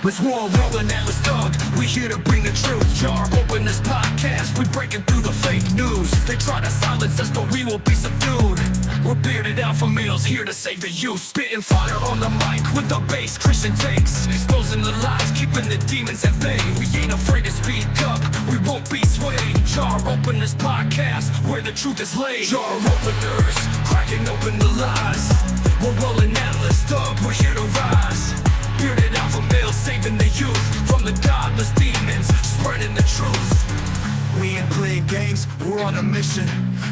Let's roll, rolling Atlas Thug. We here to bring the truth. Jar open this podcast. We breaking through the fake news. They try to silence us, but we will be subdued. We're bearded alpha males here to save the youth. Spitting fire on the mic with the bass Christian takes. Exposing the lies, keeping the demons at bay. We ain't afraid to speak up. We won't be swayed. Jar open this podcast where the truth is laid. Jar openers, cracking open the lies. We're rolling Atlas Thug. We're here to rise. Bearded alpha males saving the youth from the godless demons, spreading the truth. We ain't playing games, we're on a mission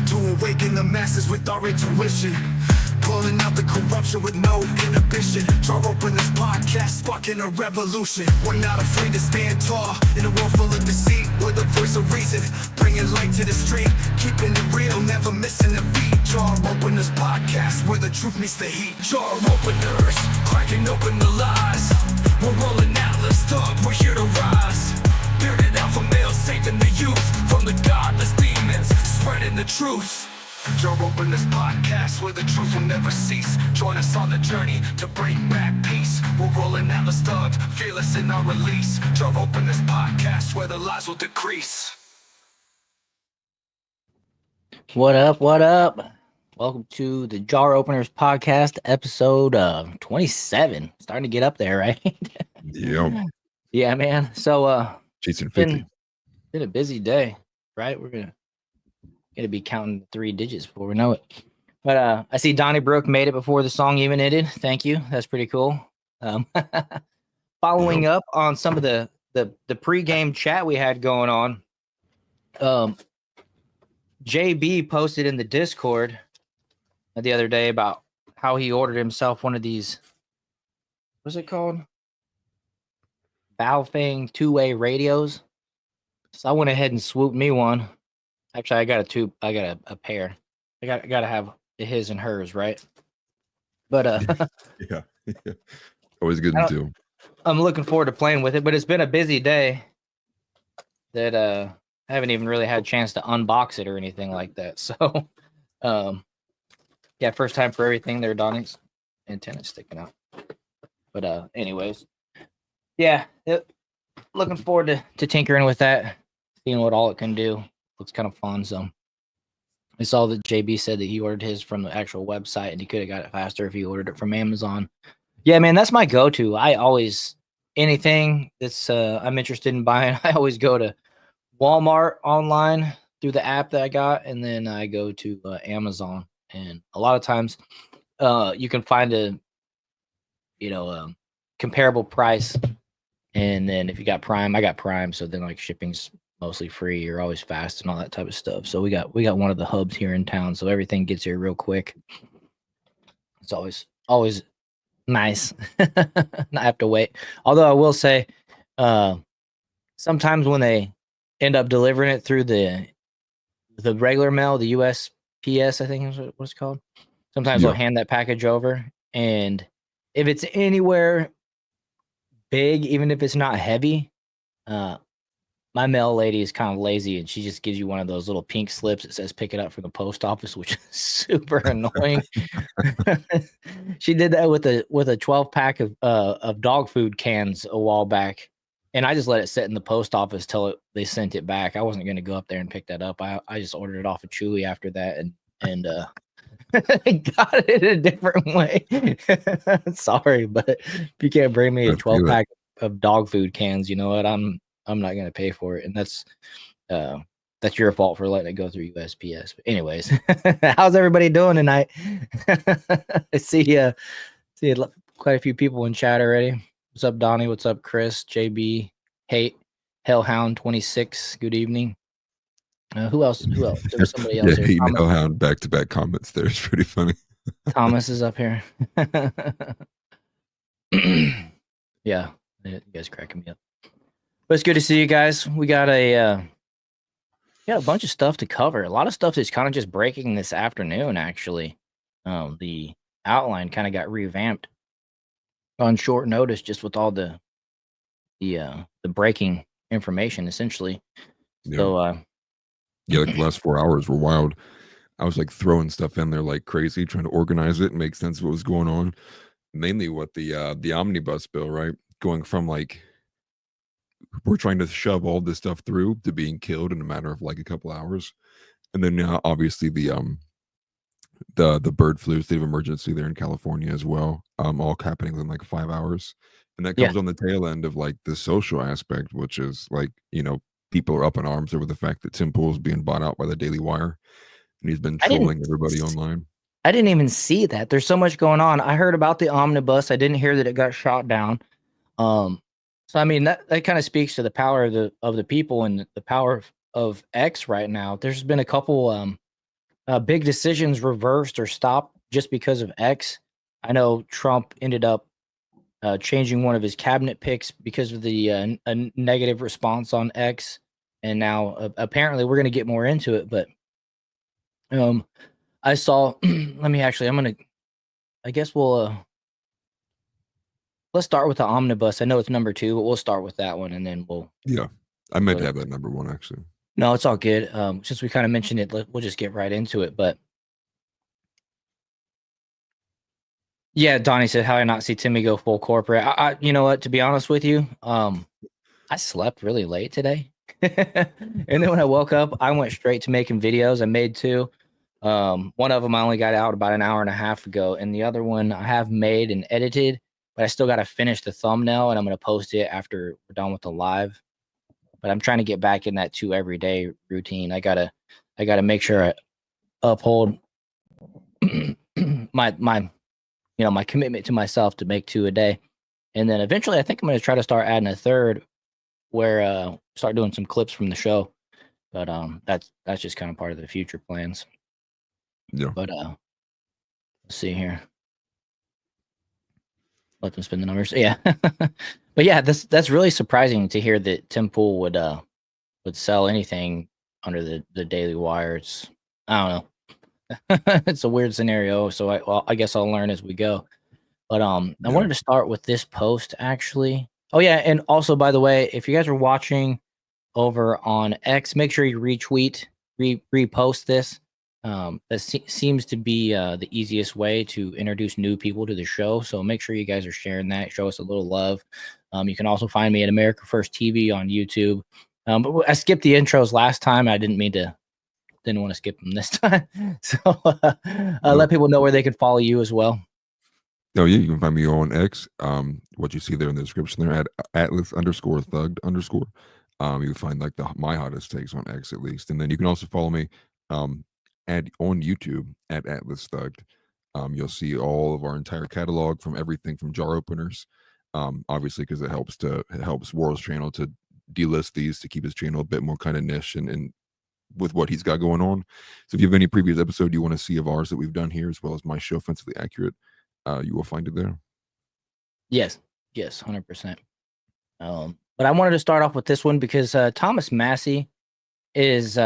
to awaken the masses with our intuition. Pulling out the corruption with no inhibition. Jar open this podcast, sparking a revolution. We're not afraid to stand tall in a world full of deceit. We're the voice of reason, bringing light to the street. Keeping it real, never missing a beat. Jar open this podcast where the truth meets the heat. Jar openers, cracking open the lies. We're rolling Atlas Thug, we're here to rise. Bearded alpha males saving the youth from the godless demons, spreading the truth. Jar open this podcast where the truth will never cease. Join us on the journey to bring back peace. We're rolling Atlas Thug, fearless in our release. Jar open this podcast where the lies will decrease. What up, what up? Welcome to the Jar Openers podcast, episode 27. Starting to get up there, right? Yeah. Yeah, man. So Chasing 50. Been a busy day, right? We're gonna be counting 3 digits before we know it. But I see Donnie Brooke made it before the song even ended. Thank you. That's pretty cool. Following up on some of the pregame chat we had going on. JB posted in the Discord the other day about how he ordered himself one of these. What's it called? Baofeng two-way radios. So I went ahead and swooped me one. Actually, I got a pair. I gotta have his and hers, right? But yeah. Always good to do. I'm looking forward to playing with it, but it's been a busy day that I haven't even really had a chance to unbox it or anything like that. So yeah, first time for everything there, Donnie's antenna sticking out. But anyways, yeah, looking forward to tinkering with that, seeing what all it can do. Looks kind of fun. So I saw that JB said that he ordered his from the actual website and he could have got it faster if he ordered it from Amazon. Yeah, man, that's my go-to. I always, anything that's I'm interested in buying, I always go to Walmart online through the app that I got, and then I go to Amazon. And a lot of times you can find a comparable price. And then if you got Prime, I got Prime, so then like shipping's mostly free. You're always fast and all that type of stuff. So we got one of the hubs here in town, so everything gets here real quick. It's always nice. Not have to wait. Although I will say, sometimes when they end up delivering it through the regular mail, the USPS, I think is what it's called. Sometimes they'll hand that package over, and if it's anywhere big, even if it's not heavy, my mail lady is kind of lazy, and she just gives you one of those little pink slips that says pick it up from the post office, which is super annoying. She did that with a 12-pack of dog food cans a while back, and I just let it sit in the post office till they sent it back. I wasn't going to go up there and pick that up. I just ordered it off of Chewy after that, and I got it a different way. Sorry, but if you can't bring me a 12-pack of dog food cans, you know what? I'm not going to pay for it, and that's your fault for letting it go through USPS. But anyways, how's everybody doing tonight? I see quite a few people in chat already. What's up, Donnie? What's up, Chris? JB, Hate, Hellhound 26. Good evening. Who else? There was somebody else. Yeah, Here. Hellhound back-to-back comments there. It's pretty funny. Thomas is up here. Yeah, you guys cracking me up. But it's good to see you guys. We got a bunch of stuff to cover. A lot of stuff that's kind of just breaking this afternoon, actually. The outline kind of got revamped on short notice, just with all the breaking information, essentially. Yeah. So, like the last 4 hours were wild. I was like throwing stuff in there like crazy, trying to organize it and make sense of what was going on. Mainly what the omnibus bill, right? going from like we're trying to shove all this stuff through to being killed in a matter of like a couple hours. And then now obviously the bird flu state of emergency there in California as well, all happening within like 5 hours. And that Yeah. comes on the tail end of like the social aspect, which is like, people are up in arms over the fact that Tim Pool's being bought out by the Daily Wire, and he's been trolling everybody online. I didn't even see that. There's so much going on. I heard about the omnibus. I didn't hear that it got shot down. So I mean that kind of speaks to the power of the people and the power of X right now. There's been a couple big decisions reversed or stopped just because of X. I know Trump ended up changing one of his cabinet picks because of the a negative response on X, and now apparently we're going to get more into it. But I saw. I guess we'll. Let's start with the omnibus. I know it's number 2, but we'll start with that one, and then we'll. Yeah, I meant to have that number 1 actually. No, it's all good. Since we kind of mentioned it, we'll just get right into it. But yeah, Donnie said, "How did I not see Timmy go full corporate?" You know what? To be honest with you, I slept really late today, and then when I woke up, I went straight to making videos. I made 2. One of them I only got out about an hour and a half ago, and the other one I have made and edited, but I still got to finish the thumbnail, and I'm going to post it after we're done with the live. But I'm trying to get back in that 2 every day routine. I gotta make sure I uphold my my commitment to myself to make 2 a day, and then eventually I think I'm going to try to start adding a 3rd, where start doing some clips from the show. But that's just kind of part of the future plans. Yeah. But let's see here. Let them spin the numbers. Yeah. But yeah, that's really surprising to hear that Tim Pool would sell anything under the Daily Wire. I don't know. It's a weird scenario. So I guess I'll learn as we go. But I wanted to start with this post actually. Oh yeah, and also by the way, if you guys are watching over on X, make sure you retweet, repost this. That seems to be the easiest way to introduce new people to the show. So make sure you guys are sharing that. Show us a little love. You can also find me at America First TV on YouTube. But I skipped the intros last time. I didn't want to skip them this time. So let people know where they can follow you as well. Oh yeah, you can find me on X. What you see there in the description there at Atlas_Thugged_. You can find like my hottest takes on X at least, and then you can also follow me on YouTube at Atlas Thugged. You'll see all of our entire catalog, from everything from jar openers, obviously because it helps World's channel to delist these to keep his channel a bit more kind of niche and with what he's got going on. So if you have any previous episode you want to see of ours that we've done here, as well as my show Offensively Accurate, you will find it there. Yes, 100%. But I wanted to start off with this one because Thomas Massie is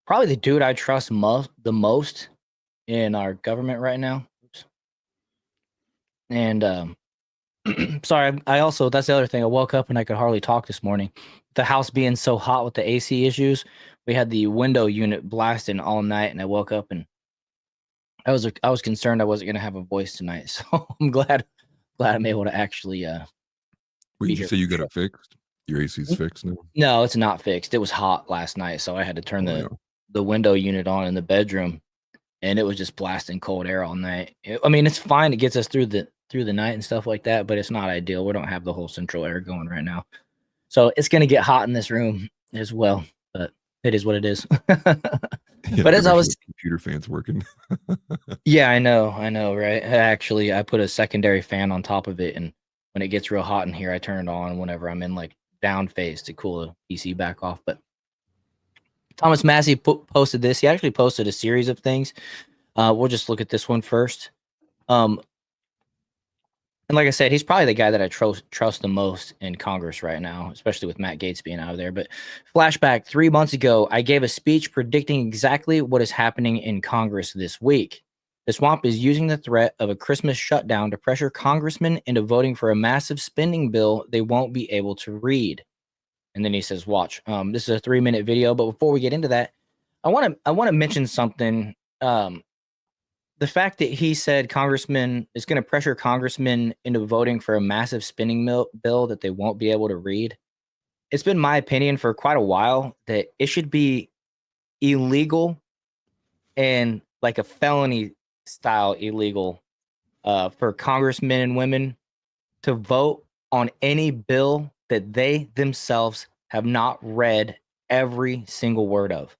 probably the dude I trust the most in our government right now. Oops. And sorry, I also, that's the other thing. I woke up and I could hardly talk this morning. The house being so hot with the AC issues, we had the window unit blasting all night, and I woke up and I was concerned I wasn't gonna have a voice tonight. So I'm glad I'm able to actually Wait, did you say you got it fixed? Your AC's fixed now? No, it's not fixed. It was hot last night, so I had to turn the window unit on in the bedroom, and it was just blasting cold air all night. I mean, it's fine. It gets us through the night and stuff like that, but it's not ideal. We don't have the whole central air going right now. So it's going to get hot in this room as well, but it is what it is. Yeah, but as I was computer fans working. Yeah, I know, right? Actually, I put a secondary fan on top of it, and when it gets real hot in here, I turn it on whenever I'm in like down phase to cool the PC back off. But Thomas Massie posted this. He actually posted a series of things. We'll just look at this one first. And like I said, he's probably the guy that I trust the most in Congress right now, especially with Matt Gaetz being out of there. But flashback, 3 months ago, I gave a speech predicting exactly what is happening in Congress this week. The swamp is using the threat of a Christmas shutdown to pressure congressmen into voting for a massive spending bill they won't be able to read. And then he says, watch. This is a 3-minute video. But before we get into that, I want to mention something the fact that he said congressman is going to pressure congressmen into voting for a massive spending bill that they won't be able to read. It's been my opinion for quite a while that it should be illegal and like a felony style illegal for congressmen and women to vote on any bill that they themselves have not read every single word of.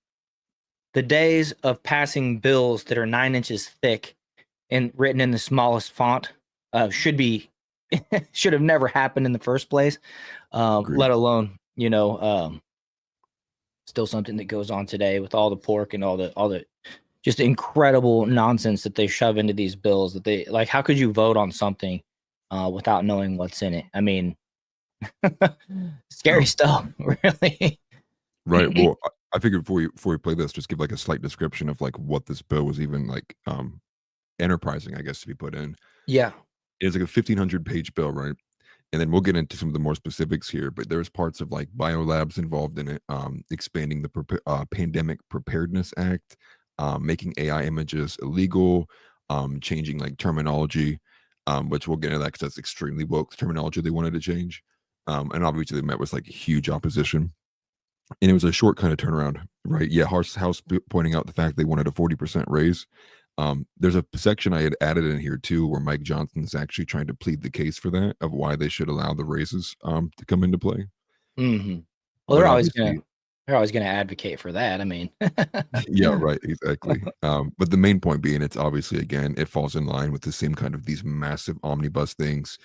The days of passing bills that are 9 inches thick and written in the smallest font should have never happened in the first place, let alone, still something that goes on today with all the pork and all the just incredible nonsense that they shove into these bills that they like. How could you vote on something without knowing what's in it? I mean, scary stuff, really. Right. Well, I figured before we play this, just give like a slight description of like what this bill was even like enterprising, I guess, to be put in. Yeah. It's like a 1,500-page bill, right? And then we'll get into some of the more specifics here, but there's parts of like biolabs involved in it, expanding the Pandemic Preparedness Act, making AI images illegal, changing like terminology, which we'll get into that because that's extremely woke terminology they wanted to change. And obviously they met with like huge opposition. And it was a short kind of turnaround, right? Yeah, House pointing out the fact they wanted a 40% raise. There's a section I had added in here too, where Mike Johnson's actually trying to plead the case for that, of why they should allow the raises to come into play. Mm-hmm. Well, they're always gonna advocate for that. I mean, yeah, right, exactly. But the main point being, it's obviously, again, it falls in line with the same kind of these massive omnibus things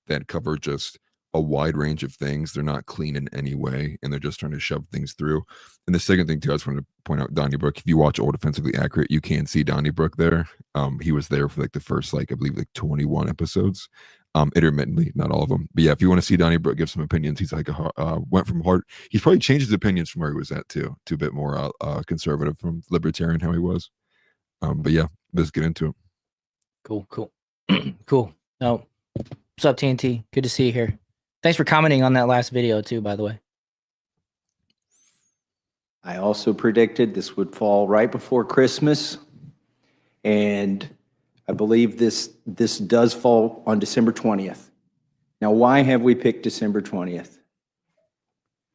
that cover just a wide range of things. They're not clean in any way, and they're just trying to shove things through. And the second thing too, I just wanted to point out Donnybrook. If you watch Old Offensively Accurate, you can see Donnybrook there. He was there for like the first, like, I believe, like 21 episodes, intermittently, not all of them. But yeah, if you want to see Donnybrook give some opinions, he's like went from hard. He's probably changed his opinions from where he was at to a bit more conservative from libertarian how he was. But yeah, let's get into it. Cool. Cool. No, what's up, TNT? Good to see you here. Thanks for commenting on that last video too, by the way. I also predicted this would fall right before Christmas, and I believe this does fall on December 20th. Now, why have we picked December 20th?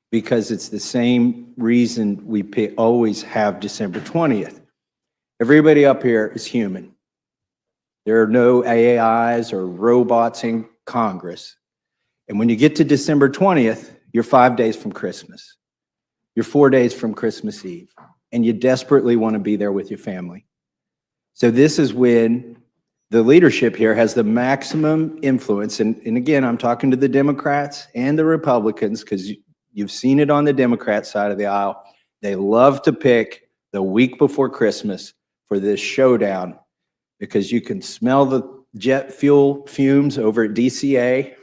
Because it's the same reason we always have December 20th. Everybody up here is human. There are no AIs or robots in Congress. And when you get to December 20th, you're 5 days from Christmas. You're 4 days from Christmas Eve, and you desperately want to be there with your family. So this is when the leadership here has the maximum influence. And again, I'm talking to the Democrats and the Republicans, because you've seen it on the Democrat side of the aisle. They love to pick the week before Christmas for this showdown, because you can smell the jet fuel fumes over at DCA.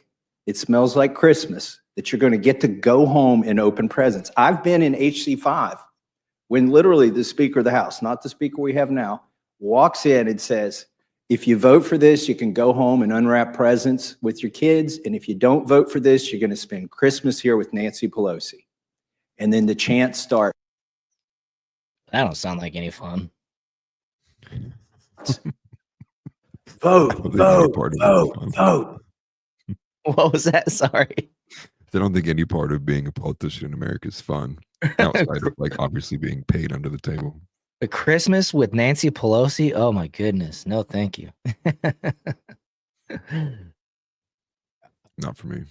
It smells like Christmas, that you're going to get to go home and open presents. I've been in HC5 when literally the Speaker of the House, not the Speaker we have now, walks in and says, if you vote for this, you can go home and unwrap presents with your kids. And if you don't vote for this, you're going to spend Christmas here with Nancy Pelosi. And then the chants start. That don't sound like any fun. Vote. What was that? Sorry. I don't think any part of being a politician in America is fun, outside of like obviously being paid under the table. The Christmas with Nancy Pelosi? Oh my goodness. No, thank you. Not for me.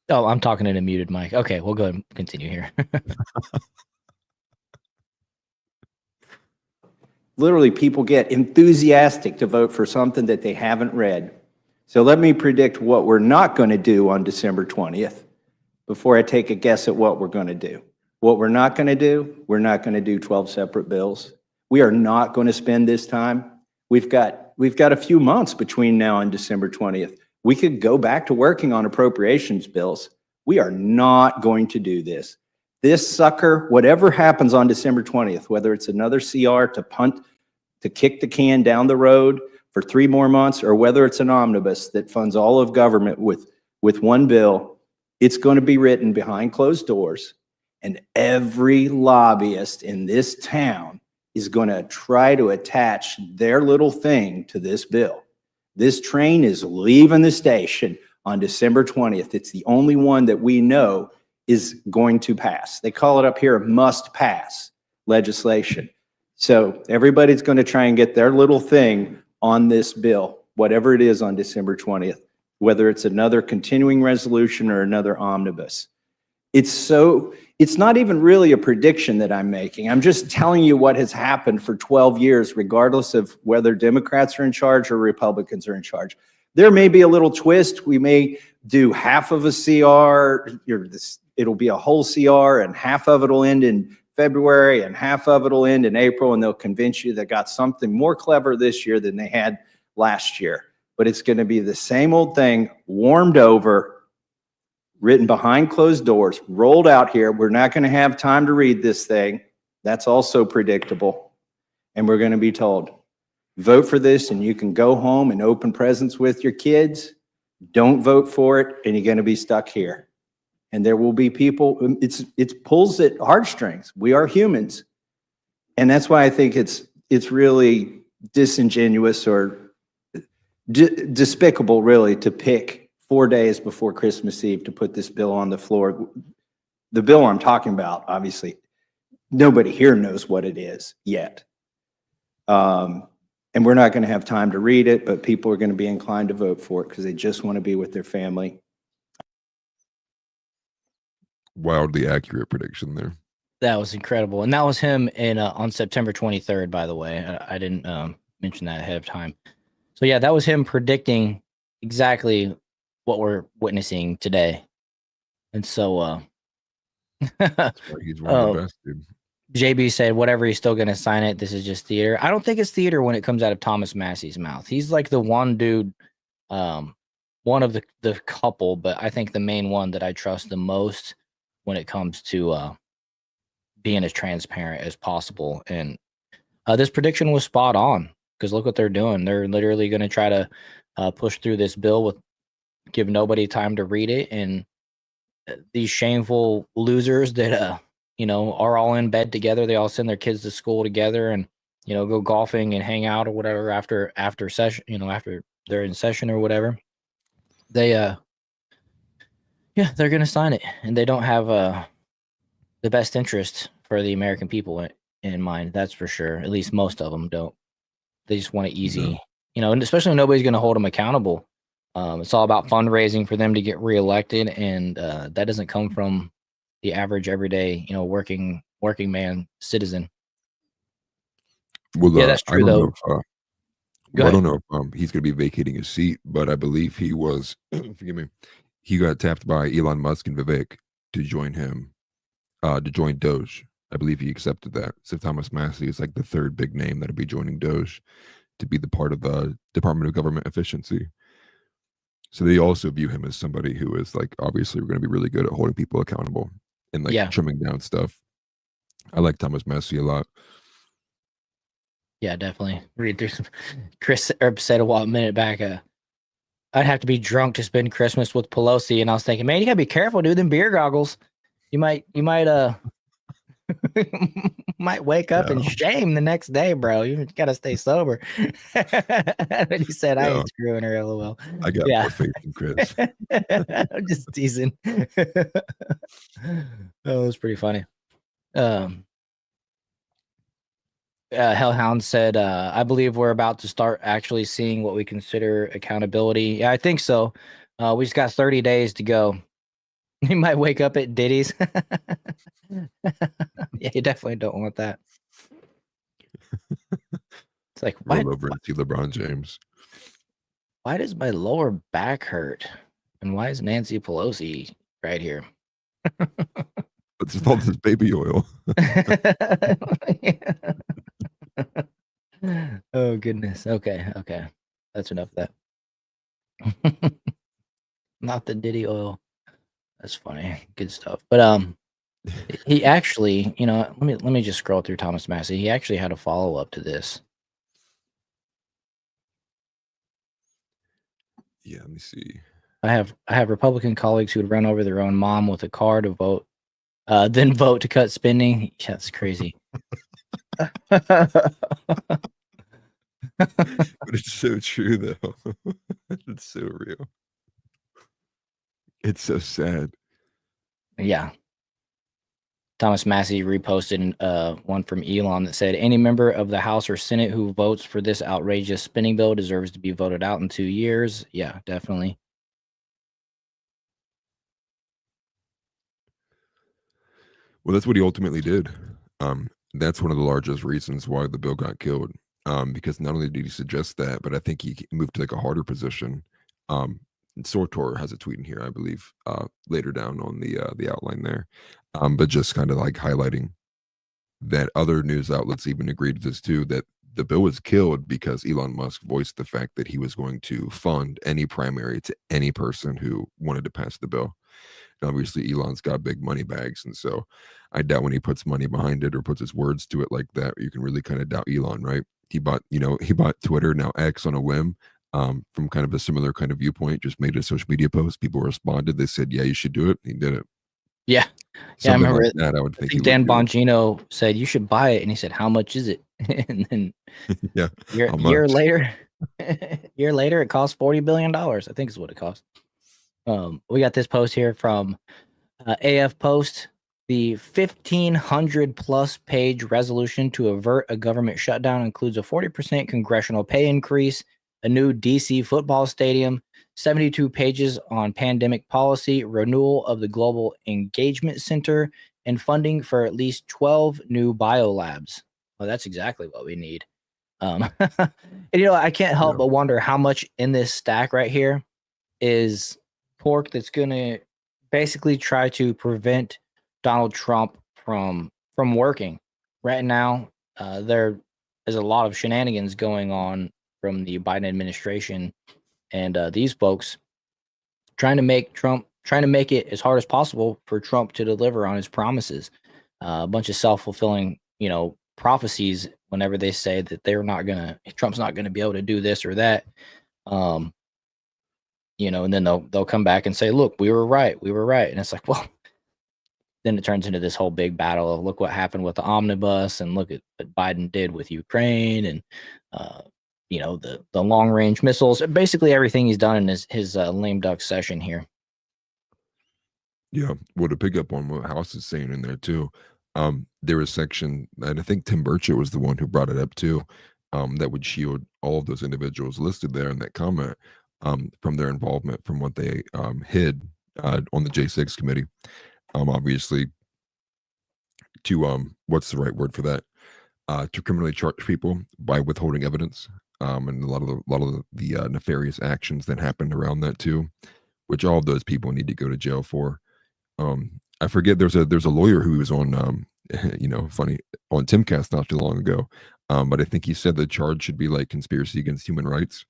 Oh, I'm talking in a muted mic. Okay, we'll go ahead and continue here. Literally, people get enthusiastic to vote for something that they haven't read. So let me predict what we're not going to do on December 20th before I take a guess at what we're going to do. What we're not going to do, we're not going to do 12 separate bills. We are not going to spend this time. We've got a few months between now and December 20th. We could go back to working on appropriations bills. We are not going to do this. This sucker, whatever happens on December 20th, whether it's another CR to punt, to kick the can down the road for 3 more months, or whether it's an omnibus that funds all of government with one bill, it's going to be written behind closed doors. And every lobbyist in this town is going to try to attach their little thing to this bill. This train is leaving the station on December 20th. It's the only one that we know is going to pass. They call it up here must pass legislation. So everybody's going to try and get their little thing on this bill, whatever it is on December 20th, whether it's another continuing resolution or another omnibus. It's not even really a prediction that I'm making. I'm just telling you what has happened for 12 years, regardless of whether Democrats are in charge or Republicans are in charge. There may be a little twist. We may do half of a CR. It'll be a whole CR, and half of it will end in February, and half of it will end in April, and they'll convince you they got something more clever this year than they had last year. But it's going to be the same old thing, warmed over, written behind closed doors, rolled out here. We're not going to have time to read this thing. That's also predictable. And we're going to be told, vote for this and you can go home and open presents with your kids. Don't vote for it and you're going to be stuck here. And there will be people, it pulls at heartstrings. We are humans. And that's why I think it's really disingenuous or despicable, really, to pick 4 days before Christmas Eve to put this bill on the floor. The bill I'm talking about, obviously, nobody here knows what it is yet. And we're not going to have time to read it, but people are going to be inclined to vote for it because they just want to be with their family. Wildly accurate prediction there. That was incredible. And that was him on September 23rd, by the way. I didn't mention that ahead of time. So yeah, that was him predicting exactly what we're witnessing today. And so he's one of the best, dude. JB said, whatever, he's still going to sign it. This is just theater. I don't think it's theater when it comes out of Thomas Massey's mouth. He's like the one dude, one of the couple, but I think the main one that I trust the most when it comes to being as transparent as possible. And this prediction was spot on because look what they're doing. They're literally going to try to push through this bill with give nobody time to read it, and these shameful losers that are all in bed together. They all send their kids to school together and go golfing and hang out or whatever after session, after they're in session or whatever. They they're gonna sign it, and they don't have the best interest for the American people in mind. That's for sure. At least most of them don't. They just want it easy, and especially when nobody's gonna hold them accountable. It's all about fundraising for them to get reelected, and that doesn't come from the average, everyday, working man citizen. Well, yeah, that's true though. I don't know if he's going to be vacating his seat, but I believe he was. Forgive me. He got tapped by Elon Musk and Vivek to join him, to join Doge. I believe he accepted that. So Thomas Massey is like the third big name that'll be joining Doge to be the part of the Department of Government Efficiency. So they also view him as somebody who is like, obviously, we're going to be really good at holding people accountable and like trimming down stuff. I like Thomas Massey a lot. Yeah, definitely. Read through some. Chris said a minute back, I'd have to be drunk to spend Christmas with Pelosi, and I was thinking, man, you gotta be careful, dude. Them beer goggles, you might might wake up in shame the next day, bro. You gotta stay sober. But he said, I ain't screwing her, lol. I got more faith in Chris. I'm just teasing. Oh, it was pretty funny. Hellhound said, I believe we're about to start actually seeing what we consider accountability. Yeah, I think so. We just got 30 days to go. You might wake up at Diddy's. Yeah, you definitely don't want that. It's like, why? Roll over and see LeBron James. Why does my lower back hurt? And why is Nancy Pelosi right here? It's all this baby oil. Oh, goodness. Okay. That's enough of that. Not the Diddy oil. That's funny. Good stuff. But he actually, let me just scroll through Thomas Massey. He actually had a follow-up to this. Yeah, let me see. I have Republican colleagues who would run over their own mom with a car to vote, then vote to cut spending. Yeah, that's crazy. But it's so true, though. It's so real. It's so sad. Yeah. Thomas Massey reposted one from Elon that said, any member of the House or Senate who votes for this outrageous spending bill deserves to be voted out in 2 years. Yeah, definitely. Well, that's what he ultimately did. That's one of the largest reasons why the bill got killed. Because not only did he suggest that, but I think he moved to like a harder position. And Sortor has a tweet in here, I believe, later down on the outline there. But just kind of like highlighting that other news outlets even agreed to this too, that the bill was killed because Elon Musk voiced the fact that he was going to fund any primary to any person who wanted to pass the bill. And obviously, Elon's got big money bags, and so I doubt when he puts money behind it or puts his words to it like that, you can really kind of doubt Elon, right? He bought Twitter, now X, on a whim, from kind of a similar kind of viewpoint. Just made a social media post. People responded. They said, "Yeah, you should do it." He did it. Yeah. Yeah, I Something remember like it. that. I would I think think he Dan would do. Bongino said, you should buy it. And he said, how much is it? And then Yeah. How year much? later, it cost $40 billion, I think is what it cost. We got this post here from AF Post. The 1,500 plus page resolution to avert a government shutdown includes a 40% congressional pay increase, a new DC football stadium, 72 pages on pandemic policy, renewal of the Global Engagement Center, and funding for at least 12 new biolabs. Well, that's exactly what we need. And I can't help Yeah. but wonder how much in this stack right here is pork that's going to basically try to prevent Donald Trump from working. Right now, there is a lot of shenanigans going on from the Biden administration and these folks trying to make it as hard as possible for Trump to deliver on his promises. A bunch of self-fulfilling, prophecies whenever they say that Trump's not gonna be able to do this or that. Um, and then they'll come back and say, look, we were right. And it's like, well, then it turns into this whole big battle of look what happened with the omnibus and look at what Biden did with Ukraine and the long range missiles. Basically everything he's done in his lame duck session here. Yeah. Well, to pick up on what House is saying in there too, there was a section, and I think Tim Burchett was the one who brought it up too, that would shield all of those individuals listed there in that comment, from their involvement from what they hid on the J6 committee. Obviously, to what's the right word for that? To criminally charge people by withholding evidence, and a lot of the nefarious actions that happened around that too, which all of those people need to go to jail for. I forget there's a lawyer who was on funny, on TimCast not too long ago, but I think he said the charge should be like conspiracy against human rights,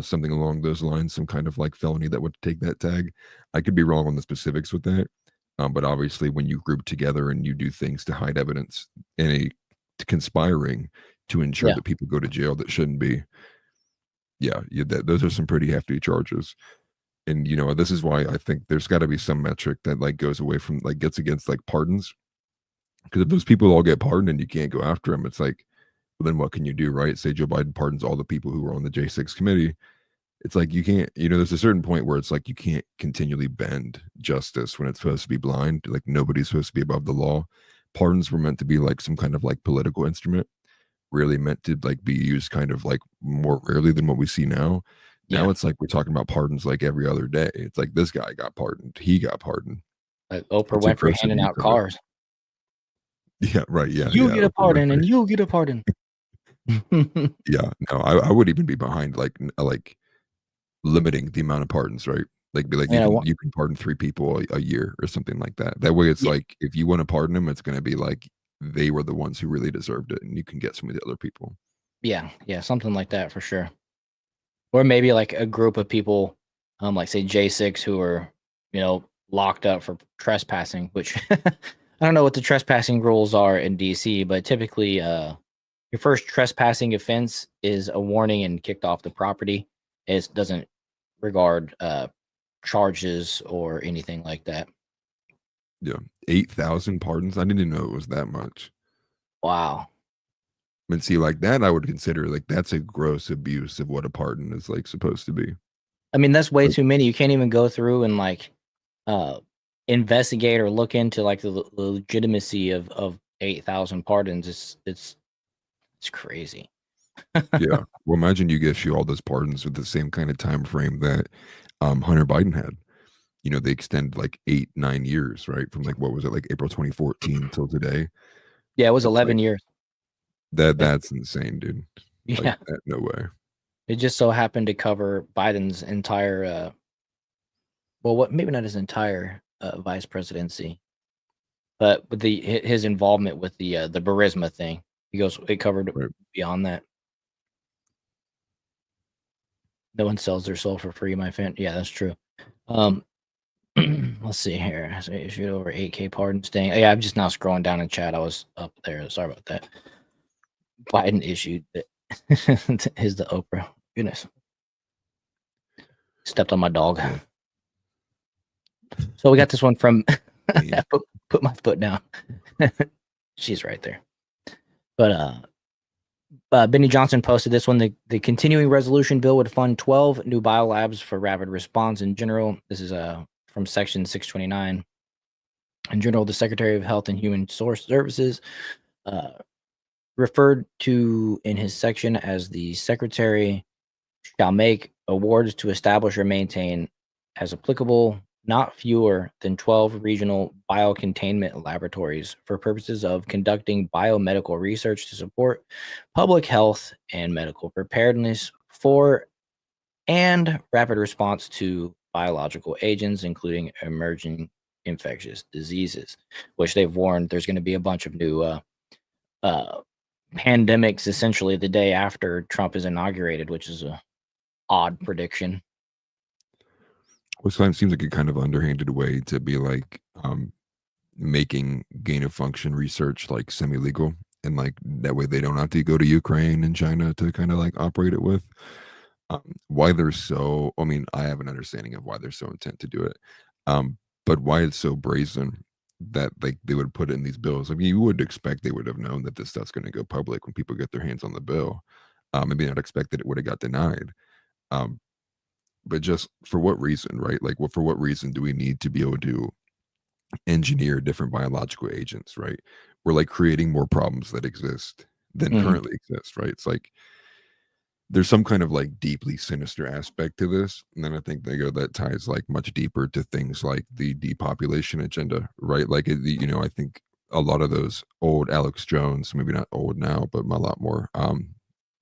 something along those lines, some kind of like felony that would take that tag. I could be wrong on the specifics with that, but obviously when you group together and you do things to hide evidence in a conspiring to ensure Yeah. that people go to jail that shouldn't be, those are some pretty hefty charges. And this is why I think there's got to be some metric that like goes away from like gets against like pardons, because if those people all get pardoned and you can't go after them, it's like, well, then what can you do, right? Say Joe Biden pardons all the people who were on the J6 committee. It's like you can't, there's a certain point where it's like you can't continually bend justice when it's supposed to be blind. Like nobody's supposed to be above the law. Pardons were meant to be like some kind of like political instrument, really meant to like be used kind of like more rarely than what we see now. Now it's like we're talking about pardons like every other day. It's like this guy got pardoned. He got pardoned. Like Oprah It's Winfrey aggressive handing use out of it. cars. Yeah, right. Yeah, You yeah. get a Oprah pardon Winfrey. and you get a pardon. Yeah, no, I would even be behind like limiting the amount of pardons, right? Like be like you can pardon 3 people a year or something like that. That way it's Yeah. like if you want to pardon them, it's gonna be like they were the ones who really deserved it, and you can get some of the other people. Yeah, something like that for sure. Or maybe like a group of people, like say J6 who are, locked up for trespassing, which I don't know what the trespassing rules are in DC, but typically your first trespassing offense is a warning and kicked off the property. It doesn't regard charges or anything like that. Yeah. 8,000 pardons? I didn't even know it was that much. Wow. And see, like that, I would consider like that's a gross abuse of what a pardon is like supposed to be. I mean, that's way Like, too many. You can't even go through and like investigate or look into like the legitimacy of 8,000 pardons. It's crazy. yeah. Well, imagine you issue all those pardons with the same kind of time frame that Hunter Biden had. You know, they extend like 8, 9 years, right? From like what was it, like April 2014 till today. Yeah, it was It's 11 like years. that's insane, dude. Like Yeah, no way. it just so happened to cover Biden's entire well, what maybe not his entire vice presidency, but with his involvement with the Burisma thing. He goes, it covered Right. beyond that. No one sells their soul for free, my friend. Yeah, that's true. Let's see here. So issued over 8K pardons. Dang. Yeah, I'm just now scrolling down in chat. I was up there. Sorry about that. Biden issued it. Is the Oprah. Goodness. Stepped on my dog. Yeah. So we got this one from Yeah. put my foot down. She's right there. But Benny Johnson posted this one. The continuing resolution bill would fund 12 new biolabs for rapid response in general. This is from section 629. In general, the Secretary of Health and Human Services referred to in his section as the Secretary shall make awards to establish or maintain as applicable not fewer than 12 regional biocontainment laboratories for purposes of conducting biomedical research to support public health and medical preparedness for and rapid response to biological agents, including emerging infectious diseases, which they've warned there's going to be a bunch of new pandemics essentially the day after Trump is inaugurated, which is a odd prediction. Which seems like a kind of underhanded way to be like making gain of function research like semi-legal, and like that way they don't have to go to Ukraine and China to kind of like operate it with. Why they're so, I mean, I have an understanding of why they're so intent to do it, but why it's so brazen that like they would put it in these bills. I mean, you would expect they would have known that this stuff's going to go public when people get their hands on the bill. Maybe not expect that it would have got denied. Um, but just for what reason, right? Like, what for what reason do we need to be able to engineer different biological agents, right? We're like creating more problems that exist than currently exist, right? It's like there's some kind of like deeply sinister aspect to this, and then I think they go that ties like much deeper to things like the depopulation agenda, right? Like, you know, I think a lot of those old Alex Jones, maybe not old now, but a lot more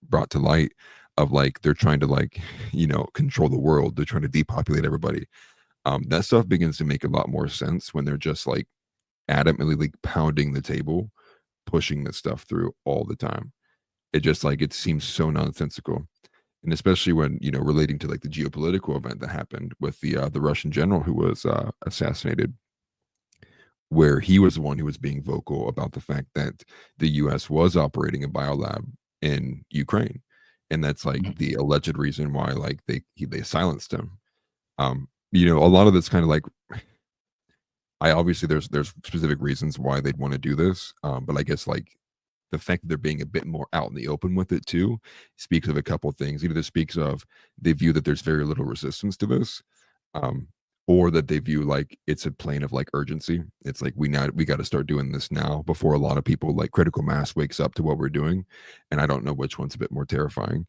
brought to light of like they're trying to like, you know, control the world. They're trying to depopulate everybody. That stuff begins to make a lot more sense when they're just like adamantly like pounding the table, pushing this stuff through all the time. It just like it seems so nonsensical, and especially when, you know, relating to like the geopolitical event that happened with the Russian general who was assassinated, where he was the one who was being vocal about the fact that the U.S. was operating a biolab in Ukraine, and that's like the alleged reason why like they silenced him. You know, a lot of this kind of like, I obviously there's specific reasons why they'd want to do this, but I guess like the fact that they're being a bit more out in the open with it too speaks of a couple of things. Either this speaks of they view that there's very little resistance to this, or that they view like it's a plane of like urgency. It's like we got to start doing this now before a lot of people like critical mass wakes up to what we're doing. And I don't know which one's a bit more terrifying.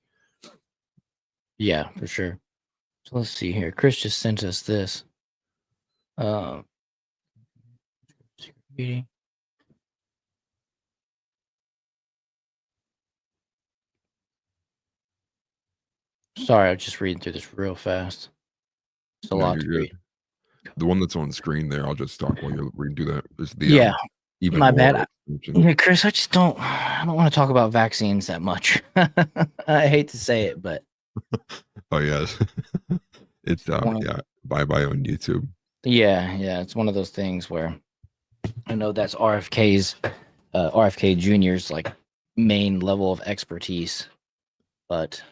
Yeah, for sure. So let's see here. Chris just sent us this. Reading. Sorry, I was just reading through this real fast. It's a No, lot you're to good. read. The one that's on screen there, I'll just talk while you're reading through that. Is the Yeah, even my more bad. extension. Yeah, Chris, I don't want to talk about vaccines that much. I hate to say it, but Oh yes, it's yeah. Bye on YouTube. yeah, it's one of those things where I know that's RFK Jr.'s like main level of expertise, but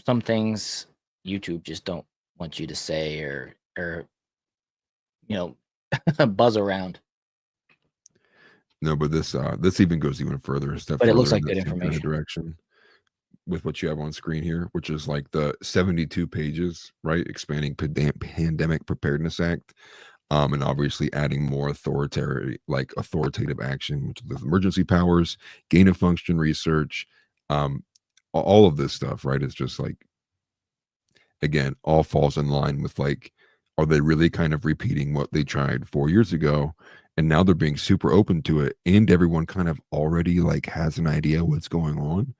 some things YouTube just don't want you to say or you know buzz around. No, but this even goes even further, a step But it looks further like in good that same kind of information. direction with what you have on screen here, which is like the 72 pages, right? Expanding Pandemic Preparedness Act, and obviously adding more authoritative action, which is the emergency powers, gain of function research, um, all of this stuff, right? It's just like, again, all falls in line with like, are they really kind of repeating what they tried 4 years ago? And now they're being super open to it, and everyone kind of already like has an idea what's going on.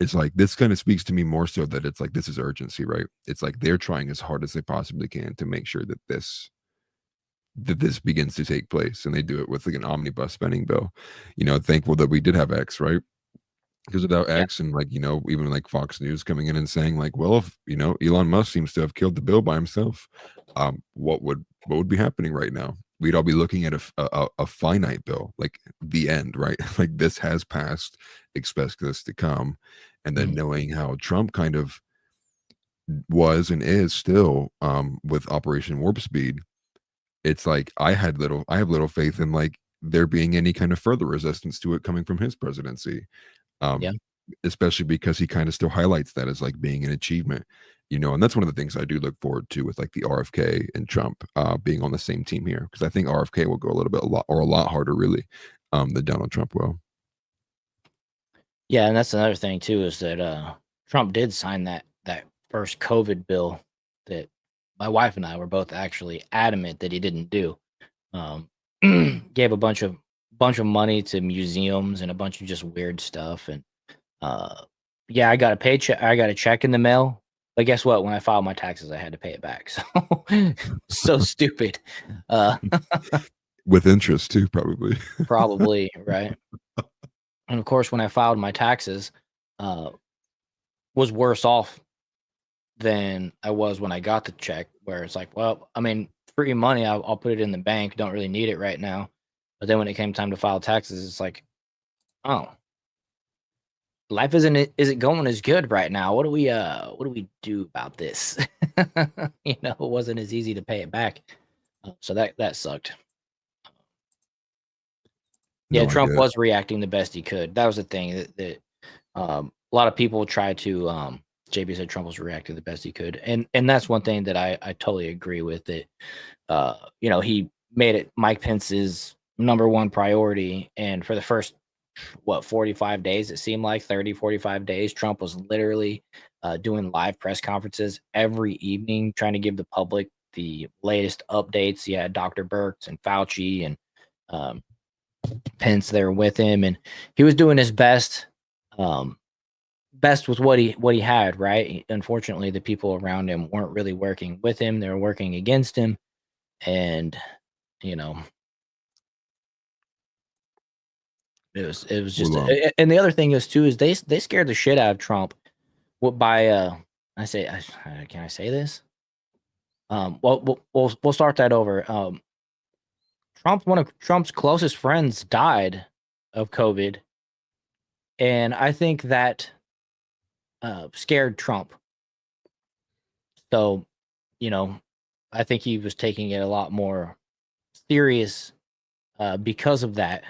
It's like this kind of speaks to me more so that it's like this is urgency, right? It's like they're trying as hard as they possibly can to make sure that this begins to take place, and they do it with like an omnibus spending bill. Thankful that we did have X, right? Because without Yeah. X and like, even like Fox News coming in and saying like, well, if Elon Musk seems to have killed the bill by himself, what would be happening right now? We'd all be looking at a finite bill, like the end, right? Like this has passed, expect this to come. And then Mhm. knowing how Trump kind of was and is still with Operation Warp Speed, it's like I have little faith in like there being any kind of further resistance to it coming from his presidency. Um, Yeah. Especially because he kind of still highlights that as like being an achievement, and that's one of the things I do look forward to with like the RFK and Trump being on the same team here, because I think RFK will go a lot harder really than Donald Trump will. Yeah, and that's another thing too, is that Trump did sign that first COVID bill that my wife and I were both actually adamant that he didn't do. Um, gave a bunch of money to museums and a bunch of just weird stuff, and yeah, I got a paycheck. I got a check in the mail, but guess what? When I filed my taxes, I had to pay it back. So so stupid. Uh, With interest too, probably. probably right. And of course, when I filed my taxes, uh, was worse off than I was when I got the check. Where it's like, well, I mean, free money, I'll put it in the bank. Don't really need it right now. But then when it came time to file taxes, it's like, oh, life isn't going as good right now. What do we do about this? It wasn't as easy to pay it back. So that sucked. Yeah, No, I Trump get. was reacting the best he could. That was the thing that a lot of people tried to JB said Trump was reacting the best he could. And that's one thing that I totally agree with, that he made it Mike Pence's number one priority, and for the first 45 days, it seemed like 45 days, Trump was literally doing live press conferences every evening, trying to give the public the latest updates. He had Dr. Birx and Fauci and um, Pence there with him, and he was doing his best, best with what he had. Right. Unfortunately, the people around him weren't really working with him; they were working against him, and you know, it was just, Well, and the other thing is too, is they scared the shit out of Trump. What by can I say this? Well, we'll start that over. One of Trump's closest friends died of COVID, and I think that scared Trump. So, you know, I think he was taking it a lot more serious because of that,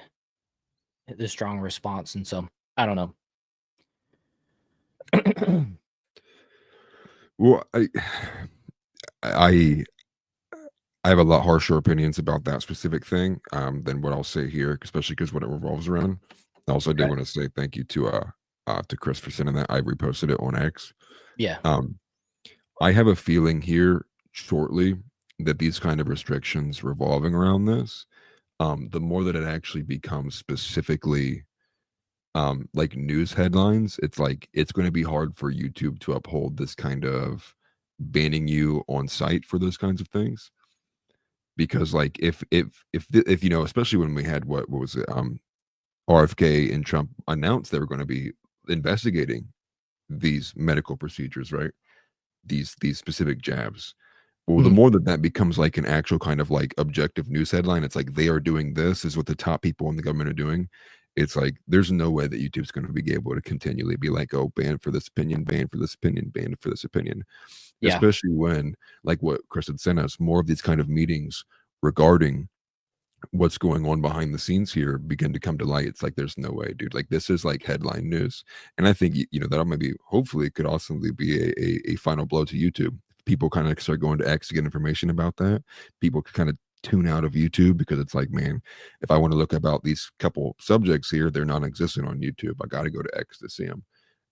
the strong response, and so I don't know. well, I I have a lot harsher opinions about that specific thing than what I'll say here, especially because what it revolves around. Also, I did Okay. want to say thank you to Chris for sending that. I reposted it on X. Yeah. Um, I have a feeling here shortly that these kind of restrictions revolving around this, the more that it actually becomes specifically like news headlines, it's like it's going to be hard for YouTube to uphold this kind of banning you on site for those kinds of things. Because like if especially when we had what was it, RFK and Trump announced they were going to be investigating these medical procedures, right? These specific jabs. Well, the Mhm. more that becomes like an actual kind of like objective news headline, it's like they are doing this is what the top people in the government are doing. It's like there's no way that YouTube's going to be able to continually be like, oh, ban for this opinion, ban for this opinion, ban for this opinion, Yeah. especially when like what Chris had sent us more of these kind of meetings regarding what's going on behind the scenes here begin to come to light. It's like, there's no way, dude. Like, this is like headline news. And I think, you know, that maybe, hopefully, it could also be a final blow to YouTube. People kind of start going to X to get information about that. People could kind of tune out of YouTube because it's like, man, if I want to look about these couple subjects here, they're non-existent on YouTube. I got to go to X to see them.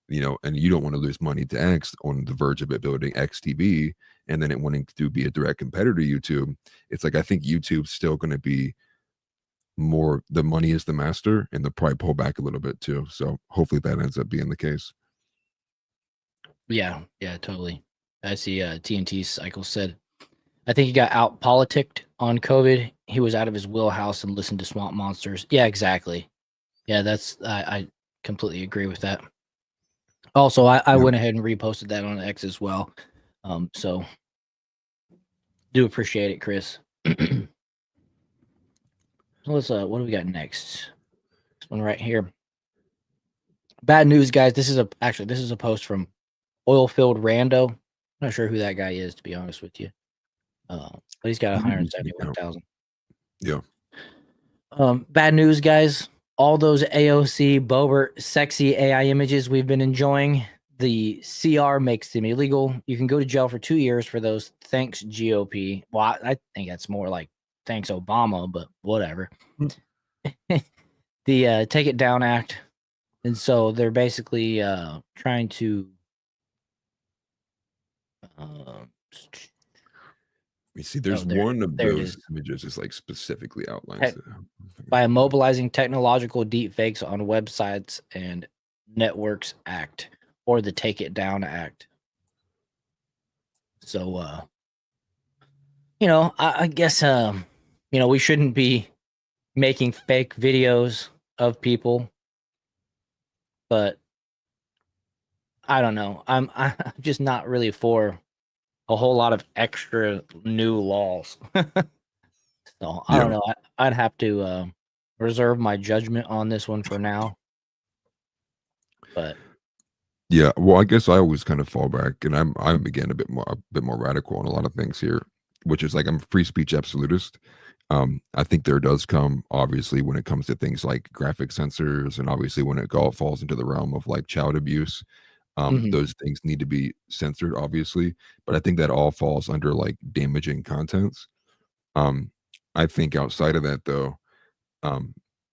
You know, and you don't want to lose money to X on the verge of it building XTV and then it wanting to be a direct competitor to YouTube. It's like, I think YouTube's still going to be more, the money is the master, and they'll probably pull back a little bit too. So hopefully that ends up being the case. Yeah, totally. I see TNT Cycle said, I think he got out politicked on COVID. He was out of his wheelhouse and listened to Swamp Monsters. Yeah, exactly. Yeah, that's, I completely agree with that. Also, I went ahead and reposted that on X as well. So do appreciate it, Chris. Let's what do we got next? This one right here. Bad news, guys. This is a post from Oilfield Rando. I'm not sure who that guy is, to be honest with you. But he's got 171,000. Yeah. Bad news, guys. All those AOC, Bobert, sexy AI images we've been enjoying, the CR makes them illegal. You can go to jail for 2 years for those. Thanks, GOP. Well, I think that's more like thanks, Obama, but whatever. The Take It Down Act. And so they're basically trying to... You see, there's one of those images is like specifically outlines by mobilizing technological deep fakes on websites and networks act, or the Take It Down Act. So, you know, I guess, you know, we shouldn't be making fake videos of people, but I don't know. I'm just not really for a whole lot of extra new laws. So I don't know. I'd have to reserve my judgment on this one for now. But yeah, well, I guess I always kind of fall back, and I'm again a bit more radical on a lot of things here, which is like, I'm a free speech absolutist. I think there does come, obviously, when it comes to things like graphic censors, and obviously when it all falls into the realm of like child abuse. Those things need to be censored, obviously, but I think that all falls under like damaging contents. I think outside of that, though,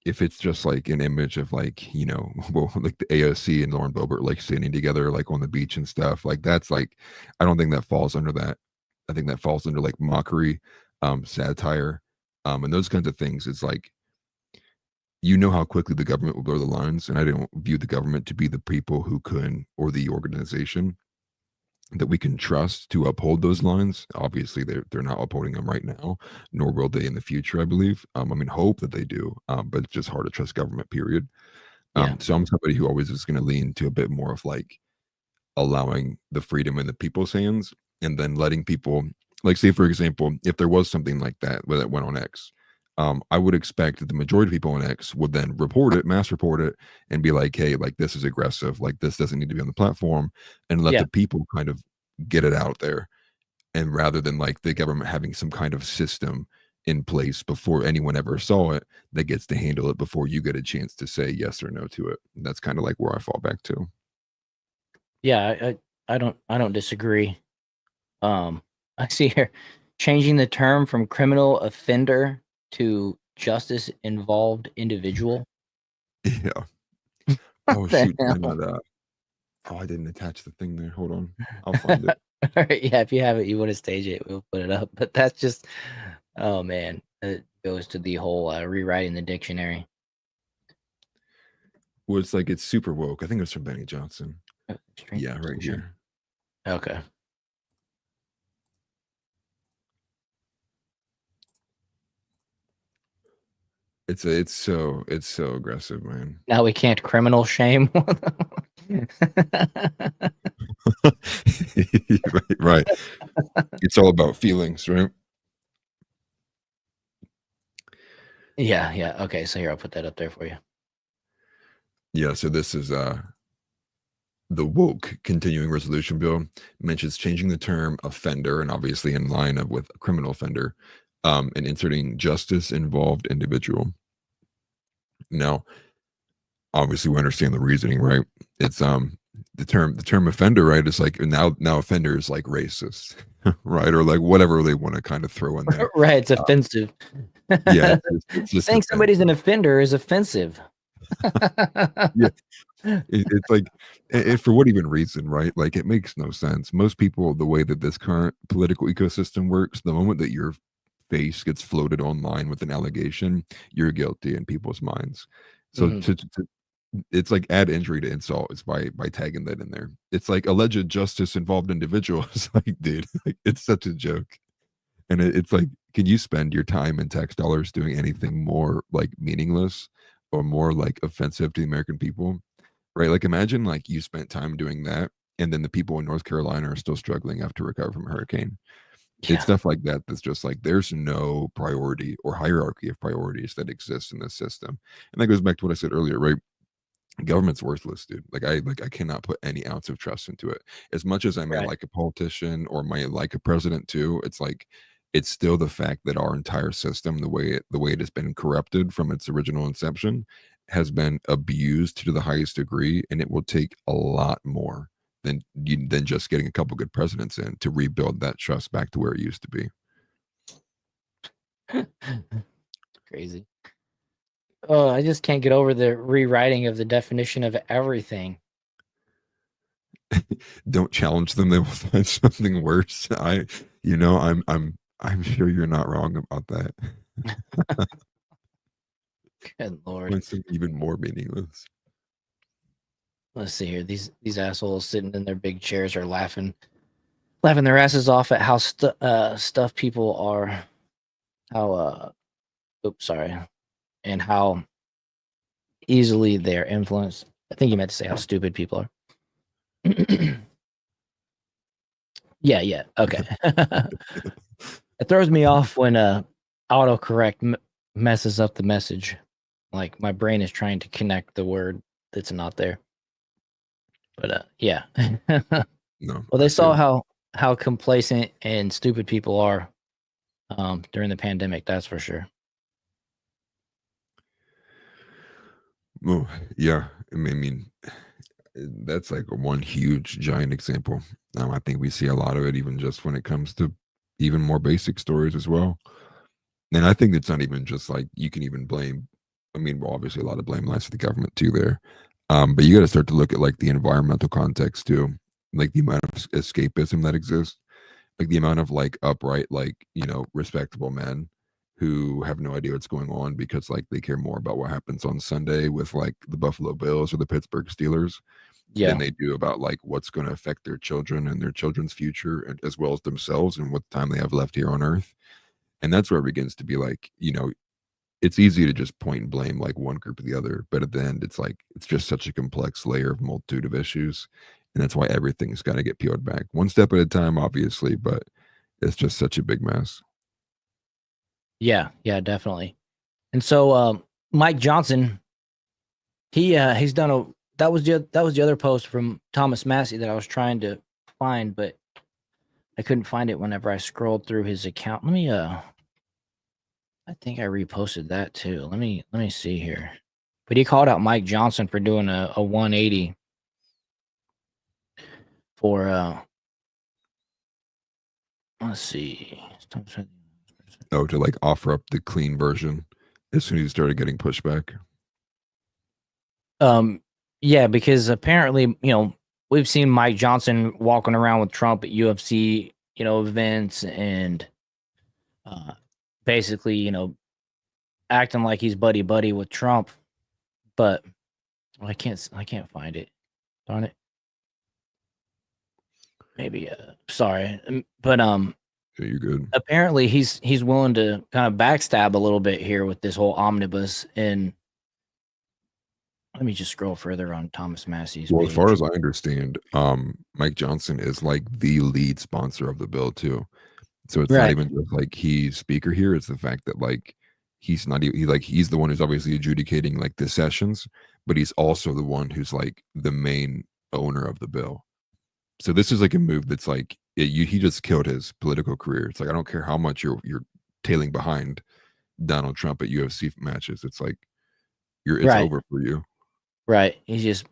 if it's just like an image of like, you know, well, like the AOC and Lauren Boebert like sitting together like on the beach and stuff, like that's like, I don't think that falls under that. I think that falls under like mockery, satire, and those kinds of things. It's like, you know how quickly the government will blur the lines, and I don't view the government to be the people who can, or the organization that we can trust to uphold those lines. Obviously, they're not upholding them right now, nor will they in the future, I believe. I mean, hope that they do, but it's just hard to trust government, period. So I'm somebody who always is going to lean to a bit more of like allowing the freedom in the people's hands, and then letting people, like, say, for example, if there was something like that that went on X, I would expect that the majority of people on X would then report it, mass report it, and be like, hey, like, this is aggressive, like, this doesn't need to be on the platform, and let the people kind of get it out there. And rather than like the government having some kind of system in place before anyone ever saw it, that gets to handle it before you get a chance to say yes or no to it. And that's kind of like where I fall back to. Yeah, I don't disagree. I see here changing the term from criminal offender to justice involved individual. Yeah. Oh shoot! I didn't attach the thing there. Hold on, I'll find it. All right, yeah, if you have it, you want to stage it, we'll put it up. But that's just, oh man, it goes to the whole rewriting the dictionary. Well, it's like, it's super woke. I think it's from Benny Johnson. Yeah, right here. Okay. It's so aggressive, man. Now we can't criminal shame. right. It's all about feelings, right? Yeah. Okay, so here, I'll put that up there for you. Yeah, so this is the woke continuing resolution bill mentions changing the term offender, and obviously in line with criminal offender, and inserting justice involved individual. Now, obviously we understand the reasoning, right? It's the term offender, right? Is like now offender is like racist, right? Or like whatever they want to kind of throw in there. Right, it's offensive. Yeah, it's just saying somebody's an offender is offensive. Yeah, it's like, for what even reason, right? Like it makes no sense. Most people, the way that this current political ecosystem works, the moment that your face gets floated online with an allegation, you're guilty in people's minds. So Mhm. it's like add injury to insult is by tagging that in there. It's like alleged justice involved individuals. Like, dude, like, it's such a joke. And it's like, can you spend your time and tax dollars doing anything more like meaningless or more like offensive to the American people? Right? Like imagine like you spent time doing that and then the people in North Carolina are still struggling after recover from a hurricane. Yeah. It's stuff like that that's just like there's no priority or hierarchy of priorities that exists in this system. And that goes back to what I said earlier, right? Government's worthless, dude. I cannot put any ounce of trust into it. As much as I may Right. like a politician or might like a president too, it's like it's still the fact that our entire system, the way it has been corrupted from its original inception, has been abused to the highest degree, and it will take a lot more than just getting a couple good presidents in to rebuild that trust back to where it used to be. Crazy. Oh, I just can't get over the rewriting of the definition of everything. Don't challenge them; they will find something worse. I'm sure you're not wrong about that. Good Lord. Find something even more meaningless. Let's see here. These assholes sitting in their big chairs are laughing their asses off at how stuff people are, how oops, sorry, and how easily they're influenced. I think you meant to say how stupid people are. Yeah, okay. It throws me off when autocorrect messes up the message. Like my brain is trying to connect the word that's not there. But yeah. No. Well, they saw how complacent and stupid people are during the pandemic, that's for sure. Well, yeah. I mean, that's like one huge giant example. I think we see a lot of it even just when it comes to even more basic stories as well. And I think it's not even just like you can even blame. I mean, well, obviously a lot of blame lies for the government too there. But you got to start to look at like the environmental context too, like the amount of escapism that exists, like the amount of like upright, like, respectable men who have no idea what's going on because like they care more about what happens on Sunday with like the Buffalo Bills or the Pittsburgh Steelers Yeah. than they do about like what's going to affect their children and their children's future, and as well as themselves and what time they have left here on earth. And that's where it begins to be like, it's easy to just point and blame like one group or the other, but at the end, it's like it's just such a complex layer of multitude of issues, and that's why everything's got to get peeled back one step at a time, obviously. But it's just such a big mess. Yeah, definitely. And so Mike Johnson, he's done that was the other post from Thomas Massey that I was trying to find, but I couldn't find it whenever I scrolled through his account. Let me I think I reposted that too. Let me see here. But he called out Mike Johnson for doing a 180 for let's see. Oh, to like offer up the clean version as soon as you started getting pushback. Yeah, because apparently, we've seen Mike Johnson walking around with Trump at UFC, events and basically, acting like he's buddy with Trump. But I can't find it. Darn it. Maybe sorry. But Yeah, you're good. apparently he's willing to kind of backstab a little bit here with this whole omnibus. And let me just scroll further on Thomas Massey's Well, page. as far as I understand, Mike Johnson is like the lead sponsor of the bill too. So it's not Right. even just like he's speaker here. It's the fact that like he's not he's the one who's obviously adjudicating like the sessions, but he's also the one who's like the main owner of the bill. So this is like a move that's like he just killed his political career. It's like I don't care how much you're tailing behind Donald Trump at UFC matches. It's like it's Right. over for you. Right. He's just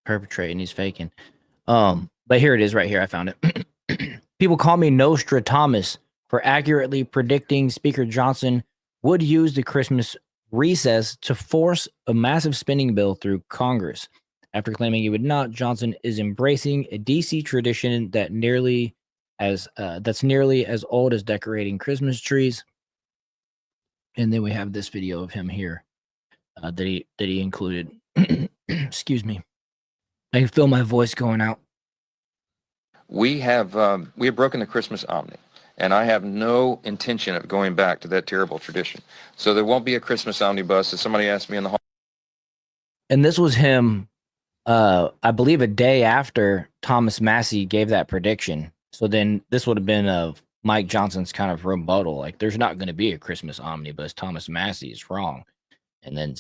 perpetrating. He's faking. But here it is right here. I found it. People call me Nostradamus for accurately predicting Speaker Johnson would use the Christmas recess to force a massive spending bill through Congress. After claiming he would not, Johnson is embracing a DC tradition that's nearly as old as decorating Christmas trees. And then we have this video of him here that he included. Excuse me. I can feel my voice going out. We have broken the Christmas omni, and I have no intention of going back to that terrible tradition. So there won't be a Christmas omnibus. As somebody asked me in the hall. And this was him, I believe, a day after Thomas Massie gave that prediction. So then this would have been Mike Johnson's kind of rebuttal. Like, there's not going to be a Christmas omnibus. Thomas Massie is wrong. And then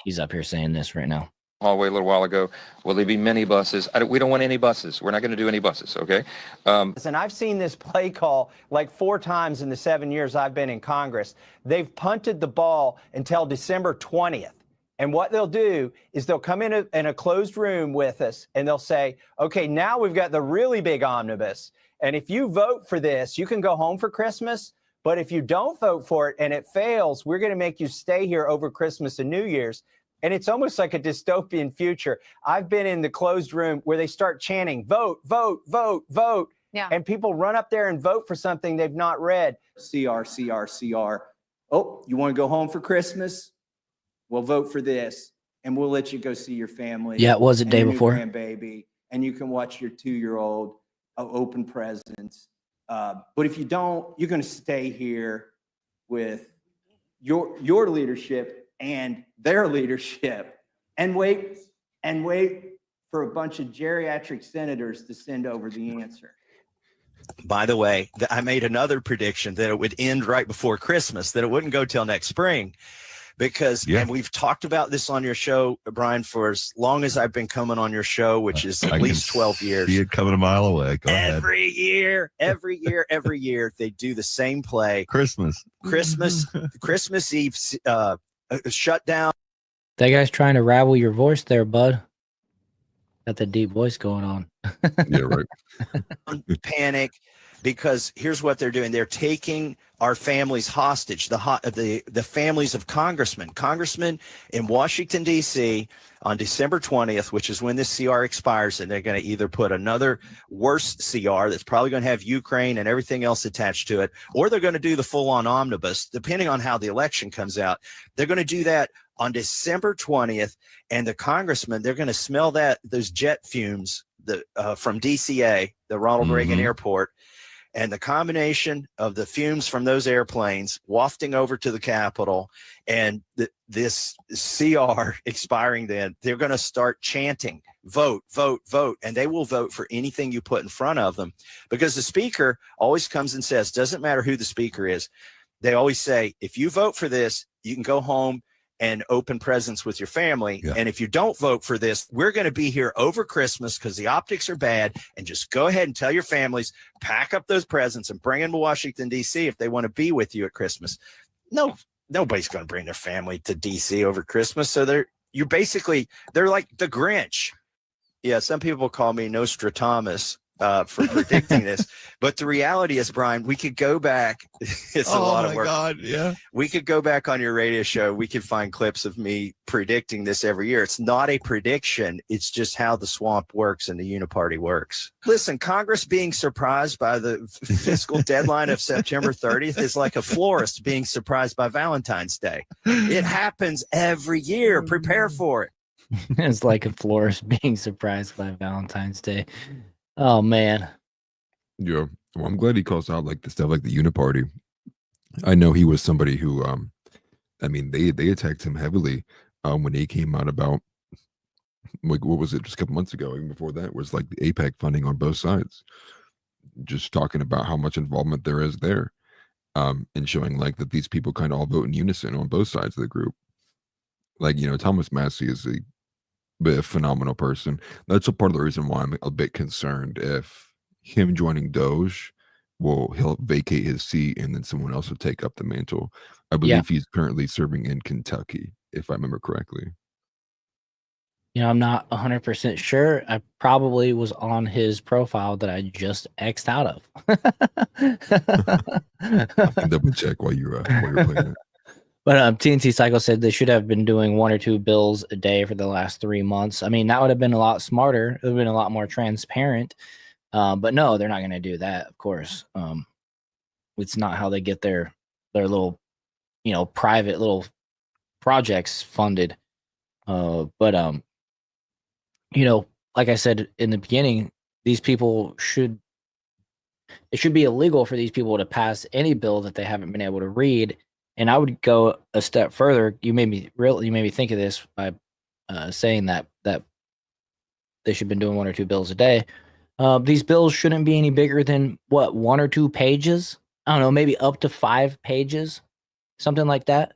he's up here saying this right now. Hallway a little while ago. Will there be many buses? We don't want any buses. We're not going to do any buses, okay? And I've seen this play call like 4 times in the 7 years I've been in Congress. They've punted the ball until December 20th. And what they'll do is they'll come in a closed room with us and they'll say, okay, now we've got the really big omnibus. And if you vote for this, you can go home for Christmas. But if you don't vote for it and it fails, we're going to make you stay here over Christmas and New Year's. And it's almost like a dystopian future. I've been in the closed room where they start chanting, vote, vote, vote, vote. Yeah. And people run up there and vote for something they've not read. CR, CR, CR. Oh, you want to go home for Christmas? Well, vote for this, and we'll let you go see your family. Yeah, it was the day before. Grandbaby, and you can watch your 2-year-old open presents. But if you don't, you're going to stay here with your leadership and their leadership, and wait for a bunch of geriatric senators to send over the answer. By the way, I made another prediction that it would end right before Christmas, that it wouldn't go till next spring. Because, and we've talked about this on your show, Brian, for as long as I've been coming on your show, which is at least 12 years. See it coming a mile away. Go ahead. Every year, they do the same play. Christmas Eve shut down. That guy's trying to ravel your voice there, bud. Got the deep voice going on. Yeah, right. Panic, because here's what they're doing. They're taking our families hostage, the families of congressmen in Washington, D.C. on December 20th, which is when this CR expires, and they're going to either put another worse CR that's probably going to have Ukraine and everything else attached to it, or they're going to do the full-on omnibus, depending on how the election comes out. They're going to do that on December 20th, and the congressmen, they're going to smell those jet fumes from DCA, the Ronald Reagan Airport, and the combination of the fumes from those airplanes wafting over to the Capitol and this CR expiring, then they're going to start chanting, vote, vote, vote. And they will vote for anything you put in front of them, because the speaker always comes and says, doesn't matter who the speaker is. They always say, if you vote for this, you can go home and open presents with your family. Yeah. And if you don't vote for this, we're going to be here over Christmas because the optics are bad. And just go ahead and tell your families, pack up those presents and bring them to Washington, D.C. if they want to be with you at Christmas. No, nobody's going to bring their family to D.C. over Christmas. So they're like the Grinch. Yeah, some people call me Nostradamus for predicting this. But the reality is, Brian, we could go back. It's a lot of work. Oh, my God, yeah. We could go back on your radio show. We could find clips of me predicting this every year. It's not a prediction. It's just how the swamp works and the uniparty works. Listen, Congress being surprised by the fiscal deadline of September 30th is like a florist being surprised by Valentine's Day. It happens every year. Prepare for it. It's like a florist being surprised by Valentine's Day. Oh, man. Yeah. Well, I'm glad he calls out like the stuff like the uniparty. I know he was somebody who, they attacked him heavily when he came out about, like, what was it, just a couple months ago, even before that, was like the APEC funding on both sides. Just talking about how much involvement there is there, and showing like that these people kind of all vote in unison on both sides of the group. Like, Thomas Massie is a phenomenal person. That's a part of the reason why I'm a bit concerned if him joining Doge he'll vacate his seat and then someone else will take up the mantle. I Yeah. believe he's currently serving in Kentucky, if I remember correctly. I'm not 100% sure. I probably was on his profile that I just X'd out of. I can double check while you're playing it. But TNT Cycle said they should have been doing 1 or 2 bills a day for the last 3 months. I mean, that would have been a lot smarter. It would have been a lot more transparent. But no, they're not going to do that, of course. It's not how they get their little, private little projects funded. But like I said in the beginning, these people it should be illegal for these people to pass any bill that they haven't been able to read. And I would go a step further. You made me think of this by saying that they should have been doing 1 or 2 bills a day. These bills shouldn't be any bigger than 1 or 2 pages. I don't know, maybe up to 5 pages, something like that.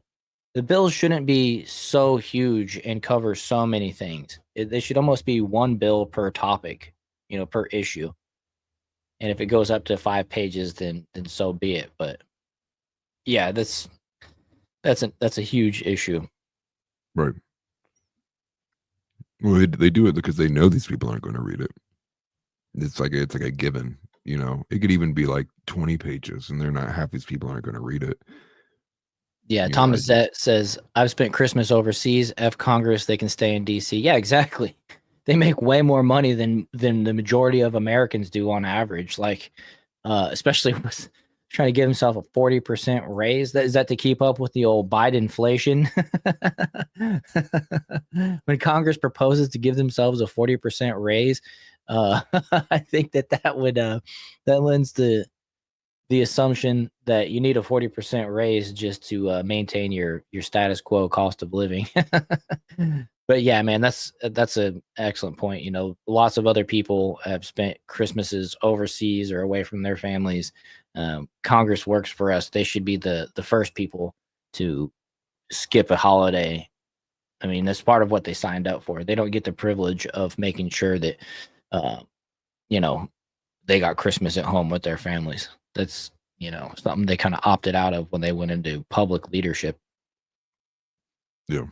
The bills shouldn't be so huge and cover so many things. They should almost be 1 bill per topic, per issue. And if it goes up to 5 pages, then so be it. But yeah, that's a huge issue. Right. Well, they do it because they know these people aren't going to read it. It's like a given. It could even be like 20 pages, and they're not. Half these people aren't going to read it. Yeah, Thomas says, I've spent Christmas overseas. F Congress, they can stay in DC. Yeah, exactly. They make way more money than the majority of Americans do on average. Like, especially with trying to give himself a 40% raise. Is that to keep up with the old Biden inflation? When Congress proposes to give themselves a 40% raise, I think that would that lends to the assumption that you need a 40% raise just to maintain your status quo cost of living. But yeah, man, that's an excellent point. Lots of other people have spent Christmases overseas or away from their families. Congress works for us. They should be the first people to skip a holiday. I mean, that's part of what they signed up for. They don't get the privilege of making sure that, they got Christmas at home with their families. That's, something they kind of opted out of when they went into public leadership. Yeah.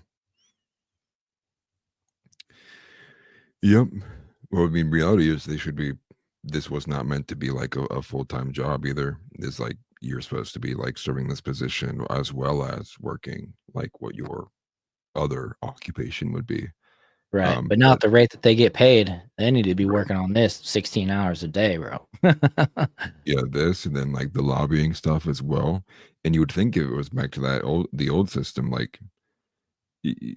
Yep. Well, I mean, reality is this was not meant to be like a full-time job either. It's like you're supposed to be like serving this position as well as working like what your other occupation would be. Right. But not the rate that they get paid. They need to be working on this 16 hours a day, bro. Yeah, this and then like the lobbying stuff as well. And you would think if it was back to the old system, like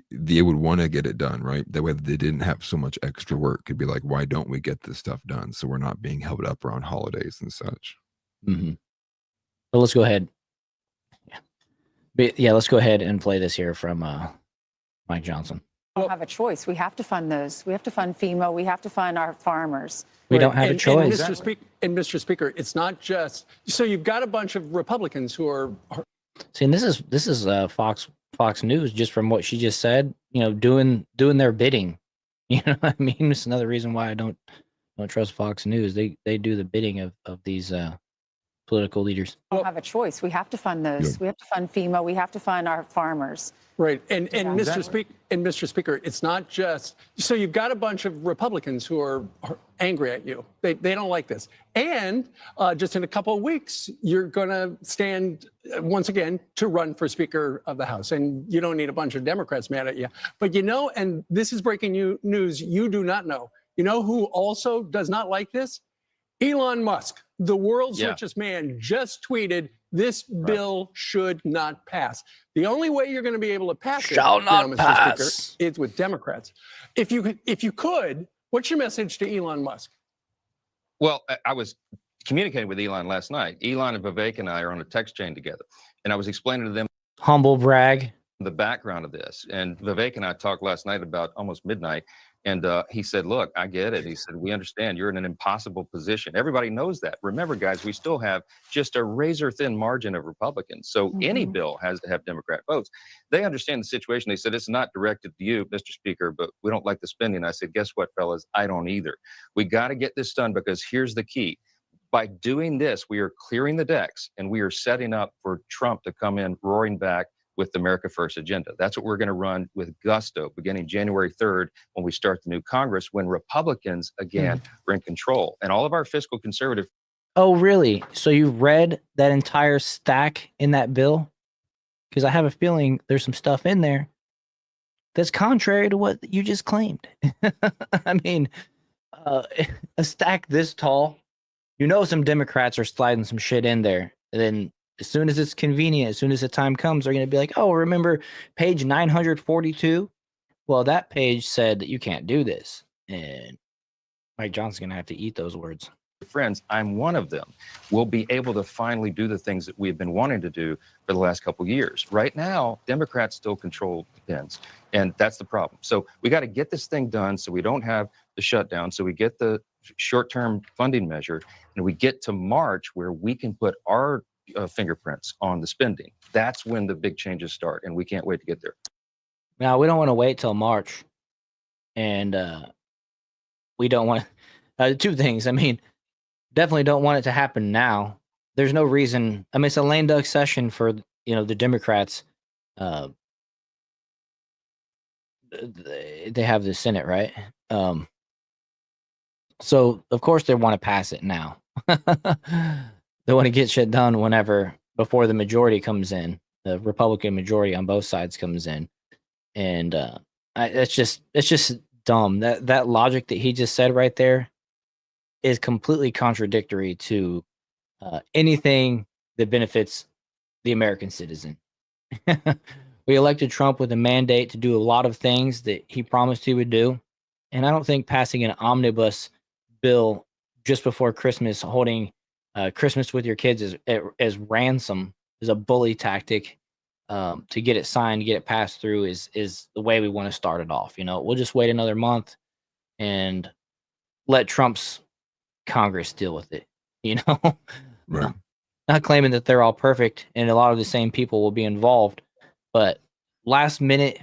they would want to get it done, right? That way they didn't have so much extra work. Could be like, why don't we get this stuff done? So we're not being held up around holidays and such. Mm-hmm. But let's go ahead. Yeah. But yeah, let's go ahead and play this here from Mike Johnson. We don't have a choice. We have to fund those. We have to fund FEMA. We have to fund our farmers. We don't have a choice. And Mr. Speaker, it's not just so you've got a bunch of Republicans who are See, and this is Fox News, just from what she just said, doing their bidding. You know what I mean? It's another reason why I don't trust Fox News. They do the bidding of these political leaders. We don't have a choice. We have to fund those. Yeah. We have to fund FEMA. We have to fund our farmers. right. And Mr. Speaker, it's not just so you've got a bunch of Republicans who are angry at you. They don't like this. And just in a couple of weeks, you're going to stand once again to run for Speaker of the House. And you don't need a bunch of Democrats mad at you. But and this is breaking news you do not know. You know who also does not like this? Elon Musk, the world's richest man, just tweeted this bill should not pass. The only way you're going to be able to pass Mr. Speaker, is with Democrats. If you could, what's your message to Elon Musk? Well, I was communicating with Elon last night. Elon and Vivek and I are on a text chain together, and I was explaining to them Humble brag. the background of this. And Vivek and I talked last night about almost midnight. And he said, look, I get it. He said, we understand you're in an impossible position. Everybody knows that. Remember, guys, we still have just a razor thin margin of Republicans. So any bill has to have Democrat votes. They understand the situation. They said, it's not directed to you, Mr. Speaker, but we don't like the spending. I said, guess what, fellas? I don't either. We got to get this done because here's the key. By doing this, we are clearing the decks and we are setting up for Trump to come in roaring back with the America First agenda. That's what we're going to run with gusto beginning January 3rd when we start the new Congress, when Republicans, again, are in control. And all of our fiscal conservative. Oh, really? So you read that entire stack in that bill? Because I have a feeling there's some stuff in there that's contrary to what you just claimed. I mean, a stack this tall, some Democrats are sliding some shit in there. And then as soon as it's convenient, as soon as the time comes, they're going to be like, oh, remember page 942? Well, that page said that you can't do this. And Mike Johnson's going to have to eat those words. Friends, I'm one of them, will be able to finally do the things that we've been wanting to do for the last couple of years. Right now, Democrats still control the pens, and that's the problem. So we got to get this thing done so we don't have the shutdown, so we get the short-term funding measure, and we get to March where we can put our fingerprints on the spending. That's when the big changes start, and we can't wait to get there. Now, we don't want to wait till March, and we don't want two things. I mean, definitely don't want it to happen now. There's no reason. I mean, it's a lame duck session for the Democrats. They have the Senate, right? So of course they want to pass it now. They want to get shit done before the majority comes in, the Republican majority on both sides comes in, and it's just dumb. That logic that he just said right there is completely contradictory to anything that benefits the American citizen. We elected Trump with a mandate to do a lot of things that he promised he would do, and I don't think passing an omnibus bill just before Christmas, holding Christmas with your kids as ransom, is a bully tactic to get it signed, get it passed through, is the way we want to start it off. We'll just wait another month and let Trump's Congress deal with it. Right. Not claiming that they're all perfect and a lot of the same people will be involved, but last minute,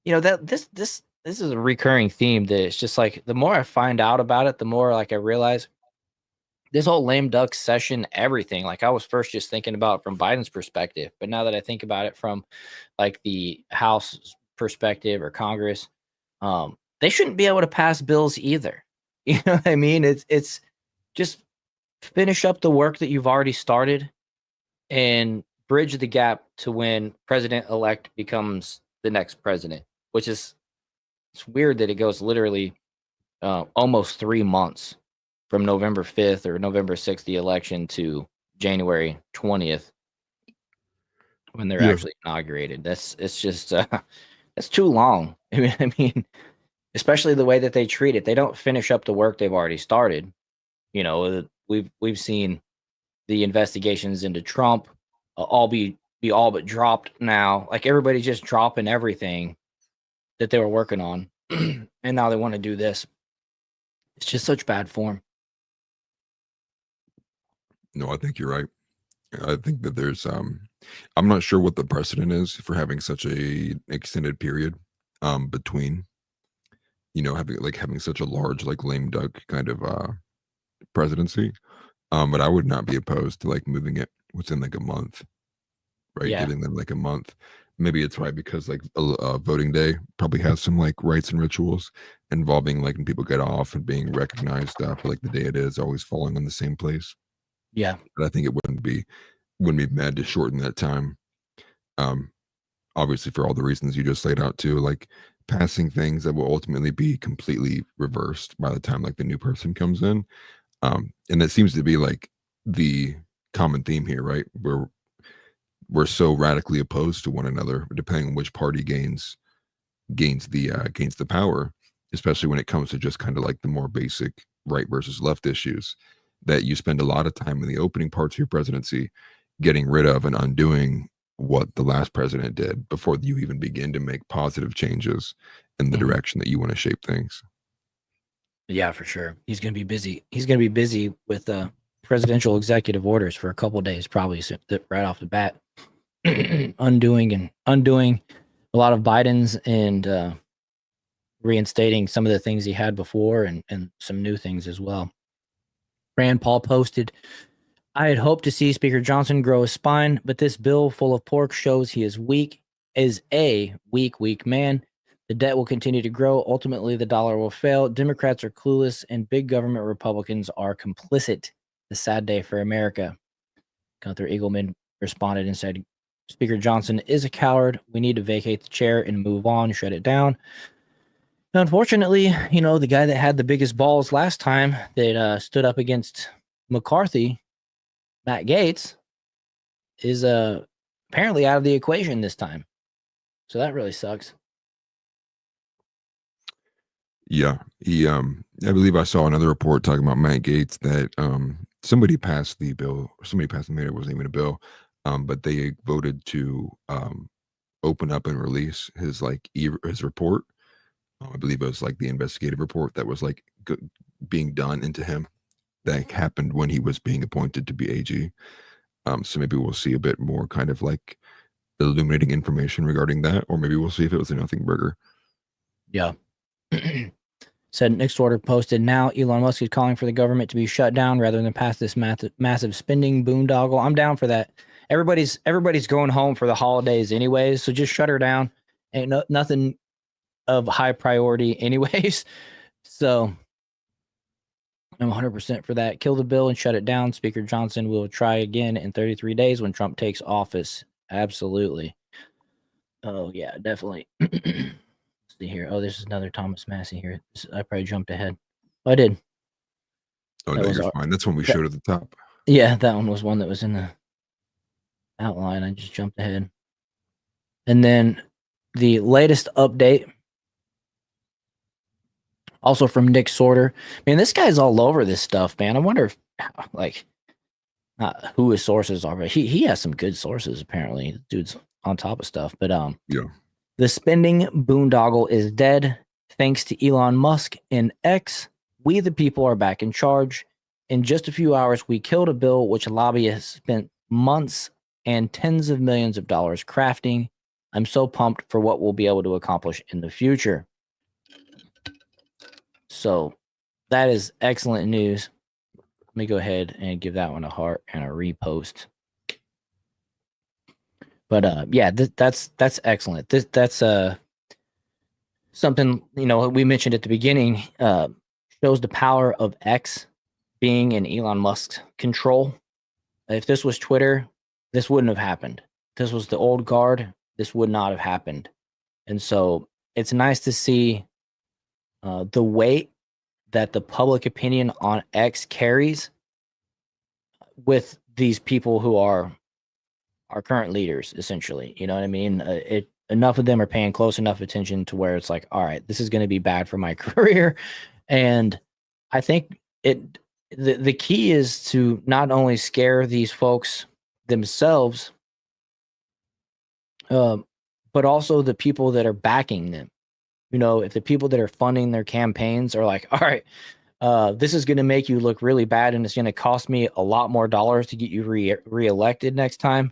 that this is a recurring theme that it's just like the more I find out about it, the more like I realize this whole lame duck session, everything. Like I was first just thinking about it from Biden's perspective, but now that I think about it from like the House perspective or Congress, they shouldn't be able to pass bills either. You know what I mean? It's just finish up the work that you've already started and bridge the gap to when president-elect becomes the next president, which is, it's weird that it goes literally almost 3 months from November 5th or November 6th, the election, to January 20th when they're actually inaugurated. It's just, that's too long. I mean, especially the way that they treat it. They don't finish up the work they've already started. We've seen the investigations into Trump all be all but dropped now. Like everybody's just dropping everything that they were working on, and now they want to do this. It's just such bad form. No, I think you're right. I think that there's I'm not sure what the precedent is for having such a extended period between having such a large like lame duck kind of presidency. But I would not be opposed to like moving it within like a month, right? Yeah. Giving them like a month. Maybe it's right because like voting day probably has some like rites and rituals involving like when people get off and being recognized for like the day it is always falling on the same place. Yeah. But I think it wouldn't be bad to shorten that time. Obviously for all the reasons you just laid out too, like passing things that will ultimately be completely reversed by the time like the new person comes in. And that seems to be like the common theme here, right? We're so radically opposed to one another, depending on which party gains the power, especially when it comes to just kind of like the more basic right versus left issues, that you spend a lot of time in the opening parts of your presidency getting rid of and undoing what the last president did before you even begin to make positive changes in the direction that you want to shape things. Yeah, for sure. He's going to be busy. He's going to be busy with presidential executive orders for a couple of days, probably right off the bat, undoing a lot of Biden's and reinstating some of the things he had before and some new things as well. Rand Paul posted, I had hoped to see Speaker Johnson grow a spine, but this bill full of pork shows he is a weak man. The debt will continue to grow. Ultimately, the dollar will fail. Democrats are clueless, and big government Republicans are complicit. The sad day for America. Gunther Eagleman responded and said, Speaker Johnson is a coward. We need to vacate the chair and move on, shut it down. Unfortunately, the guy that had the biggest balls last time that stood up against McCarthy, Matt Gaetz, is apparently out of the equation this time. So that really sucks. Yeah, I believe I saw another report talking about Matt Gaetz that somebody passed the bill, or somebody passed the bill. It wasn't even a bill, but they voted to open up and release his his report. I believe it was like the investigative report that was being done into him that happened when he was being appointed to be AG. So maybe we'll see a bit more kind of illuminating information regarding that, or maybe we'll see if it was a nothing burger. Yeah. Said Nick Sorter posted, now Elon Musk is calling for the government to be shut down rather than pass this massive spending boondoggle. I'm down for that. Everybody's going home for the holidays anyways, so just shut her down. Ain't nothing of high priority anyways. So I'm 100% for that. Kill the bill and shut it down. Speaker Johnson will try again in 33 days when Trump takes office. Absolutely. Oh yeah, definitely. See here. Oh, there's another Thomas Massey here. I probably jumped ahead. Oh, I did. Oh, no, you're fine. That's one we showed at the top. Yeah, that one was one that was in the outline. I just jumped ahead. And then the latest update, also from Nick Sorter. Man, this guy's all over this stuff, man. I wonder if, who his sources are, but he has some good sources, apparently. Dude's on top of stuff. But yeah. The spending boondoggle is dead. Thanks to Elon Musk and X, we the people are back in charge. In just a few hours, we killed a bill which lobbyists spent months and tens of millions of dollars crafting. I'm so pumped for what we'll be able to accomplish in the future. So that is excellent news. Let me go ahead and give that one a heart and a repost. But yeah, that's excellent. That's something, we mentioned at the beginning, shows the power of X being in Elon Musk's control. If this was Twitter, this wouldn't have happened. If this was the old guard, this would not have happened. And so it's nice to see the weight that the public opinion on X carries with these people who are our current leaders, essentially. You know what I mean? Enough of them are paying close enough attention to where it's like, all right, this is going to be bad for my career. And I think the key is to not only scare these folks themselves, but also the people that are backing them. If the people that are funding their campaigns are like, all right, this is going to make you look really bad and it's going to cost me a lot more dollars to get you reelected next time.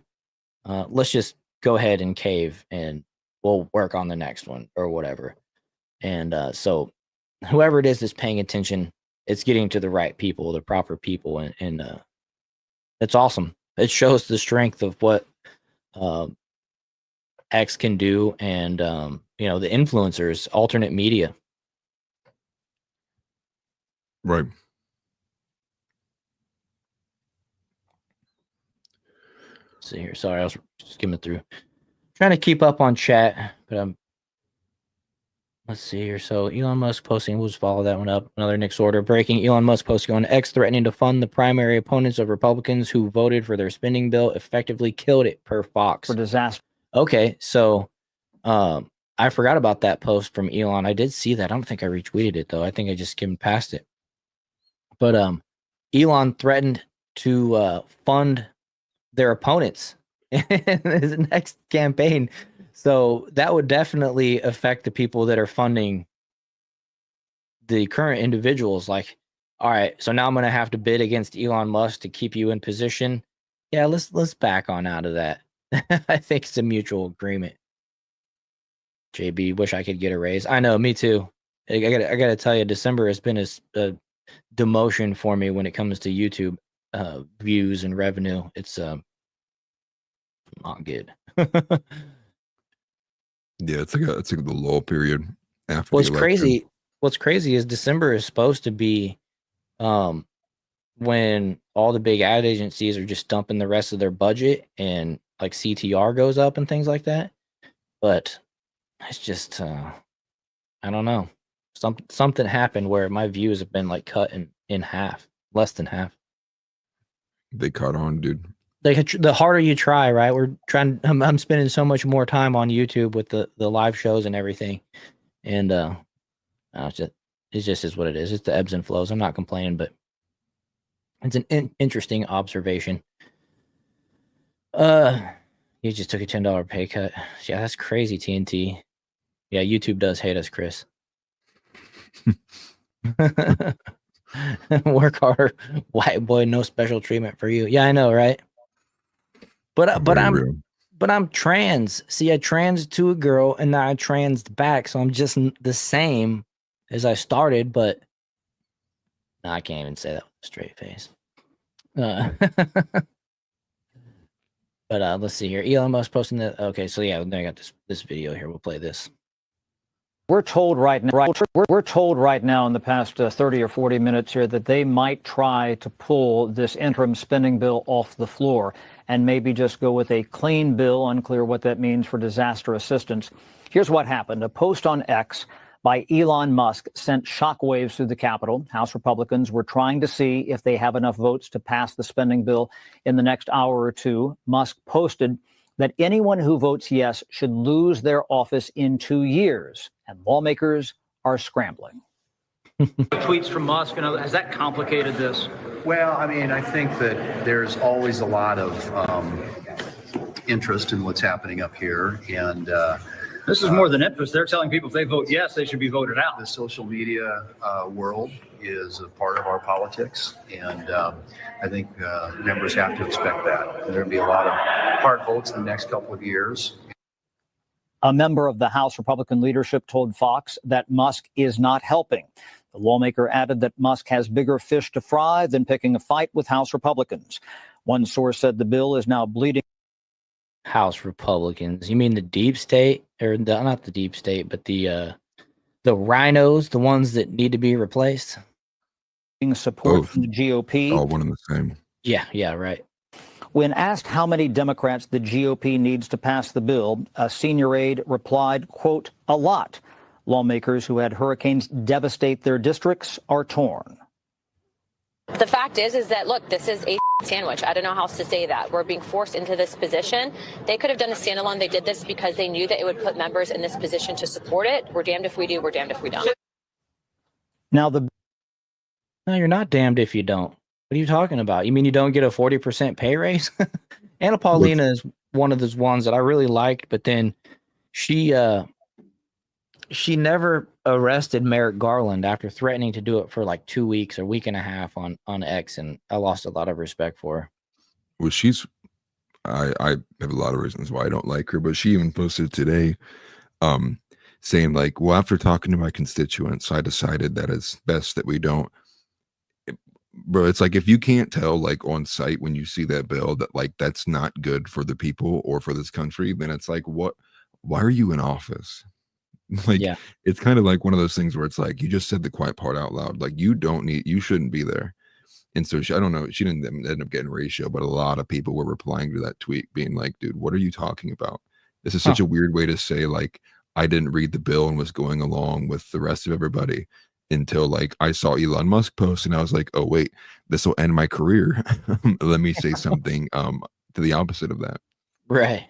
Let's just go ahead and cave and we'll work on the next one or whatever. And so whoever it is that's paying attention, it's getting to the right people, the proper people. And it's awesome. It shows the strength of what X can do. And, the influencers, alternate media. Right. Let's see here. Sorry, I was skimming through. Trying to keep up on chat, but let's see here. So Elon Musk posting, we'll just follow that one up. Another Nick Sorter breaking. Elon Musk posting on X threatening to fund the primary opponents of Republicans who voted for their spending bill, effectively killed it, per Fox. For disaster. Okay, so I forgot about that post from Elon. I did see that. I don't think I retweeted it though. I think I just skimmed past it. But Elon threatened to fund their opponents in his next campaign. So that would definitely affect the people that are funding the current individuals. Like, all right, so now I'm going to have to bid against Elon Musk to keep you in position. Yeah, let's back on out of that. I think it's a mutual agreement. JB, wish I could get a raise. I know, me too. I gotta tell you, December has been a demotion for me when it comes to YouTube views and revenue. It's not good. Yeah, it's like the lull period after What's the election. crazy is December is supposed to be when all the big ad agencies are just dumping the rest of their budget and like CTR goes up and things like that. But it's just I don't know. Something happened where my views have been like cut in half, less than half. They caught on, dude. The harder you try, right? I'm spending so much more time on YouTube with the live shows and everything. And it just is what it is. It's the ebbs and flows. I'm not complaining, but it's an interesting observation. You just took a $10 pay cut. Yeah, that's crazy, TNT. Yeah, YouTube does hate us, Chris. Work harder, white boy, no special treatment for you. Yeah, I know, right? But I'm trans. See, I trans to a girl and now I transed back, so I'm just the same as I started, but no, I can't even say that with a straight face. But let's see here. Elon Musk posting that. Okay, so yeah, then I got this video here. We'll play this. We're told right now in the past 30 or 40 minutes here that they might try to pull this interim spending bill off the floor and maybe just go with a clean bill. Unclear what that means for disaster assistance. Here's what happened. A post on X by Elon Musk sent shockwaves through the Capitol. House Republicans were trying to see if they have enough votes to pass the spending bill in the next hour or two. Musk posted that anyone who votes yes should lose their office in 2 years, and lawmakers are scrambling. Tweets from Musk, has that complicated this? Well, I mean, I think that there's always a lot of interest in what's happening up here, and this is more than interest. They're telling people if they vote yes, they should be voted out. The social media world is a part of our politics, and I think members have to expect that. There'll be a lot of hard votes in the next couple of years. A member of the House Republican leadership told Fox that Musk is not helping. The lawmaker added that Musk has bigger fish to fry than picking a fight with House Republicans. One source said the bill is now bleeding. House Republicans? You mean the deep state, or not the deep state, but the rhinos, the ones that need to be replaced? Support from the GOP. All one and the same. Yeah, right. When asked how many Democrats the GOP needs to pass the bill, a senior aide replied, quote, a lot. Lawmakers who had hurricanes devastate their districts are torn. The fact is that, look, this is a sandwich. I don't know how else to say that. We're being forced into this position. They could have done a standalone. They did this because they knew that it would put members in this position to support it. We're damned if we do. We're damned if we don't. No, you're not damned if you don't. What are you talking about? You mean you don't get a 40% pay raise? Anna Paulina is one of those ones that I really liked, but then she never arrested Merrick Garland after threatening to do it for like 2 weeks or week and a half on X, and I lost a lot of respect for her. Well, I have a lot of reasons why I don't like her, but she even posted today saying like, well, after talking to my constituents, I decided that it's best that we don't. Bro, it's like, if you can't tell like on site when you see that bill that like that's not good for the people or for this country, then it's like, why are you in office? Like, yeah. It's kind of like one of those things where it's like, you just said the quiet part out loud. Like, you shouldn't be there. And so I don't know, she didn't end up getting ratio, but a lot of people were replying to that tweet being like, dude, what are you talking about? This is such a weird way to say, like, I didn't read the bill and was going along with the rest of everybody until like I saw Elon Musk post and I was like, oh wait, this will end my career. Let me say something to the opposite of that. Right.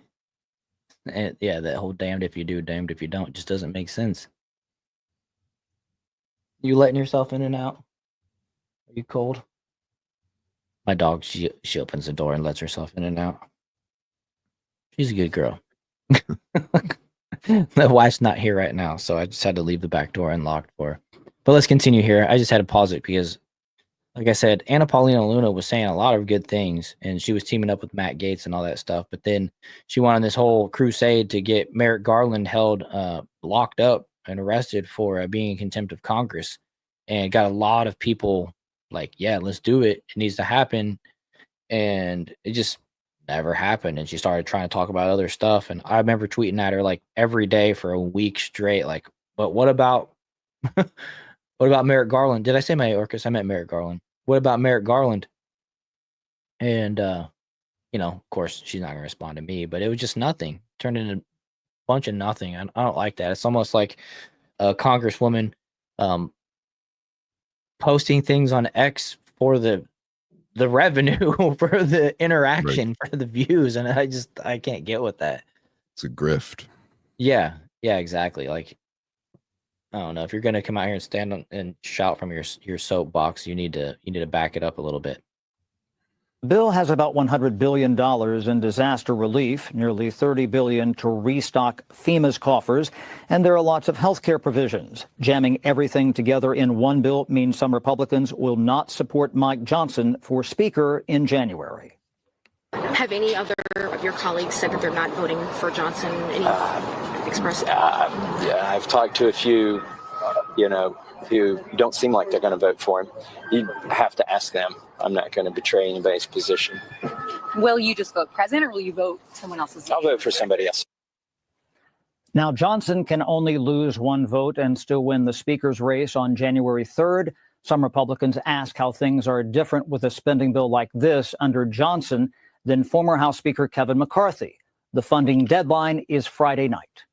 And yeah, that whole damned if you do, damned if you don't just doesn't make sense. You letting yourself in and out? Are you cold? My dog, she opens the door and lets herself in and out. She's a good girl. The wife's not here right now, so I just had to leave the back door unlocked for her. But let's continue here. I just had to pause it because, like I said, Anna Paulina Luna was saying a lot of good things, and she was teaming up with Matt Gaetz and all that stuff. But then she went on this whole crusade to get Merrick Garland held locked up and arrested for being in contempt of Congress, and got a lot of people like, yeah, let's do it. It needs to happen. And it just never happened. And she started trying to talk about other stuff. And I remember tweeting at her like every day for a week straight, like, but what about what about Merrick Garland? Did I say Mayorkas? I meant Merrick Garland. What about Merrick Garland? And you know, of course, she's not gonna respond to me, but it was just nothing. Turned into a bunch of nothing. I don't like that. It's almost like a congresswoman posting things on X for the revenue, for the interaction, for the views, and I can't get with that. It's a grift. Yeah, exactly. Like, I don't know, if you're gonna come out here and stand on and shout from your soapbox, you need to back it up a little bit. The bill has about $100 billion in disaster relief, nearly $30 billion to restock FEMA's coffers, and there are lots of health care provisions. Jamming everything together in one bill means some Republicans will not support Mike Johnson for Speaker in January. Have any other of your colleagues said that they're not voting for Johnson? Any expressed? Yeah, I've talked to a few, who don't seem like they're going to vote for him. You have to ask them. I'm not going to betray anybody's position. Will you just vote president, or will you vote someone else's? I'll vote for somebody else. Now, Johnson can only lose one vote and still win the Speaker's race on January 3rd. Some Republicans ask how things are different with a spending bill like this under Johnson than former House Speaker Kevin McCarthy. The funding deadline is Friday night.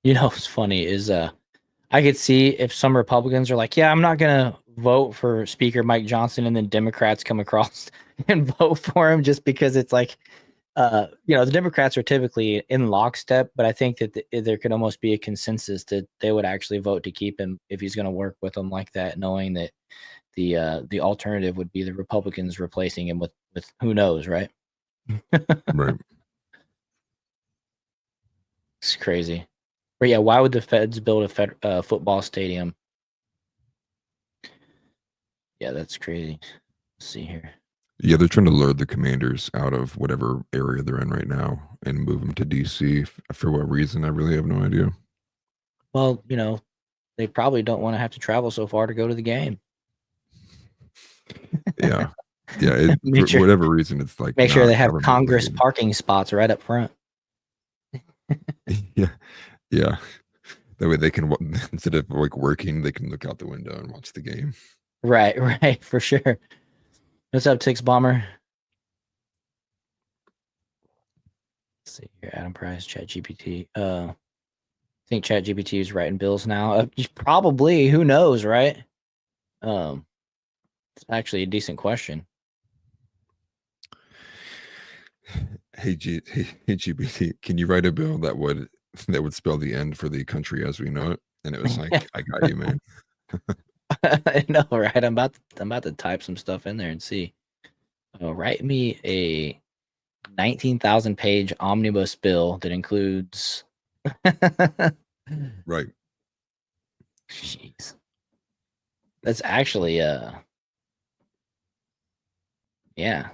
You know what's funny is I could see if some Republicans are like, yeah, I'm not going to vote for Speaker Mike Johnson, and then Democrats come across and vote for him just because it's like, the Democrats are typically in lockstep, but I think that there could almost be a consensus that they would actually vote to keep him if he's going to work with them like that, knowing that the alternative would be the Republicans replacing him with who knows, right? Right. It's crazy. But yeah, why would the feds build a football stadium? Yeah, that's crazy. Let's see here. Yeah, they're trying to lure the commanders out of whatever area they're in right now and move them to DC. For what reason? I really have no idea. Well, they probably don't want to have to travel so far to go to the game. Yeah. Yeah, for whatever reason, it's like make sure they have Congress related. parking spots right up front. Yeah. That way they can, instead of like working, they can look out the window and watch the game. Right, for sure. What's up, Tix Bomber? Let's see here, Adam Price, ChatGPT. I think ChatGPT is writing bills now. Probably, who knows, right? It's actually a decent question. Hey GPT, can you write a bill that would spell the end for the country as we know it? And it was like, I got you, man. I know, right? I'm about to type some stuff in there and see. Write me a 19,000 page omnibus bill that includes. Right. Jeez. That's actually yeah.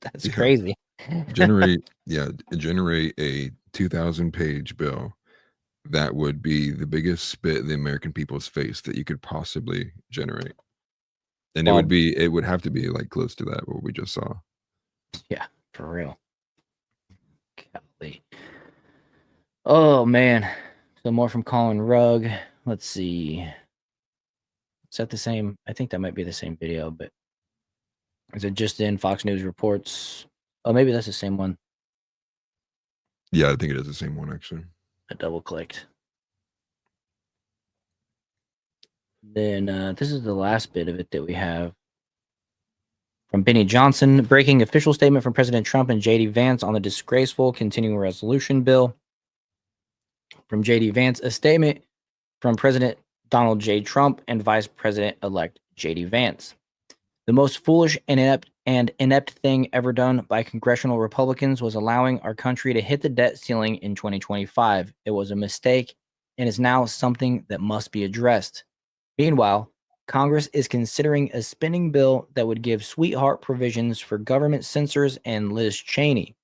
That's crazy. Generate a 2,000 page bill that would be the biggest spit the American people's face that you could possibly generate. And it would have to be like close to that, what we just saw. Yeah, for real. Golly. Oh man. Some more from Colin Rugg. Let's see. Is that the same? I think that might be the same video, but is it just in Fox News reports? Oh, maybe that's the same one. Yeah, I think it is the same one, actually. I double clicked. Then this is the last bit of it that we have from Benny Johnson, breaking official statement from President Trump and J.D. Vance on the disgraceful continuing resolution bill. From J.D. Vance, a statement from President Donald J. Trump and Vice President-elect J.D. Vance. The most foolish and inept thing ever done by congressional Republicans was allowing our country to hit the debt ceiling in 2025. It was a mistake and is now something that must be addressed. Meanwhile, Congress is considering a spending bill that would give sweetheart provisions for government censors and Liz Cheney.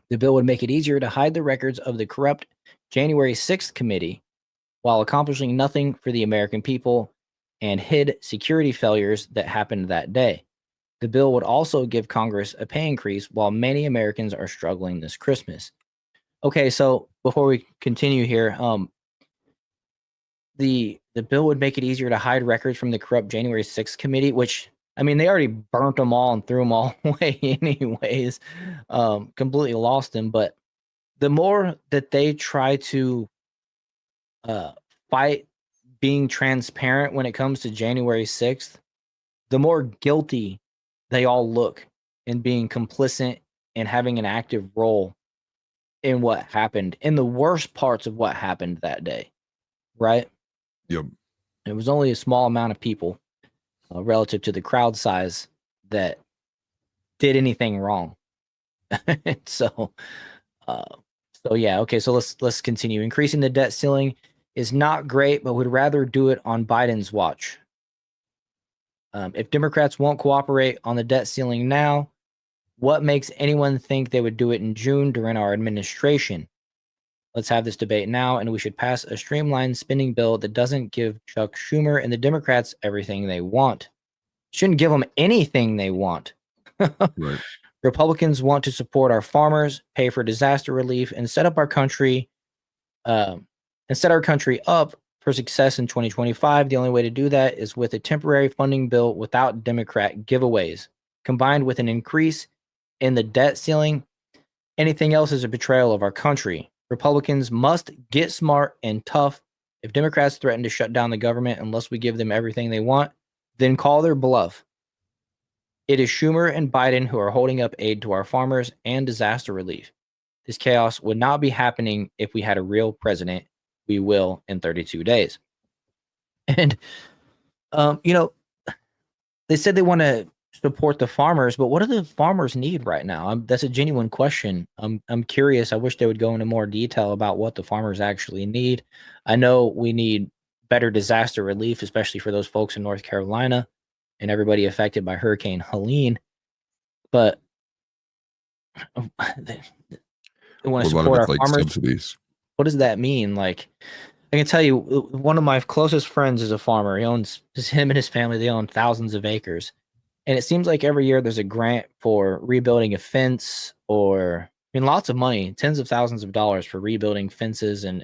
The bill would make it easier to hide the records of the corrupt January 6th committee while accomplishing nothing for the American people. and hid security failures that happened that day. The bill would also give Congress a pay increase while many Americans are struggling this Christmas. Okay, so before we continue here, the bill would make it easier to hide records from the corrupt January 6th committee, which, I mean, they already burnt them all and threw them all away anyways, completely lost them. But the more that they try to fight being transparent when it comes to January 6th, the more guilty they all look in being complicit and having an active role in what happened, in the worst parts of what happened that day, right? Yep. It was only a small amount of people relative to the crowd size that did anything wrong. So yeah, okay, so let's continue. Increasing the debt ceiling is not great, but would rather do it on Biden's watch. If Democrats won't cooperate on the debt ceiling now, what makes anyone think they would do it in June during our administration? Let's have this debate now, and we should pass a streamlined spending bill that doesn't give Chuck Schumer and the Democrats everything they want. Shouldn't give them anything they want. Right. Republicans want to support our farmers, pay for disaster relief, and set our country up for success in 2025. The only way to do that is with a temporary funding bill without Democrat giveaways, combined with an increase in the debt ceiling. Anything else is a betrayal of our country. Republicans must get smart and tough. If Democrats threaten to shut down the government unless we give them everything they want, then call their bluff. It is Schumer and Biden who are holding up aid to our farmers and disaster relief. This chaos would not be happening if we had a real president. We will in 32 days. And, they said they want to support the farmers, but what do the farmers need right now? That's a genuine question. I'm curious. I wish they would go into more detail about what the farmers actually need. I know we need better disaster relief, especially for those folks in North Carolina and everybody affected by Hurricane Helene. But they want to support our farmers. Subsidies. What does that mean? Like, I can tell you, one of my closest friends is a farmer. Him and his family, they own thousands of acres. And it seems like every year there's a grant for rebuilding a fence, or lots of money, tens of thousands of dollars for rebuilding fences and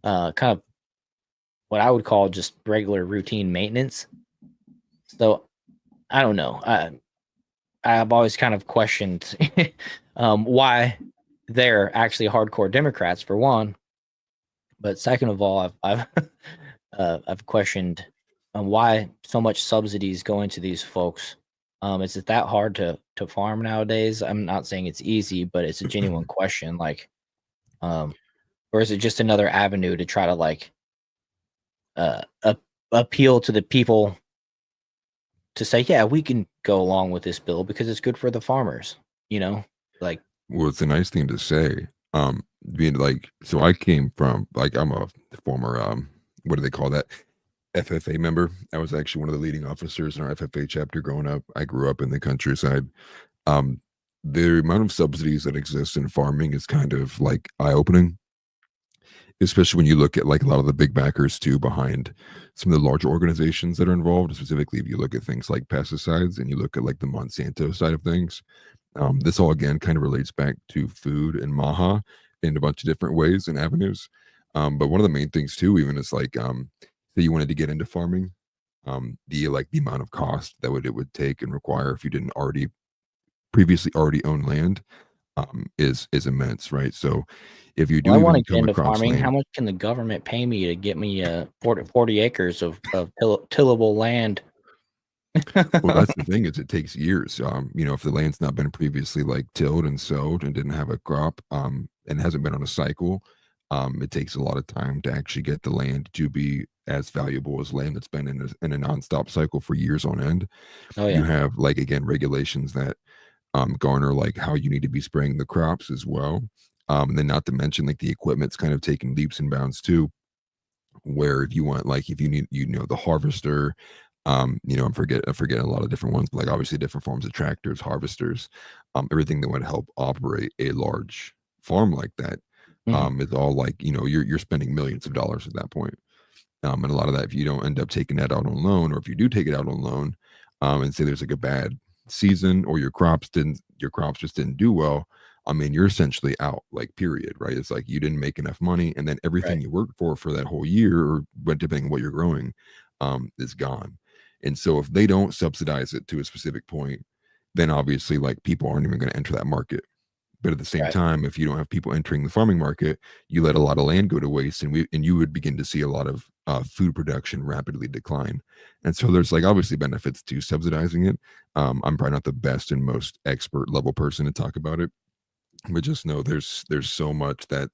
kind of what I would call just regular routine maintenance. So I don't know. I've always kind of questioned why they're actually hardcore Democrats, for one. But second of all, I've questioned why so much subsidies go into these folks. Is it that hard to farm nowadays? I'm not saying it's easy, but it's a genuine question. Like, or is it just another avenue to try to appeal to the people to say, yeah, we can go along with this bill because it's good for the farmers, like. Well, it's a nice thing to say. Being so I came from, I'm a former, what do they call that? FFA member. I was actually one of the leading officers in our FFA chapter growing up. I grew up in the countryside. The amount of subsidies that exist in farming is kind of eye-opening, especially when you look at a lot of the big backers too behind some of the larger organizations that are involved. Specifically, if you look at things like pesticides and you look at the Monsanto side of things, this all again kind of relates back to food and Maha in a bunch of different ways and avenues. But one of the main things too, even is that you wanted to get into farming, the amount of cost that it would take and require if you didn't previously own land, is immense, right? So if you do, I want to get into farming. How much can the government pay me to get me 40 acres of tillable land? Well, that's the thing, is it takes years. If the land's not been previously tilled and sowed and didn't have a crop, and hasn't been on a cycle, it takes a lot of time to actually get the land to be as valuable as land that's been in a nonstop cycle for years on end. Oh, yeah. You have again regulations that garner how you need to be spraying the crops as well. And then not to mention the equipment's kind of taking leaps and bounds too, where if you want if you need the harvester, I'm forgetting a lot of different ones, but obviously different forms of tractors, harvesters, everything that would help operate a large farm like that. It's all you're spending millions of dollars at that point. And a lot of that, if you don't end up taking that out on loan, or if you do take it out on loan, and say there's like a bad season, or your crops just didn't do well, I mean, you're essentially out, like, period, right? It's like you didn't make enough money, and then everything Right. you worked for that whole year, or depending on what you're growing, is gone. And so if they don't subsidize it to a specific point, then obviously, like, people aren't even going to enter that market. But at the same Right. time, if you don't have people entering the farming market, you let a lot of land go to waste, and you would begin to see a lot of food production rapidly decline. And so there's, like, obviously benefits to subsidizing it. I'm probably not the best and most expert level person to talk about it, but just know there's so much that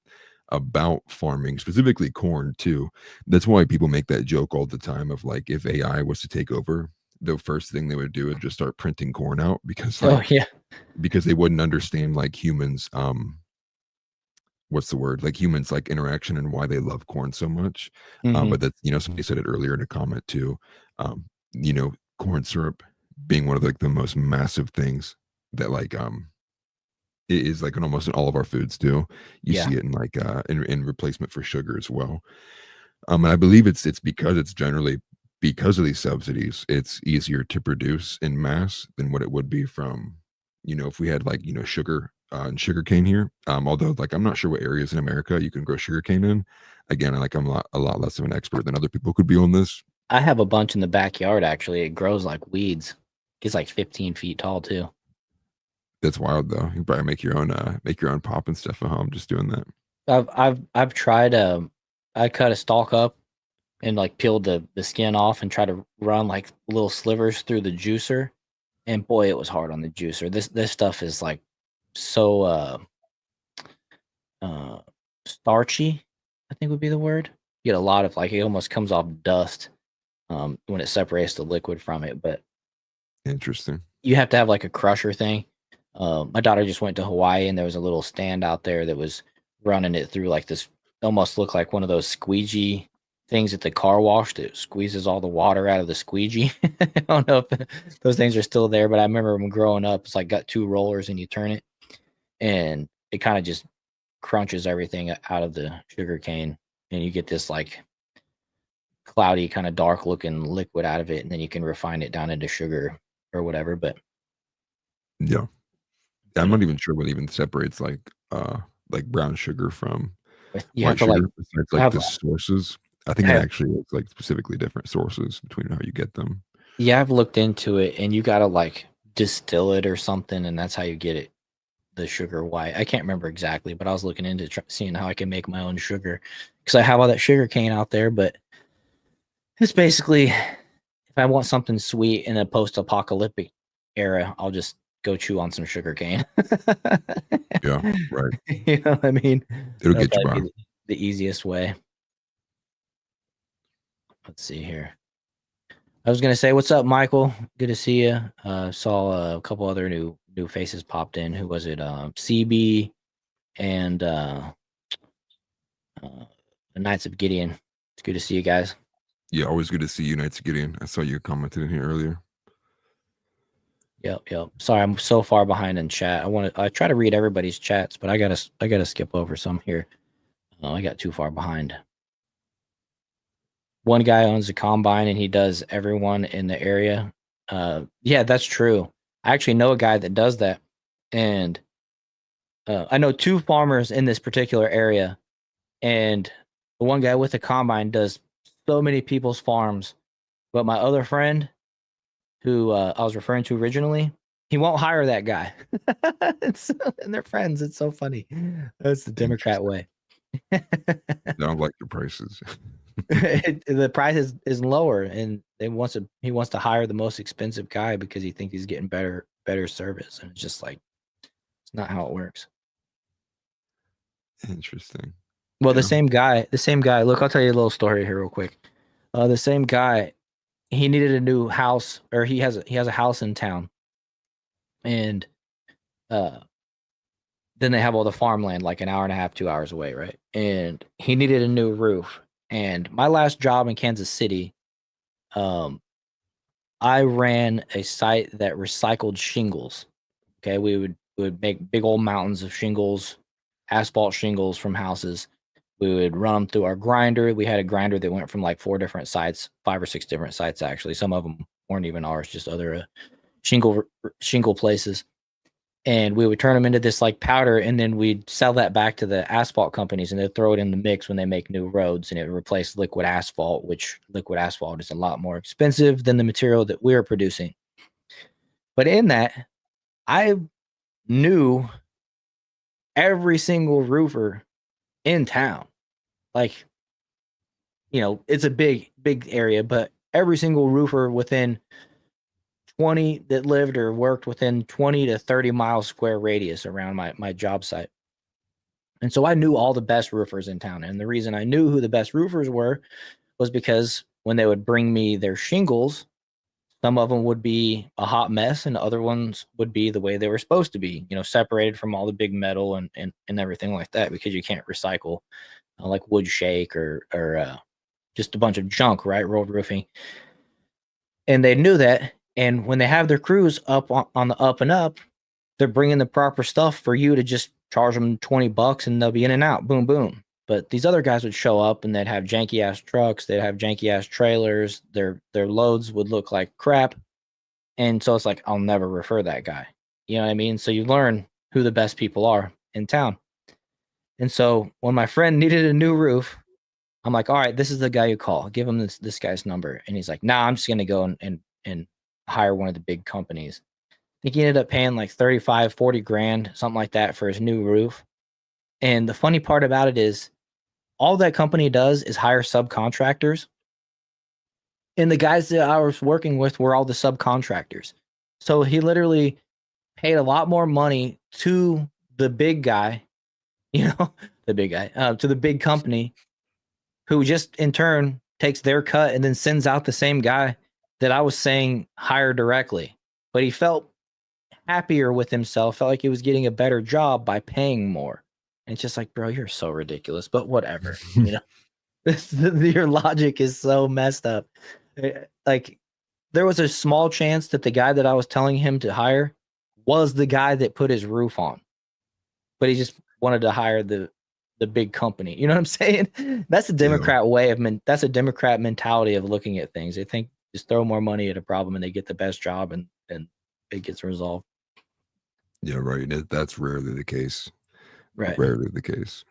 about farming, specifically corn too. That's why people make that joke all the time of, like, if AI was to take over, the first thing they would do is just start printing corn out, because, Oh like, yeah. because they wouldn't understand, like, humans, what's the word, like, humans, like, interaction, and why they love corn so much. Hmm. But that's, somebody said it earlier in a comment too. You know, corn syrup being one of, like, the most massive things that, like, it is, like, in almost in all of our foods too. You Yeah. see it in, like, in replacement for sugar as well. And I believe it's because it's generally because of these subsidies, it's easier to produce in mass than what it would be from, if we had, like, sugar, and sugarcane here. Although, like, I'm not sure what areas in America you can grow sugarcane in. Again, like, I'm a lot less of an expert than other people could be on this. I have a bunch in the backyard. Actually, it grows like weeds. It's like 15 feet tall too. That's wild though. You probably make your own pop and stuff at home just doing that. I've tried. I cut a stalk up and, like, peeled the skin off and tried to run, like, little slivers through the juicer, and boy, it was hard on the juicer. This stuff is, like, so starchy, I think would be the word. You get a lot of, like, it almost comes off dust when it separates the liquid from it. But Interesting. you have to have, like, a crusher thing. My daughter just went to Hawaii, and there was a little stand out there that was running it through, like, this almost looked like one of those squeegee things at the car wash that squeezes all the water out of the squeegee. I don't know if those things are still there, but I remember when growing up, it's like got two rollers and you turn it, and it kind of just crunches everything out of the sugar cane, and you get this, like, cloudy, kind of dark looking liquid out of it, and then you can refine it down into sugar or whatever. But Yeah. I'm not even sure what even separates, like brown sugar from you have white to, like, sugar, besides, like, have the sources. I think it have actually is, like, specifically different sources between how you get them. yeah, I've looked into it, and you gotta, like, distill it or something, and that's how you get it, the sugar white. I can't remember exactly, but I was looking into seeing how I can make my own sugar, because I have all that sugar cane out there. But it's basically, if I want something sweet in a post-apocalyptic era, I'll just go chew on some sugar cane. Yeah, right. You know what I mean? It'll That'll get you probably by. be the easiest way. Let's see here. I was gonna say, what's up, Michael? Good to see you. Saw a couple other new faces popped in. Who was it? CB and the Knights of Gideon. It's good to see you guys. Yeah, always good to see you, Knights of Gideon. I saw you commented in here earlier. Yep. Sorry, I'm so far behind in chat. I try to read everybody's chats, but I gotta skip over some here. I got too far behind. One guy owns a combine, and he does everyone in the area. Yeah, that's true. I actually know a guy that does that, and I know two farmers in this particular area, and the one guy with the combine does so many people's farms, but my other friend, who I was referring to originally, he won't hire that guy. And they're friends. It's so funny. That's the Democrat way. I don't like your prices. The price is lower, and he wants to hire the most expensive guy because he thinks he's getting better service, and it's just like, it's not how it works. Interesting. Well, Yeah. the same guy. Look, I'll tell you a little story here real quick. The same guy, he needed a new house, or he has a house in town, and then they have all the farmland like an hour and a half, 2 hours away, right? And he needed a new roof. And my last job in Kansas City, I ran a site that recycled shingles. Okay, we would make big old mountains of shingles, asphalt shingles from houses, We would run them through our grinder. We had a grinder that went from like 4 different sites, 5 or 6 different sites actually. Some of them weren't even ours, just other shingle places. And we would turn them into this like powder, and then we'd sell that back to the asphalt companies, and they'd throw it in the mix when they make new roads, and it would replace liquid asphalt, which liquid asphalt is a lot more expensive than the material that we're producing. But in that, I knew every single roofer in town. Like, you know, it's a big area, but every single roofer within 20 that lived or worked within 20 to 30 mile square radius around my job site. And so I knew all the best roofers in town. And the reason I knew who the best roofers were was because when they would bring me their shingles, some of them would be a hot mess and other ones would be the way they were supposed to be, you know, separated from all the big metal and everything like that, because you can't recycle like wood shake or just a bunch of junk, right? Rolled roofing. And they knew that. And when they have their crews up on the up and up, they're bringing the proper stuff for you to just charge them $20 and they'll be in and out. Boom, boom. But these other guys would show up and they'd have janky ass trucks. They'd have janky ass trailers. Their loads would look like crap. And so it's like, I'll never refer that guy. You know what I mean? So you learn who the best people are in town. And so when my friend needed a new roof, I'm like, all right, this is the guy you call. Give him this guy's number. And he's like, nah, I'm just going to go and hire one of the big companies. I think he ended up paying like 35, 40 grand, something like that for his new roof. And the funny part about it is all that company does is hire subcontractors. And the guys that I was working with were all the subcontractors. So he literally paid a lot more money to the big guy, you know, the big guy, to the big company, who just in turn takes their cut and then sends out the same guy that I was saying hire directly. But he felt happier with himself, felt like he was getting a better job by paying more. And it's just like, bro, you're so ridiculous, but whatever. You know, your logic is so messed up. Like, there was a small chance that the guy that I was telling him to hire was the guy that put his roof on, but he just wanted to hire the big company. You know what I'm saying? That's a Democrat way of that's a Democrat mentality of looking at things. They think just throw more money at a problem and they get the best job and it gets resolved. Yeah, right. That's rarely the case. Right. Rarely the case.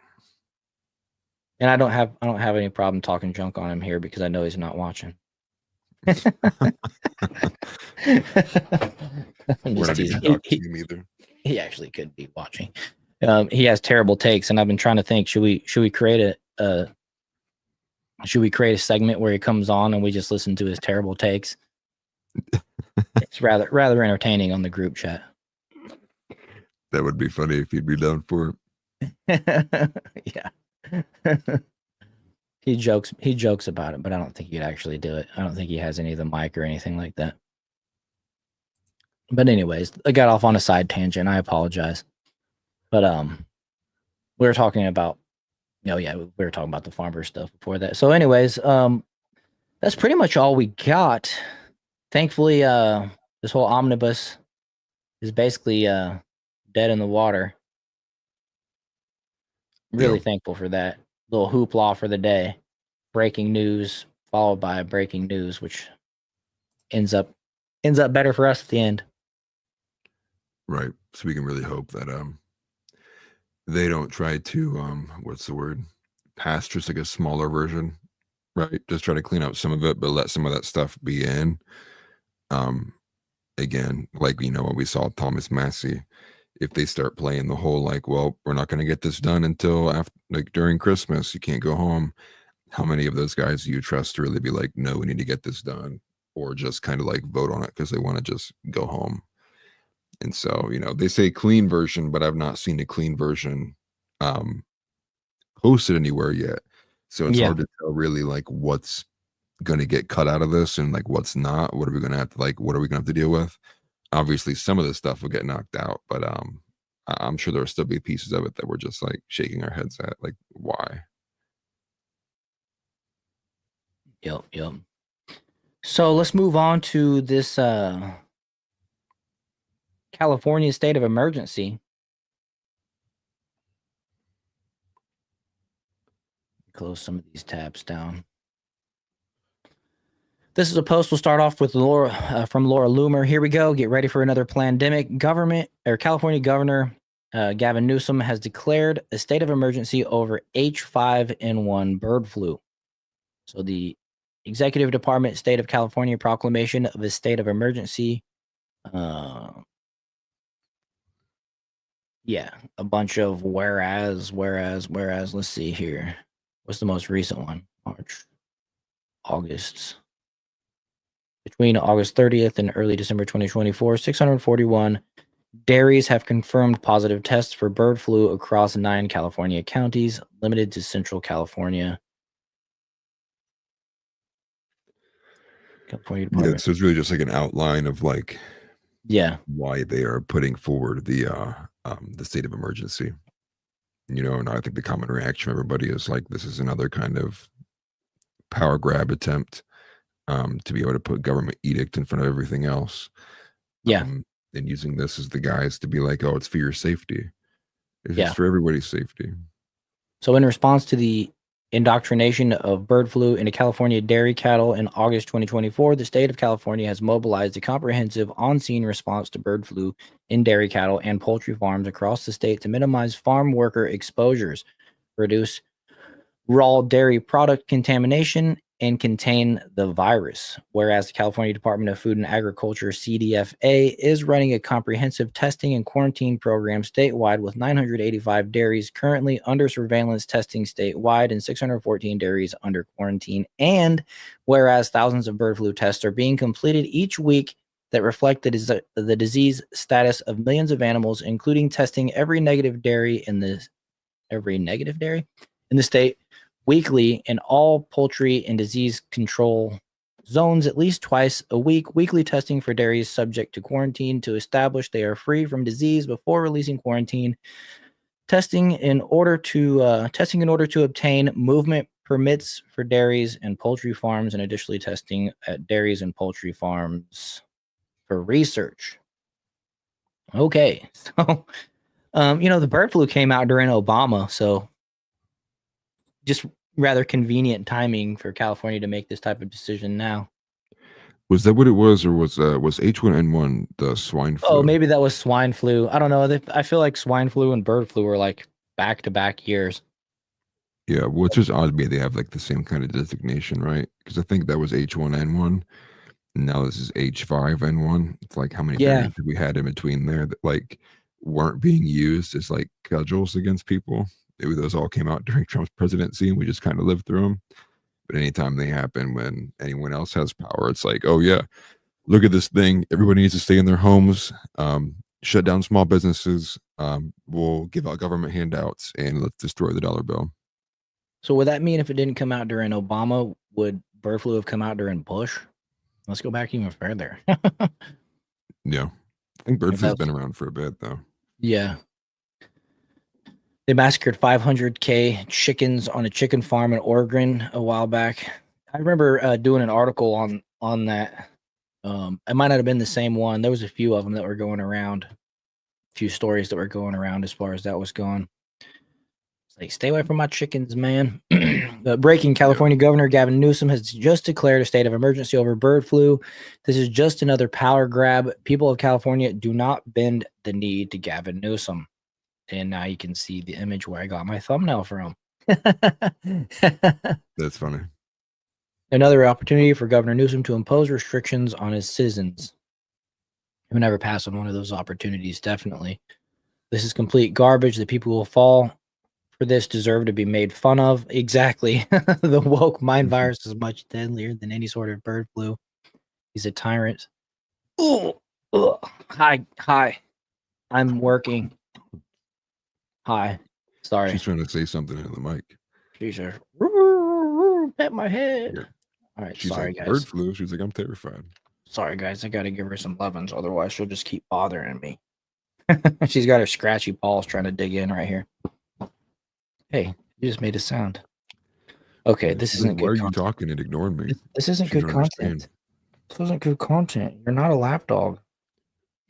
And I don't have any problem talking junk on him here because I know he's not watching. We're not even talking to him either. He actually could be watching. He has terrible takes, and I've been trying to think, should we create a segment where he comes on and we just listen to his terrible takes? It's rather entertaining on the group chat. That would be funny if he'd be down for it. Yeah. He jokes about it, but I don't think he'd actually do it. I don't think he has any of the mic or anything like that. But anyways, I got off on a side tangent. I apologize. But we were talking about, we were talking about the farmer stuff before that. So anyways, that's pretty much all we got. Thankfully, this whole omnibus is basically dead in the water. Really thankful for that. Little hoopla for the day. Breaking news followed by breaking news, which ends up better for us at the end. Right. So we can really hope that they don't try to what's the word? Pass just like a smaller version, right? Just try to clean out some of it, but let some of that stuff be in. Again, like when we saw Thomas Massey, if they start playing the whole like, well, we're not going to get this done until after, like during Christmas, you can't go home. How many of those guys do you trust to really be like, no, we need to get this done, or just kind of like vote on it because they want to just go home? And so, they say clean version, but I've not seen a clean version posted anywhere yet. So it's hard to tell really like what's going to get cut out of this and like what's not. What are we going to have to deal with? Obviously, some of this stuff will get knocked out, but I'm sure there'll still be pieces of it that we're just like shaking our heads at, like, why? Yep. So let's move on to this California state of emergency. close some of these tabs down. This is a post. We'll start off with Laura from Laura Loomer. Here we go. Get ready for another pandemic. California Governor Gavin Newsom has declared a state of emergency over H5N1 bird flu. So the Executive Department, State of California proclamation of a state of emergency. Yeah, a bunch of whereas. Let's see here. What's the most recent one? August. Between August 30th and early December 2024, 641 dairies have confirmed positive tests for bird flu across 9 California counties, limited to Central California. California Department. Yeah, so it's really just like an outline of like, why they are putting forward the state of emergency. You know, and I think the common reaction from everybody is like, this is another kind of power grab attempt to be able to put government edict in front of everything else. And using this as the guise to be like, oh, it's for your safety. It's for everybody's safety. So in response to the indoctrination of bird flu into California dairy cattle in August 2024, the state of California has mobilized a comprehensive on-scene response to bird flu in dairy cattle and poultry farms across the state to minimize farm worker exposures, reduce raw dairy product contamination, and contain the virus. Whereas the California Department of Food and Agriculture, CDFA, is running a comprehensive testing and quarantine program statewide with 985 dairies currently under surveillance testing statewide and 614 dairies under quarantine. And whereas thousands of bird flu tests are being completed each week that reflect the disease status of millions of animals, including testing every negative dairy in the state weekly in all poultry and disease control zones at least twice a week. Weekly testing for dairies subject to quarantine to establish they are free from disease before releasing quarantine. Testing in order to obtain movement permits for dairies and poultry farms, and additionally testing at dairies and poultry farms for research. Okay, so the bird flu came out during Obama, so just rather convenient timing for California to make this type of decision now. Was that what it was, or was H1N1 the swine flu? Oh, maybe that was swine flu. I don't know. I feel like swine flu and bird flu were like back-to-back years. Yeah, well, it's just odd to me they have like the same kind of designation, right? Because I think that was H1N1, and now this is H5N1. It's like how many variants have we had in between there that like weren't being used as like cudgels against people? Maybe those all came out during Trump's presidency and we just kind of lived through them. But anytime they happen when anyone else has power, it's like, oh yeah, look at this thing. Everybody needs to stay in their homes, shut down small businesses. We'll give out government handouts and let's destroy the dollar bill. So would that mean if it didn't come out during Obama, would bird flu have come out during Bush? Let's go back even further. Yeah. I think bird flu's been around for a bit though. Yeah. They massacred 500K chickens on a chicken farm in Oregon a while back. I remember doing an article on that. It might not have been the same one. There was a few of them that were going around, a few stories that were going around as far as that was going. It's like, stay away from my chickens, man. Breaking, California Governor Gavin Newsom has just declared a state of emergency over bird flu. This is just another power grab. People of California do not bend the knee to Gavin Newsom. And now you can see the image where I got my thumbnail from. That's funny. Another opportunity for Governor Newsom to impose restrictions on his citizens. Who never pass on one of those opportunities, definitely. This is complete garbage. The people who will fall for this deserve to be made fun of. Exactly. The woke mind virus is much deadlier than any sort of bird flu. He's a tyrant. Oh, hi. I'm working. Hi. Sorry. She's trying to say something in the mic. She's like, pet my head. Yeah. All right, She's sorry, like, guys. bird flu. She's like, I'm terrified. Sorry, guys. I got to give her some lovin's. Otherwise, she'll just keep bothering me. She's got her scratchy paws trying to dig in right here. Hey, you just made a sound. Okay, this isn't good. Why are you talking and ignoring me? This isn't good content. This isn't good content. You're not a lap dog.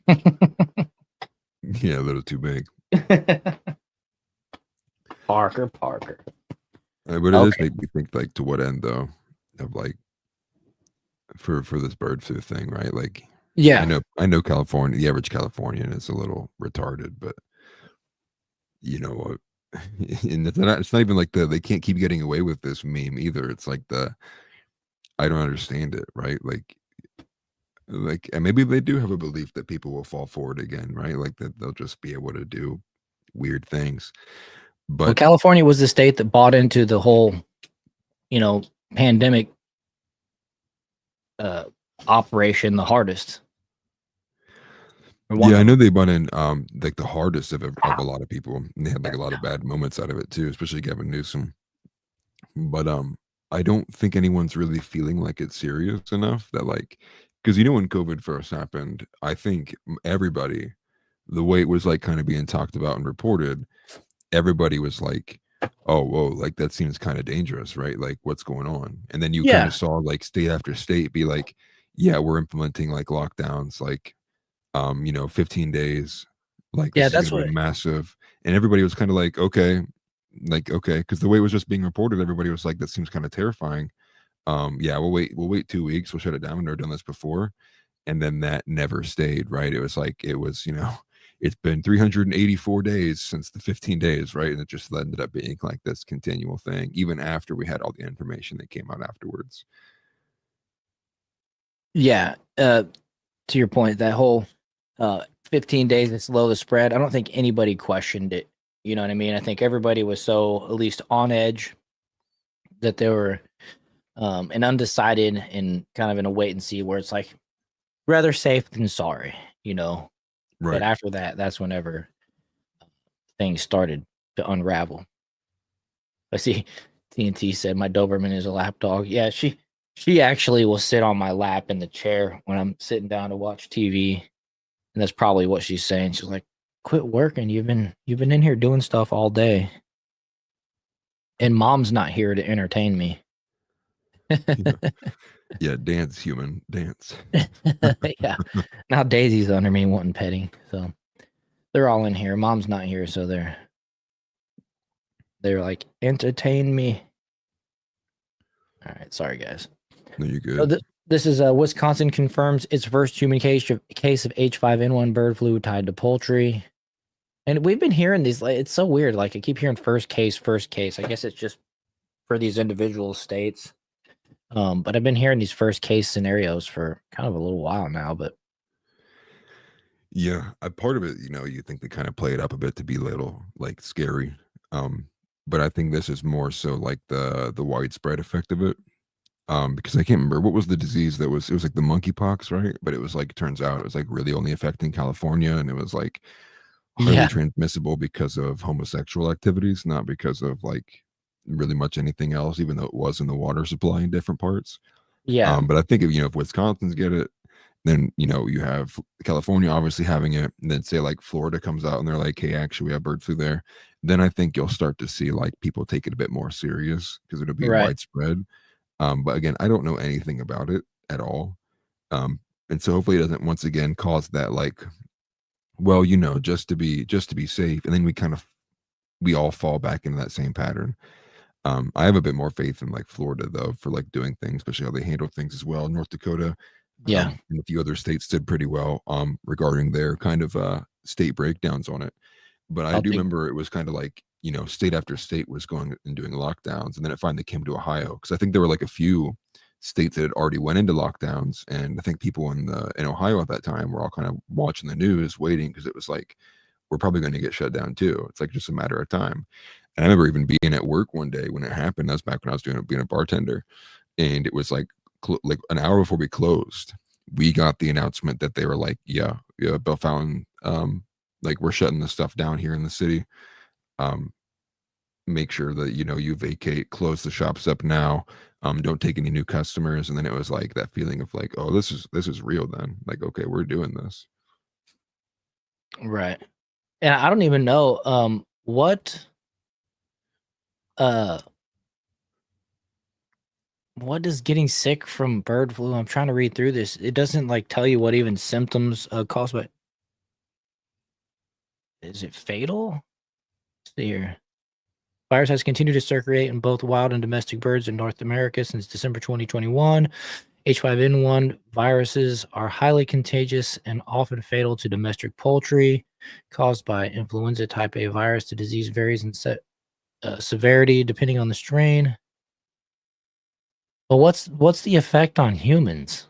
Yeah, a little too big. Parker. But it does Okay. make me think, like, to what end though, of like for this bird flu thing, right? Like, Yeah. I know California, the average Californian is a little retarded, but you know what? And it's not even like they can't keep getting away with this meme either. It's like I don't understand it, right? Like, and maybe they do have a belief that people will fall for it again, right? Like that they'll just be able to do weird things. Well, But California was the state that bought into the whole, pandemic operation the hardest. yeah, I know they bought in like the hardest of a lot of people. And they had like a lot of bad moments out of it too, especially Gavin Newsom. But I don't think anyone's really feeling like it's serious enough that like because when COVID first happened, I think everybody, the way it was like kind of being talked about and reported, everybody was like, oh, whoa, like that seems kind of dangerous, right? Like what's going on? And then you kind Yeah. of saw like state after state be like, yeah, we're implementing like lockdowns, like 15 days, like Yeah, this is that's gonna what be massive. And everybody was kind of like, okay, because the way it was just being reported, everybody was like, that seems kind of terrifying. Yeah, we'll wait 2 weeks, we'll shut it down. We've never done this before. And then that never stayed, right? It was like it's been 384 days since the 15 days, right? And it just ended up being like this continual thing, even after we had all the information that came out afterwards. Yeah. To your point, that whole 15 days to slow the spread, I don't think anybody questioned it. You know what I mean? I think everybody was so at least on edge that they were and undecided and kind of in a wait and see where it's like rather safe than sorry, But Right. after that, that's whenever things started to unravel. I see TNT said my Doberman is a lap dog. Yeah, she actually will sit on my lap in the chair when I'm sitting down to watch TV. And that's probably what she's saying. She's like, quit working. You've been in here doing stuff all day. And mom's not here to entertain me. Yeah, dance, human, dance. Yeah. Now Daisy's under me wanting petting. So they're all in here. Mom's not here, so they're like, entertain me. All right, sorry guys. No, you're So good. this is Wisconsin confirms its first human case of H5N1 bird flu tied to poultry. And we've been hearing these, like, it's so weird. Like I keep hearing first case. I guess it's just for these individual states. But I've been hearing these first case scenarios for kind of a little while now, but Yeah, a part of it, you think they kind of play it up a bit to be a little like scary. But I think this is more so like the widespread effect of it. Because I can't remember what was the disease it was like the monkeypox, right? But it was like turns out it was like really only affecting California, and it was like highly yeah, transmissible because of homosexual activities, not because of like really much anything else, even though it was in the water supply in different parts. yeah, But I think if Wisconsin's get it, then you have California obviously having it, and then say like Florida comes out and they're like, hey, actually we have bird flu there. Then I think you'll start to see like people take it a bit more serious because it'll be right. widespread. But again, I don't know anything about it at all. And so hopefully it doesn't once again cause that like, well, just to be safe. And then we all fall back into that same pattern. I have a bit more faith in like Florida though, for like doing things, especially how they handle things as well. North Dakota, Yeah. and a few other states did pretty well, regarding their kind of state breakdowns on it. But I I'll do take remember it was kind of like, state after state was going and doing lockdowns. And then it finally came to Ohio. Cause I think there were like a few states that had already went into lockdowns. And I think people in Ohio at that time were all kind of watching the news, waiting. Cause it was like, we're probably going to get shut down too. It's like just a matter of time. And I remember even being at work one day when it happened. That was back when I was being a bartender. And it was like an hour before we closed, we got the announcement that they were like, yeah, Bill Fallon, like we're shutting the stuff down here in the city. Make sure that you vacate, close the shops up now. Don't take any new customers. And then it was like that feeling of like, oh, this is real then. Like, okay, we're doing this. right. And I don't even know what is getting sick from bird flu? I'm trying to read through this. It doesn't like tell you what even symptoms caused by. Is it fatal? Let's see here. Virus has continued to circulate in both wild and domestic birds in North America since December 2021. H5N1 viruses are highly contagious and often fatal to domestic poultry, caused by influenza type A virus. The disease varies in severity depending on the strain. But what's the effect on humans?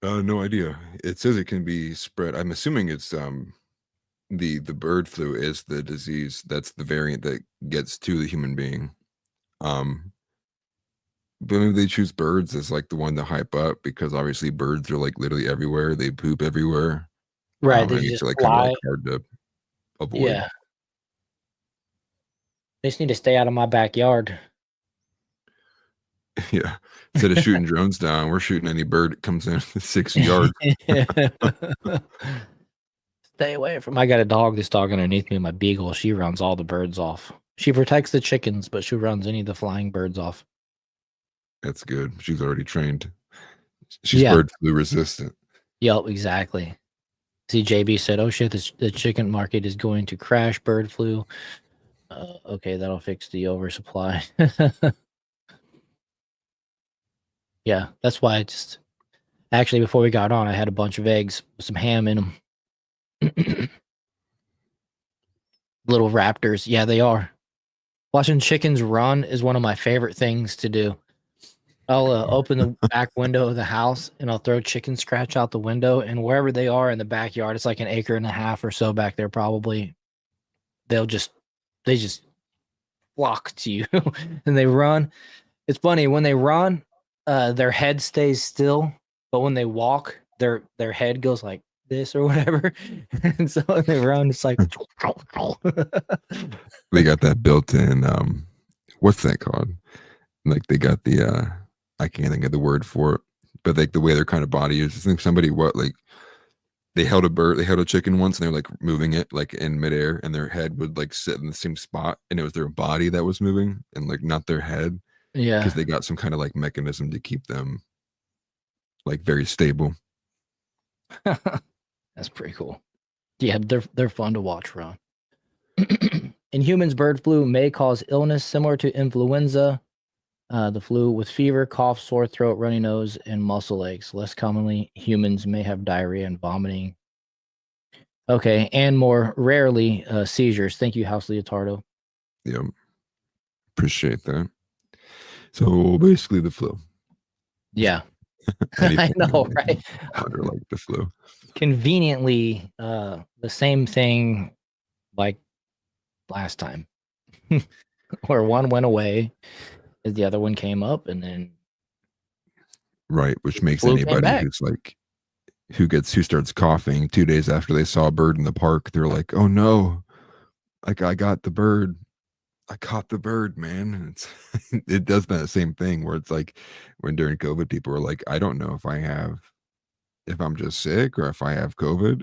No idea. It says it can be spread. I'm assuming it's the bird flu is the disease. That's the variant that gets to the human being. But maybe they choose birds as like the one to hype up because obviously birds are like literally everywhere. They poop everywhere. Right, they and just it's like kind of fly. like hard to avoid. Yeah. They just need to stay out of my backyard. Yeah. Instead of shooting drones down, we're shooting any bird that comes in 6 yards. Stay away from. I got a dog. This dog underneath me, my beagle. She runs all the birds off. She protects the chickens, but she runs any of the flying birds off. That's good. She's already trained. She's Yeah. bird flu resistant. Yep, exactly. See, JB said, "Oh shit, the chicken market is going to crash. Bird flu." Okay, that'll fix the oversupply. Yeah, that's why I just actually before we got on, I had a bunch of eggs with some ham in them. Little raptors, yeah, they are. Watching chickens run is one of my favorite things to do. I'll open the back window of the house and I'll throw chicken scratch out the window, and wherever they are in the backyard, it's like an acre and a half or so back there probably. They just flock to you and they run. It's funny when they run, their head stays still, but when they walk, their head goes like this or whatever. And so when they run, it's like They got that built-in what's that called? Like they got the I can't think of the word for it, but like the way their kind of body is. I think somebody they held a chicken once and they're like moving it like in midair, and their head would like sit in the same spot, and it was their body that was moving and like not their head. Yeah. Because they got some kind of like mechanism to keep them like very stable. That's pretty cool. Yeah, they're fun to watch run. In humans, bird flu may cause illness similar to influenza, the flu with fever, cough, sore throat, runny nose, and muscle aches. Less commonly, humans may have diarrhea and vomiting. Okay, and more rarely, seizures. Thank you, House Leotardo. Yep. Appreciate that. So basically the flu. Yeah. I know, right? Under like the flu. Conveniently, the same thing like last time, where one went away as the other one came up, and then Right, which makes flu came anybody back. who's like who starts coughing 2 days after they saw a bird in the park, they're like, "Oh no, like I got the bird. I caught the bird, man." And it's it does that same thing where it's like when during COVID, people were like, "I don't know if I'm just sick or if I have COVID."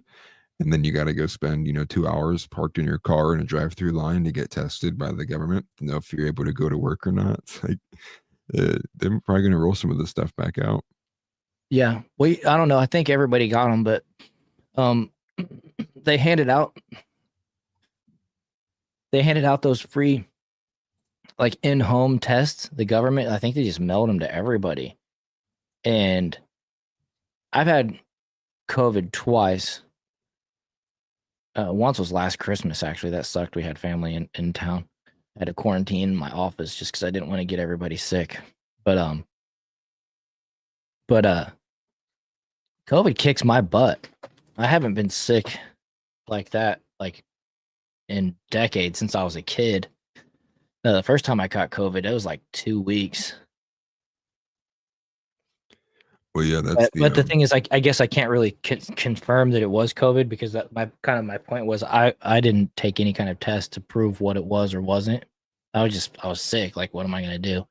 And then you got to go spend, 2 hours parked in your car in a drive-through line to get tested by the government to know if you're able to go to work or not. It's like they're probably going to roll some of this stuff back out. Yeah, I don't know. I think everybody got them, but they handed out those free like in-home tests. The government, I think they just mailed them to everybody. And I've had COVID twice. Once was last Christmas, actually. That sucked. We had family in town. I had to quarantine in my office just because I didn't want to get everybody sick. But COVID kicks my butt. I haven't been sick like that like in decades since I was a kid. The first time I caught COVID, it was like 2 weeks. Well, yeah, that's But the thing is, I guess I can't really confirm that it was COVID because that my point was I didn't take any kind of test to prove what it was or wasn't. I was sick. Like, what am I gonna do?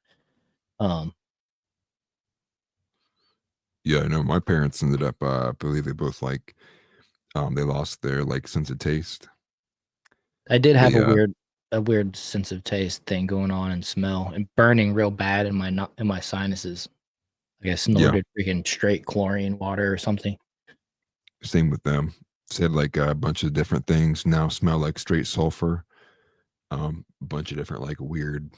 Yeah, I know my parents ended up, I believe they both like, they lost their like sense of taste. I did have They, a weird sense of taste thing going on and smell and burning real bad in my sinuses. I guess snorted freaking straight chlorine water or something. Same with them. said like a bunch of different things now smell like straight sulfur. A bunch of different like weird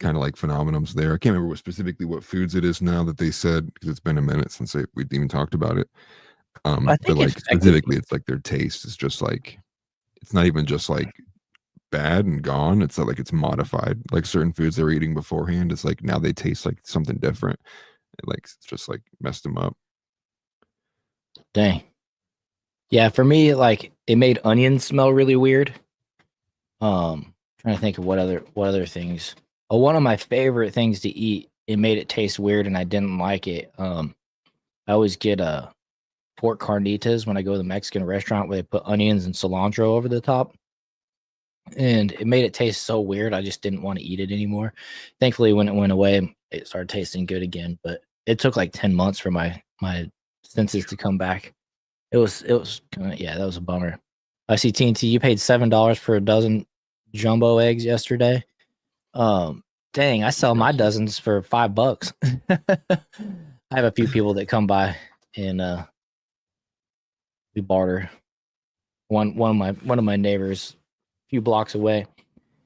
kind of like phenomenons there. I can't remember specifically what foods it is now that they said, because it's been a minute since we even talked about it. I But think like it's specifically, it's like their taste is just like, it's not even just like bad and gone. It's not like it's modified. Like certain foods they were eating beforehand, it's like now they taste like something different. Like it's just like messed them up. dang. Yeah, for me, like it made onions smell really weird. Trying to think of what other things. Oh, one of my favorite things to eat, it made it taste weird and I didn't like it. I always get pork carnitas when I go to the Mexican restaurant where they put onions and cilantro over the top. And it made it taste so weird, I just didn't want to eat it anymore. Thankfully, when it went away, it started tasting good again. But it took like 10 months for my senses to come back. It was yeah, that was a bummer. I see TNT, you paid $7 for a dozen jumbo eggs yesterday. Dang, I sell my dozens for $5. I have a few people that come by and we barter. One of my neighbors, a few blocks away,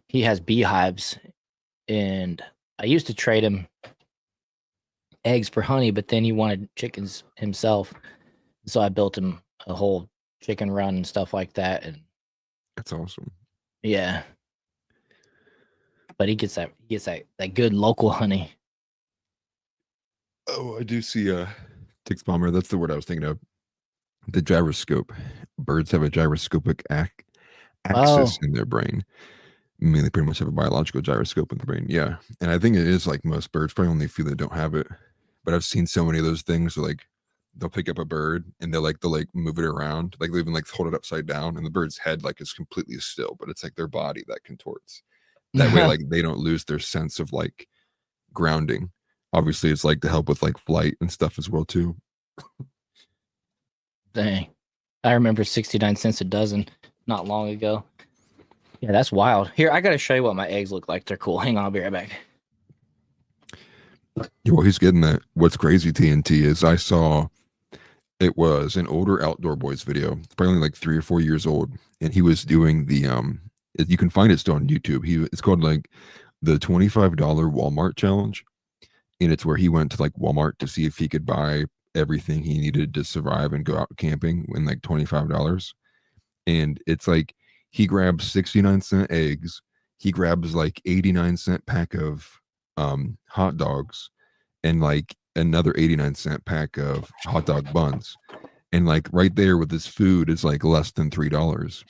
he has beehives, and I used to trade him eggs for honey, but then he wanted chickens himself, so I built him a whole chicken run and stuff like that. And that's awesome. Yeah, but he gets that good local honey. Oh, I do see Tix Bomber. That's the word I was thinking of. The gyroscope. Birds have a gyroscopic axis in their brain. I mean, they pretty much have a biological gyroscope in the brain. Yeah. And I think it is like most birds, probably only a few that don't have it. But I've seen so many of those things where, like, they'll pick up a bird and they'll move it around. Like they'll even like hold it upside down and the bird's head like is completely still, but it's like their body that contorts. That way, like they don't lose their sense of like grounding. Obviously, it's like to help with like flight and stuff as well too. Dang. I remember 69 cents a dozen not long ago. Yeah, that's wild. Here, I got to show you what my eggs look like. They're cool. Hang on, I'll be right back. Yeah, well, he's getting that. What's crazy, TNT, is I saw it was an older Outdoor Boys video. It's probably like 3 or 4 years old. And he was doing the, you can find it still on YouTube. It's called like the $25 Walmart challenge. And it's where he went to like Walmart to see if he could buy everything he needed to survive and go out camping in like $25. And it's like he grabs 69-cent eggs, he grabs like 89-cent pack of hot dogs, and like another 89-cent pack of hot dog buns, and like right there with his food is like less than $3.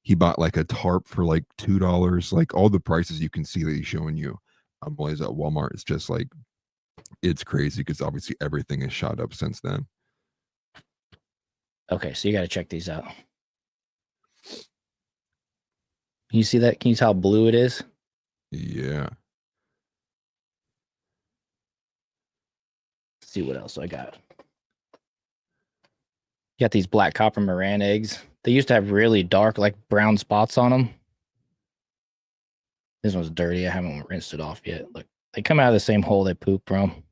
He bought like a tarp for like $2. Like all the prices you can see that he's showing you while he's at Walmart, it's just like, it's crazy because obviously everything has shot up since then. Okay, so you got to check these out. Can you see that? Can you tell how blue it is? Yeah. Let's see what else I got. You got these black copper Moran eggs. They used to have really dark, like brown spots on them. This one's dirty. I haven't rinsed it off yet. Look, they come out of the same hole they poop from.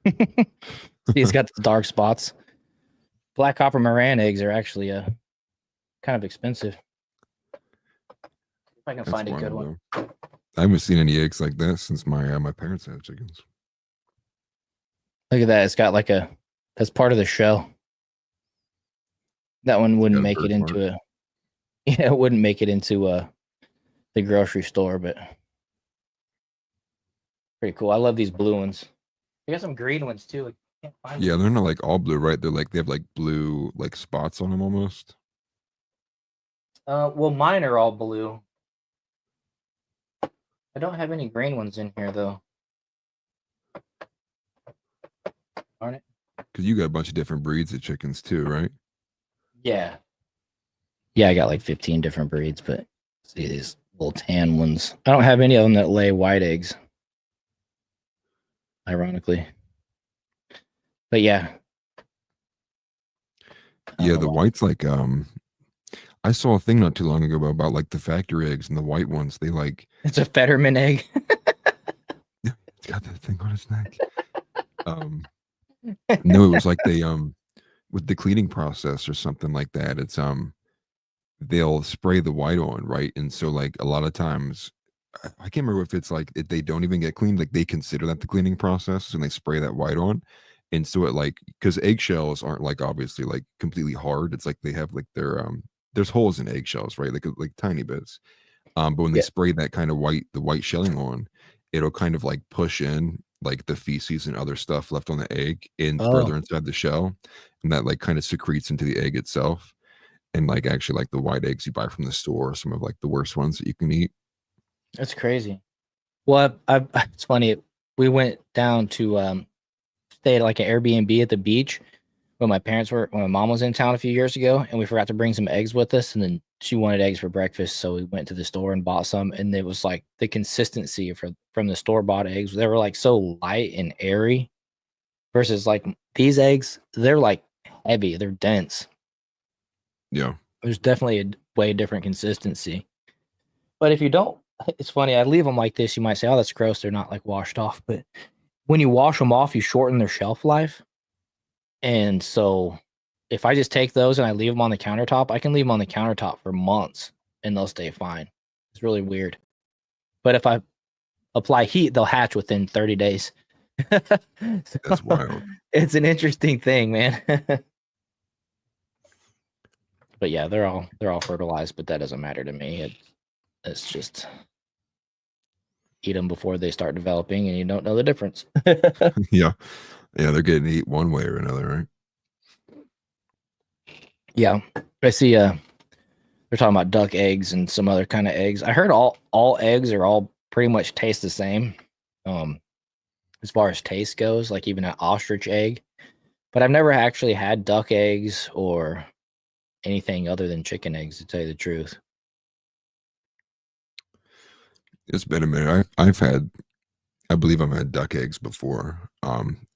See, it's got the dark spots. Black copper Moran eggs are actually kind of expensive. If I can find a good one. I haven't seen any eggs like that since my parents had chickens. Look at that. It's got like that's part of the shell. That one wouldn't make it into it wouldn't make it into the grocery store, but pretty cool. I love these blue ones. They got some green ones too. I can't find Yeah, them. they're not like all blue, right? They're like, they have like blue like spots on them almost. Well, mine are all blue. I don't have any green ones in here though. Aren't it? Because you got a bunch of different breeds of chickens too, right? Yeah. Yeah, I got like 15 different breeds, but see these little tan ones. I don't have any of them that lay white eggs. Ironically. But yeah. Yeah, the whites like I saw a thing not too long ago about like the factory eggs and the white ones. They like it's a Fetterman egg. It's got that thing on its neck. No, it was like they with the cleaning process or something like that, it's they'll spray the white on, right? And so like a lot of times I can't remember if it's like if they don't even get cleaned, like they consider that the cleaning process and they spray that white on. And so it like because eggshells aren't like obviously like completely hard. It's like they have like there's holes in eggshells, right? Like tiny bits. But when they spray that kind of the white shelling on, it'll kind of like push in like the feces and other stuff left on the egg in further inside the shell. And that like kind of secretes into the egg itself. And like actually like the white eggs you buy from the store are some of like the worst ones that you can eat. That's crazy. Well, it's funny. We went down to stay at like an Airbnb at the beach when my mom was in town a few years ago, and we forgot to bring some eggs with us. And then she wanted eggs for breakfast, so we went to the store and bought some. And it was like the consistency from the store bought eggs. They were like so light and airy, versus like these eggs, they're like heavy, they're dense. Yeah, there's definitely a way different consistency. But if you don't, it's funny. I leave them like this. You might say, "Oh, that's gross. They're not like washed off." But when you wash them off, you shorten their shelf life. And so if I just take those and I leave them on the countertop, I can leave them on the countertop for months and they'll stay fine. It's really weird. But if I apply heat, they'll hatch within 30 days. That's wild. It's an interesting thing, man. But yeah, they're all fertilized, but that doesn't matter to me. It's just eat them before they start developing, and you don't know the difference. Yeah, they're getting eat one way or another, right? Yeah, I see. They're talking about duck eggs and some other kind of eggs. I heard all eggs are all pretty much taste the same, as far as taste goes. Like even an ostrich egg, but I've never actually had duck eggs or anything other than chicken eggs, to tell you the truth. It's been a minute. I believe I've had duck eggs before.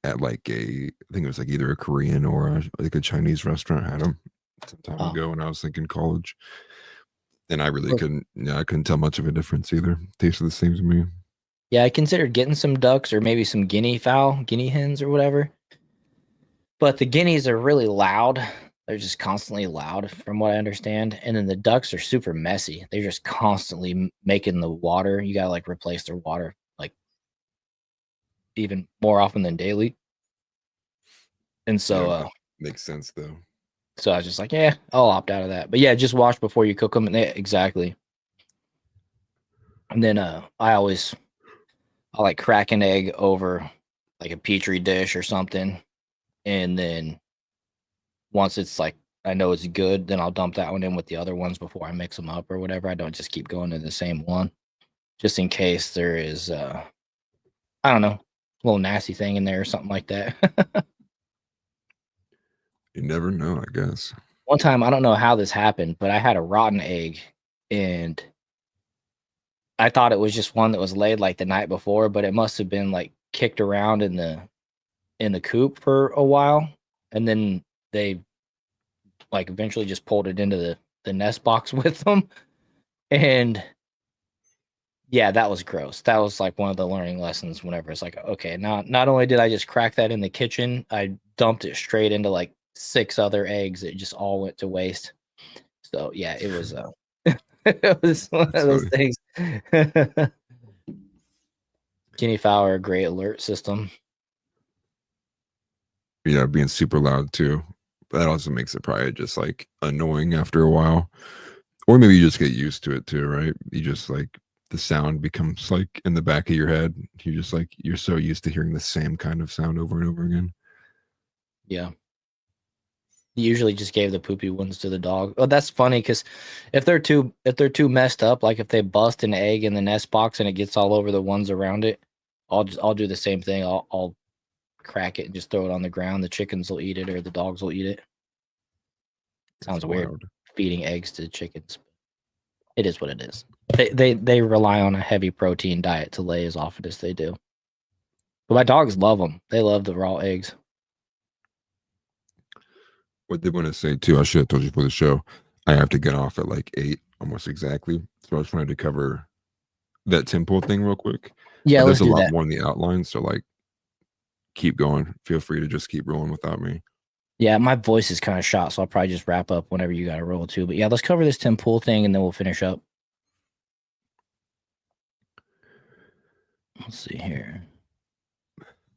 At like I think it was like either a Korean or like a Chinese restaurant. I had them some time ago when I was in college, and I really I couldn't tell much of a difference either. Tasted the same to me. Yeah, I considered getting some ducks or maybe some guinea hens or whatever. But the guineas are really loud. They're just constantly loud, from what I understand. And then the ducks are super messy. They're just constantly making the water. You gotta like replace their water like even more often than daily. And so makes sense though. So I was just like, yeah, I'll opt out of that. But yeah, just wash before you cook them. And exactly. And then I like crack an egg over like a petri dish or something, and then once it's like I know it's good, then I'll dump that one in with the other ones before I mix them up or whatever. I don't just keep going to the same one, just in case there is I don't know, a little nasty thing in there or something like that. You never know, I guess. One time, I don't know how this happened, but I had a rotten egg, and I thought it was just one that was laid like the night before, but it must have been like kicked around in the coop for a while, and then they like eventually just pulled it into the nest box with them. And yeah, that was gross. That was like one of the learning lessons whenever it's like, okay, not only did I just crack that in the kitchen, I dumped it straight into like 6 other eggs. It just all went to waste. So yeah, it was it was one of those things. Guinea fowl are a great alert system. Yeah, being super loud too. But that also makes it probably just like annoying after a while. Or maybe you just get used to it too, right? You just like the sound becomes like in the back of your head. You just like you're so used to hearing the same kind of sound over and over again. Yeah. You usually just gave the poopy ones to the dog. Oh, that's funny because if they're too messed up, like if they bust an egg in the nest box and it gets all over the ones around it, I'll do the same thing. I'll crack it and just throw it on the ground. The chickens will eat it or the dogs will eat it. Sounds weird, feeding eggs to chickens. It is what it is. They rely on a heavy protein diet to lay as often as they do. But my dogs love them. They love the raw eggs. What they want to say too, I should have told you for the show, I have to get off at like 8 almost exactly. So I just wanted to cover that tempo thing real quick. Yeah, there's let's do more in the outline, so like keep going. Feel free to just keep rolling without me. Yeah, my voice is kind of shot, so I'll probably just wrap up whenever you got to roll too. But yeah, let's cover this Tim Pool thing, and then we'll finish up. Let's see here.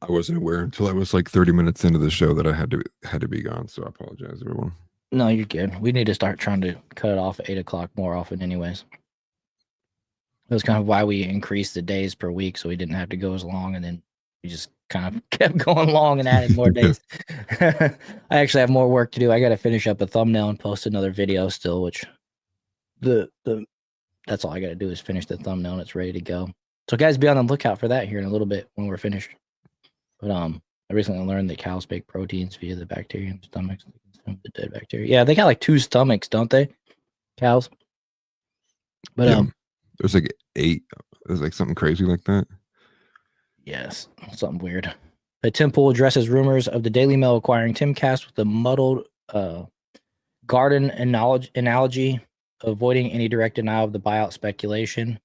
I wasn't aware until I was like 30 minutes into the show that I had to be gone, so I apologize, everyone. No, you're good. We need to start trying to cut it off at 8 o'clock more often, anyways. That was kind of why we increased the days per week, so we didn't have to go as long, and then we just kind of kept going long and added more days. I actually have more work to do. I got to finish up a thumbnail and post another video still, which that's all I got to do is finish the thumbnail and it's ready to go. So guys, be on the lookout for that here in a little bit when we're finished. But I recently learned that cows make proteins via the bacteria in stomachs. The dead bacteria. Yeah, they got like 2 stomachs, don't they? Cows. But yeah, there's like 8. There's like something crazy like that. Yes, something weird. But Tim Pool addresses rumors of the Daily Mail acquiring TimCast with a muddled garden analogy, avoiding any direct denial of the buyout speculation.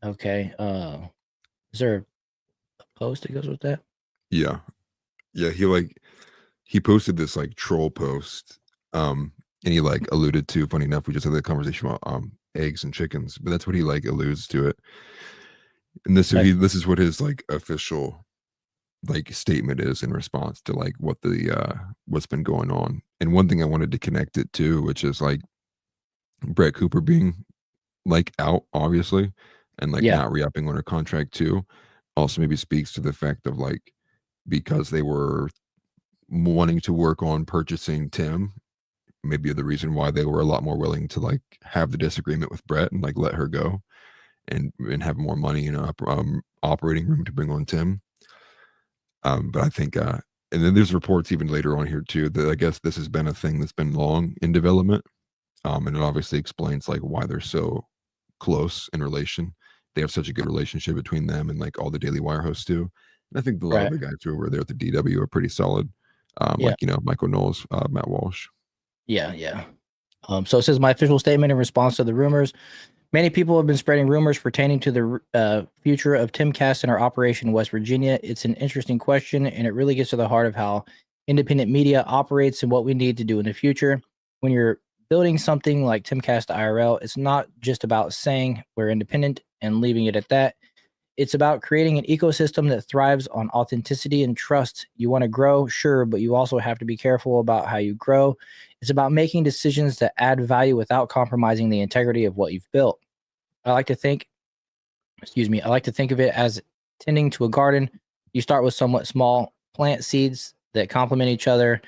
Okay. Is there a post that goes with that? Yeah. He posted this like troll post, and he like alluded to, funny enough, we just had that conversation about eggs and chickens, but that's what he like alludes to it. And this is what his like official like statement is in response to like what the what's been going on. And one thing I wanted to connect it to, which is like Brett Cooper being like out, obviously, and like not re-upping on her contract too, also maybe speaks to the fact of like, because they were wanting to work on purchasing Tim, maybe the reason why they were a lot more willing to like have the disagreement with Brett and like let her go and have more money, you know, operating room to bring on Tim. But I think and then there's reports even later on here too that I guess this has been a thing that's been long in development, and it obviously explains like why they're so close in relation. They have such a good relationship between them and like all the Daily Wire hosts too. And I think a lot of the guys who were there at the DW are pretty solid. Like, you know, Michael Knowles, Matt Walsh. Yeah. So it says, my official statement in response to the rumors. Many people have been spreading rumors pertaining to the future of TimCast and our operation in West Virginia. It's an interesting question, and it really gets to the heart of how independent media operates and what we need to do in the future. When you're building something like TimCast IRL, it's not just about saying we're independent and leaving it at that. It's about creating an ecosystem that thrives on authenticity and trust. You want to grow, sure, but you also have to be careful about how you grow. It's about making decisions that add value without compromising the integrity of what you've built. I like to think of it as tending to a garden. You start with somewhat small plant seeds that complement each other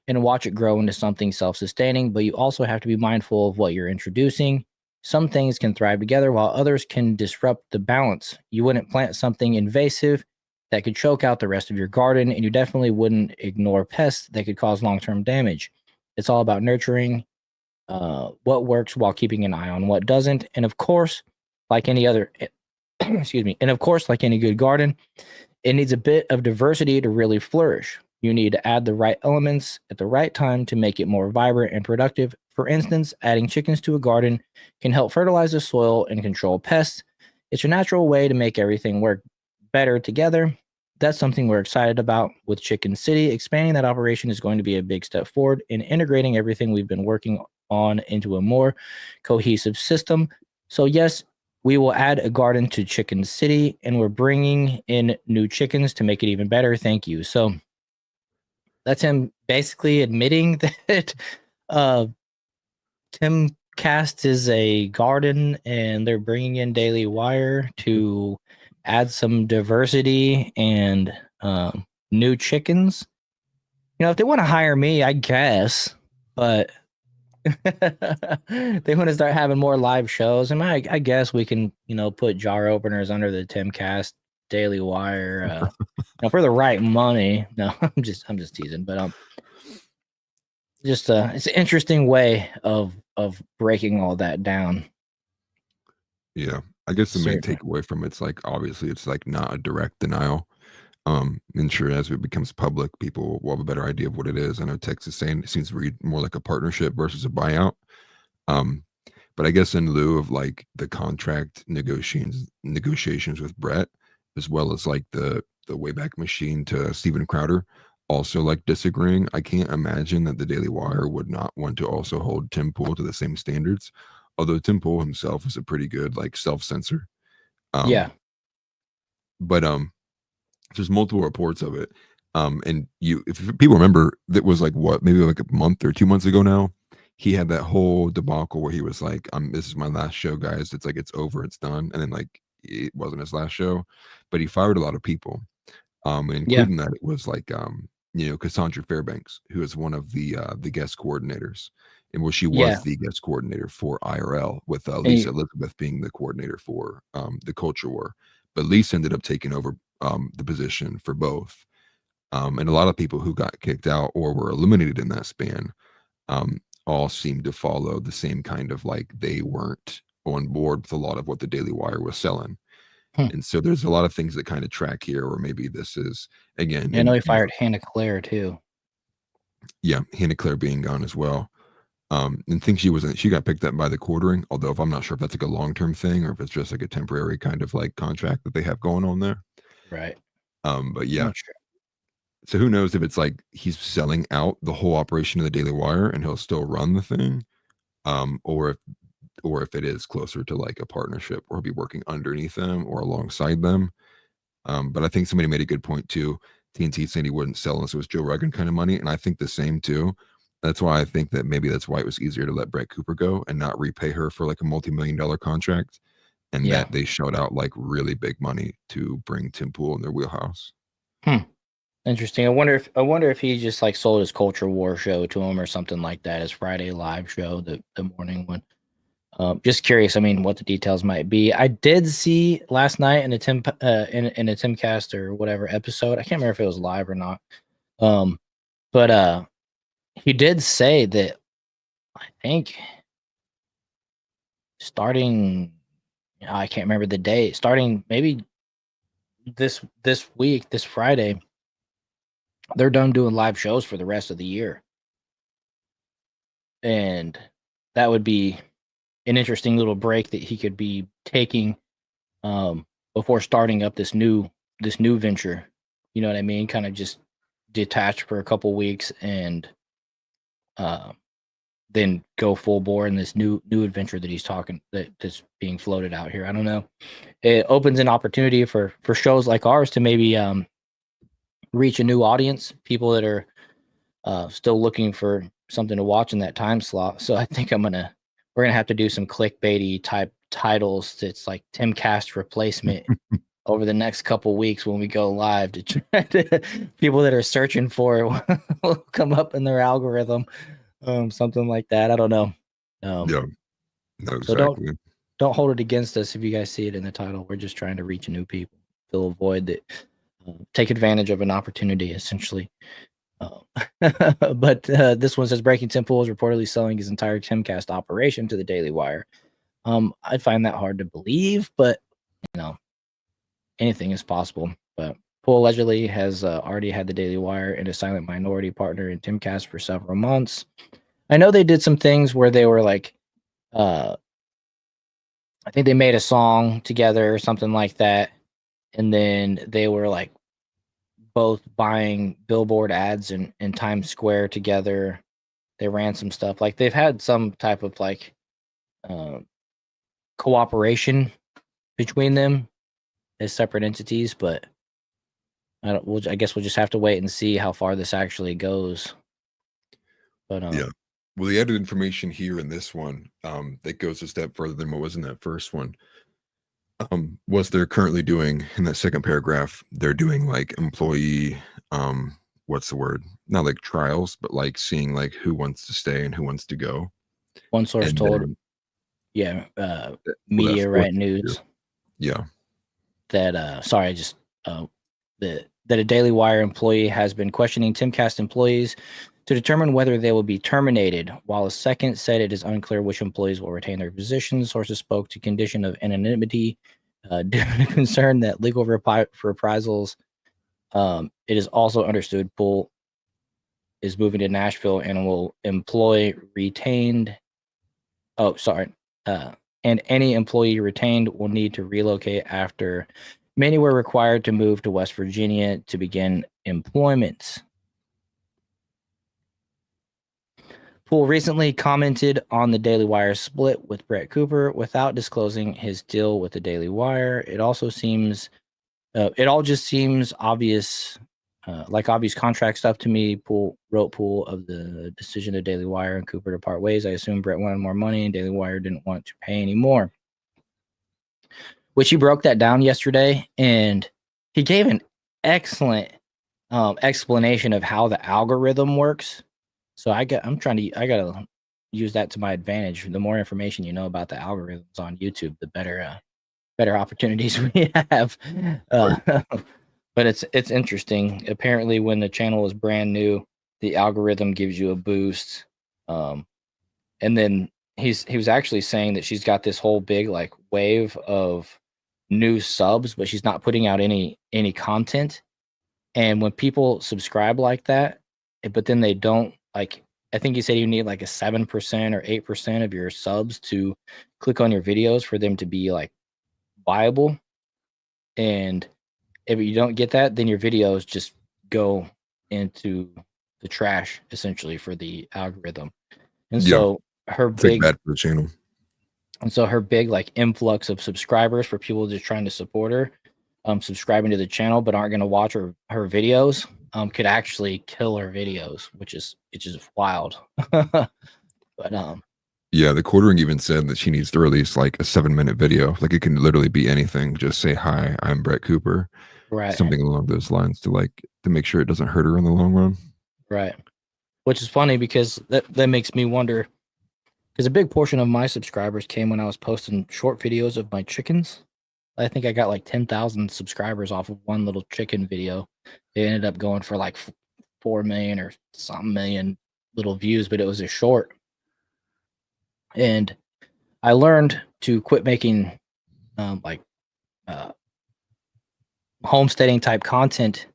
and watch it grow into something self-sustaining, but you also have to be mindful of what you're introducing. Some things can thrive together while others can disrupt the balance. You wouldn't plant something invasive that could choke out the rest of your garden, and you definitely wouldn't ignore pests that could cause long-term damage. It's all about nurturing what works while keeping an eye on what doesn't. And of course, like any other, like any good garden, it needs a bit of diversity to really flourish. You need to add the right elements at the right time to make it more vibrant and productive. For instance, adding chickens to a garden can help fertilize the soil and control pests. It's a natural way to make everything work better together. That's something we're excited about with Chicken City. Expanding that operation is going to be a big step forward in integrating everything we've been working on into a more cohesive system. So yes, we will add a garden to Chicken City, and we're bringing in new chickens to make it even better. Thank you. So that's him basically admitting that TimCast is a garden and they're bringing in Daily Wire to add some diversity and new chickens. You know, if they want to hire me, I guess, but they want to start having more live shows. And I guess we can, you know, put jar openers under the TimCast Daily Wire for the right money. No, I'm just teasing, but it's an interesting way of breaking all that down. Yeah, I guess the main takeaway from it's like, obviously it's like not a direct denial. And sure, as it becomes public, people will have a better idea of what it is. I know Tex is saying it seems to read more like a partnership versus a buyout. But I guess in lieu of like the contract negotiations with Brett, as well as like the Wayback Machine to Steven Crowder, also like disagreeing. I can't imagine that the Daily Wire would not want to also hold Tim Pool to the same standards. Although Tim Pool himself is a pretty good like self-censor. Yeah. But there's multiple reports of it. And if people remember, that was like what, maybe like a month or 2 months ago now, he had that whole debacle where he was like, this is my last show, guys. It's like, it's over, it's done. And then like, it wasn't his last show, but he fired a lot of people. Including that it was like, Cassandra Fairbanks, who is one of the guest coordinators. And well, she was the guest coordinator for IRL, with Lisa Elizabeth being the coordinator for the culture war. But Lisa ended up taking over the position for both. And a lot of people who got kicked out or were eliminated in that span all seemed to follow the same kind of like, they weren't on board with a lot of what the Daily Wire was selling. And so there's a lot of things that kind of track here, or maybe this is, again. I know he fired Hannah Claire too. Yeah, Hannah Claire being gone as well. And think she got picked up by the quartering, although if I'm not sure if that's like a long-term thing or if it's just like a temporary kind of like contract that they have going on there. Right. But yeah. So who knows if it's like he's selling out the whole operation of the Daily Wire and he'll still run the thing, or if it is closer to like a partnership or he'll be working underneath them or alongside them. But I think somebody made a good point too. TNT saying he wouldn't sell unless it was Joe Rogan kind of money, and I think the same too. That's why I think that maybe that's why it was easier to let Brett Cooper go and not repay her for like a multi-million-dollar contract, and that they showed out like really big money to bring Tim Pool in their wheelhouse. Interesting. I wonder if he just like sold his Culture War show to him or something like that, his Friday live show, the morning one. Just curious. I mean, what the details might be. I did see last night in a TimCast or whatever episode. I can't remember if it was live or not. But he did say that I think starting, I can't remember the date. Starting maybe this week, this Friday, they're done doing live shows for the rest of the year, and that would be an interesting little break that he could be taking before starting up this new venture. You know what I mean? Kind of just detach for a couple weeks and then go full bore in this new adventure that he's that's being floated out here. I don't know. It opens an opportunity for shows like ours to maybe reach a new audience, people that are still looking for something to watch in that time slot. So I think we're gonna have to do some clickbaity type titles that's like TimCast replacement over the next couple weeks when we go live to try to people that are searching for it will come up in their algorithm, something like that. I don't know. No, exactly. So don't hold it against us if you guys see it in the title. We're just trying to reach new people, fill a void that take advantage of an opportunity, essentially. But this one says Breaking Tim Pool is reportedly selling his entire TimCast operation to the Daily Wire. I find that hard to believe, but anything is possible. But Pool allegedly has already had the Daily Wire and a silent minority partner in TimCast for several months. I know they did some things where they were like, I think they made a song together or something like that, and then they were like both buying billboard ads in Times Square together. They ran some stuff. Like they've had some type of like cooperation between them as separate entities, but I guess we'll just have to wait and see how far this actually goes. But yeah. Well, the added information here in this one that goes a step further than what was in that first one was they're currently doing, in that second paragraph, they're doing like employee, what's the word? Not like trials, but like seeing like who wants to stay and who wants to go. One source told, Media Right News. Yeah. That, that a Daily Wire employee has been questioning TimCast employees to determine whether they will be terminated, while a second said it is unclear which employees will retain their positions. Sources spoke to condition of anonymity due to concern that legal reprisals. It is also understood Pool is moving to Nashville and will employ retained. And any employee retained will need to relocate after many were required to move to West Virginia to begin employment. Poole recently commented on the Daily Wire split with Brett Cooper without disclosing his deal with the Daily Wire. It all just seems obvious, like obvious contract stuff to me. Poole of the decision of Daily Wire and Cooper to part ways. I assume Brett wanted more money and Daily Wire didn't want to pay any more. Which he broke that down yesterday, and he gave an excellent explanation of how the algorithm works. So I gotta use that to my advantage. The more information you know about the algorithms on YouTube, the better opportunities we have. But it's interesting. Apparently, when the channel is brand new, the algorithm gives you a boost. And then he was actually saying that she's got this whole big like wave of new subs, but she's not putting out any content. And when people subscribe like that, but then they don't, like, I think you said you need like a 7% or 8% of your subs to click on your videos for them to be like viable. And if you don't get that, then your videos just go into the trash essentially for the algorithm. And so her big bad for the channel. And so her big like influx of subscribers for people just trying to support her, subscribing to the channel but aren't going to watch her videos, could actually kill her videos, which is wild. But yeah, the quartering even said that she needs to release like a 7-minute video. Like it can literally be anything. Just say, "Hi, I'm Brett Cooper." Right. Something along those lines to make sure it doesn't hurt her in the long run. Right. Which is funny because that makes me wonder, because a big portion of my subscribers came when I was posting short videos of my chickens. I think I got like 10,000 subscribers off of one little chicken video. It ended up going for like 4 million or some million little views, but it was a short. And I learned to quit making homesteading type content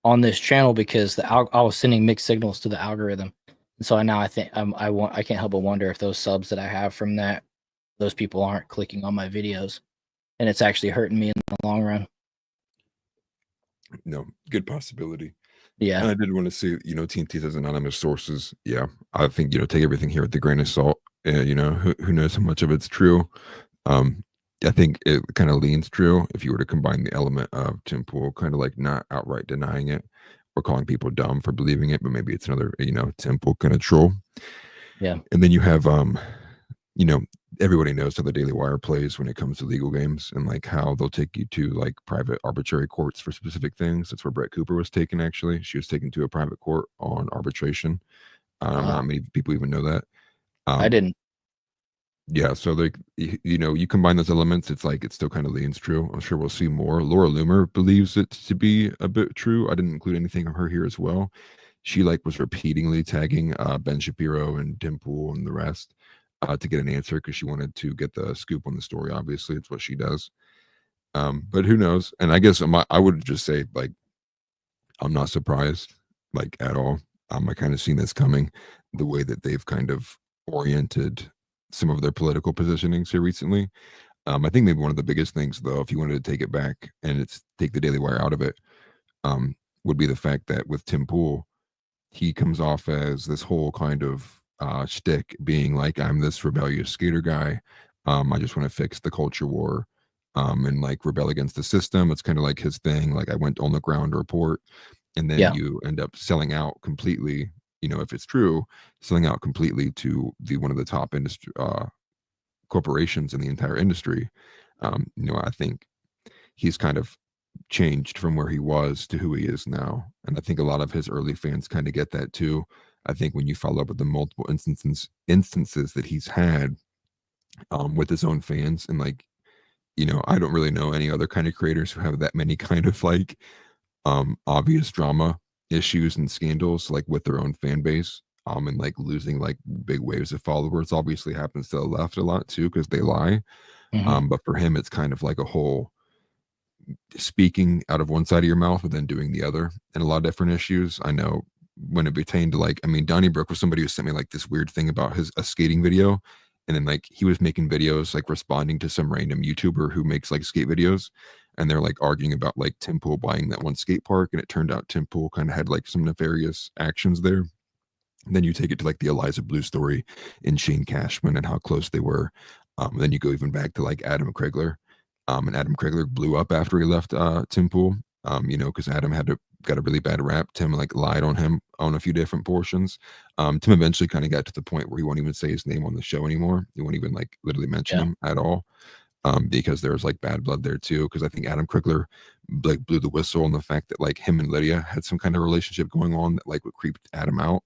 on this channel because I was sending mixed signals to the algorithm. And so now I think I can't help but wonder if those subs that I have from that, those people aren't clicking on my videos, and it's actually hurting me in the long run. No, good possibility. Yeah. And I did want to say, TNT says anonymous sources. Yeah, I think, take everything here with a grain of salt. Who knows how much of it's true. I think it kind of leans true if you were to combine the element of Tim Pool kind of like not outright denying it or calling people dumb for believing it, but maybe it's another, Tim Pool kind of troll. Yeah. And then you have, everybody knows how the Daily Wire plays when it comes to legal games and like how they'll take you to like private arbitrary courts for specific things. That's where Brett Cooper was taken. Actually, she was taken to a private court on arbitration. Not many people even know that. I didn't. Yeah, so like you combine those elements, it's like it still kind of leans true. I'm sure we'll see more. Laura Loomer believes it to be a bit true. I didn't include anything of her here as well. She was repeatedly tagging Ben Shapiro and Tim Pool and the rest to get an answer because she wanted to get the scoop on the story. Obviously, it's what she does. But who knows? And I guess I would just say I'm not surprised at all. I kind of seen this coming, the way that they've kind of oriented some of their political positionings here recently. I think maybe one of the biggest things, though, if you wanted to take it back and take the Daily Wire out of it, would be the fact that with Tim Pool, he comes off as this whole kind of shtick, being like, I'm this rebellious skater guy. I just want to fix the culture war and rebel against the system. It's kind of like his thing. Like I went on the ground to report, and then you end up selling out completely. If it's true, selling out completely to one of the top industry corporations in the entire industry. I think he's kind of changed from where he was to who he is now. And I think a lot of his early fans kind of get that too. I think when you follow up with the multiple instances that he's had with his own fans, and I don't really know any other kind of creators who have that many kind of obvious drama issues and scandals with their own fan base, and losing big waves of followers. Obviously happens to the left a lot too because they lie. But for him, it's kind of like a whole speaking out of one side of your mouth but then doing the other and a lot of different issues. I know when it pertained to Donnybrook was somebody who sent me this weird thing about a skating video, and then he was making videos responding to some random YouTuber who makes skate videos, and they're arguing about Tim Pool buying that one skate park, and it turned out Tim Pool kind of had some nefarious actions there. Then you take it to like the Eliza Blue story and Shane Cashman and how close they were. Then you go even back to like Adam Krigler. And Adam Krigler blew up after he left Tim Pool. Because Adam got a really bad rap. Tim like lied on him on a few different portions. Tim eventually kind of got to the point where he won't even say his name on the show anymore. He won't even like literally mention him at all. Because there was like bad blood there too. Because I think Adam Krigler like blew the whistle on the fact that like him and Lydia had some kind of relationship going on that like would creep Adam out.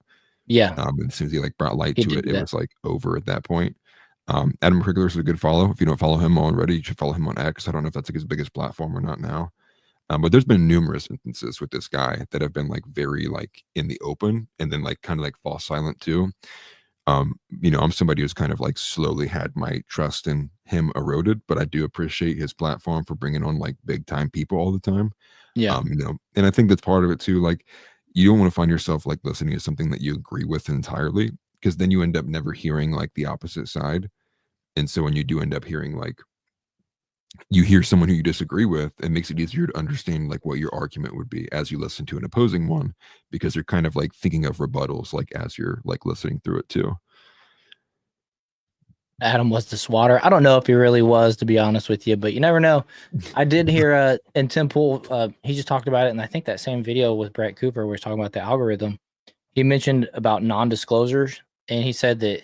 Yeah. And as soon as he like brought light to it, it was like over at that point. Adam Krigler is a good follow. If you don't follow him already, you should follow him on X. I don't know if that's like his biggest platform or not now. But there's been numerous instances with this guy that have been like very like in the open and then like kind of like fall silent too. I'm somebody who's kind of like slowly had my trust in him eroded, but I do appreciate his platform for bringing on like big time people all the time. Yeah. And I think that's part of it too. Like you don't want to find yourself like listening to something that you agree with entirely, because then you end up never hearing like the opposite side. And so when you do end up hearing like you hear someone who you disagree with, it makes it easier to understand like what your argument would be as you listen to an opposing one, because you're kind of like thinking of rebuttals like as you're like listening through it too. Adam was the swatter. I don't know if he really was, to be honest with you, but you never know. I did hear in Tim Pool, he just talked about it, and I think that same video with Brett Cooper, where he's talking about the algorithm, he mentioned about non-disclosures, and he said that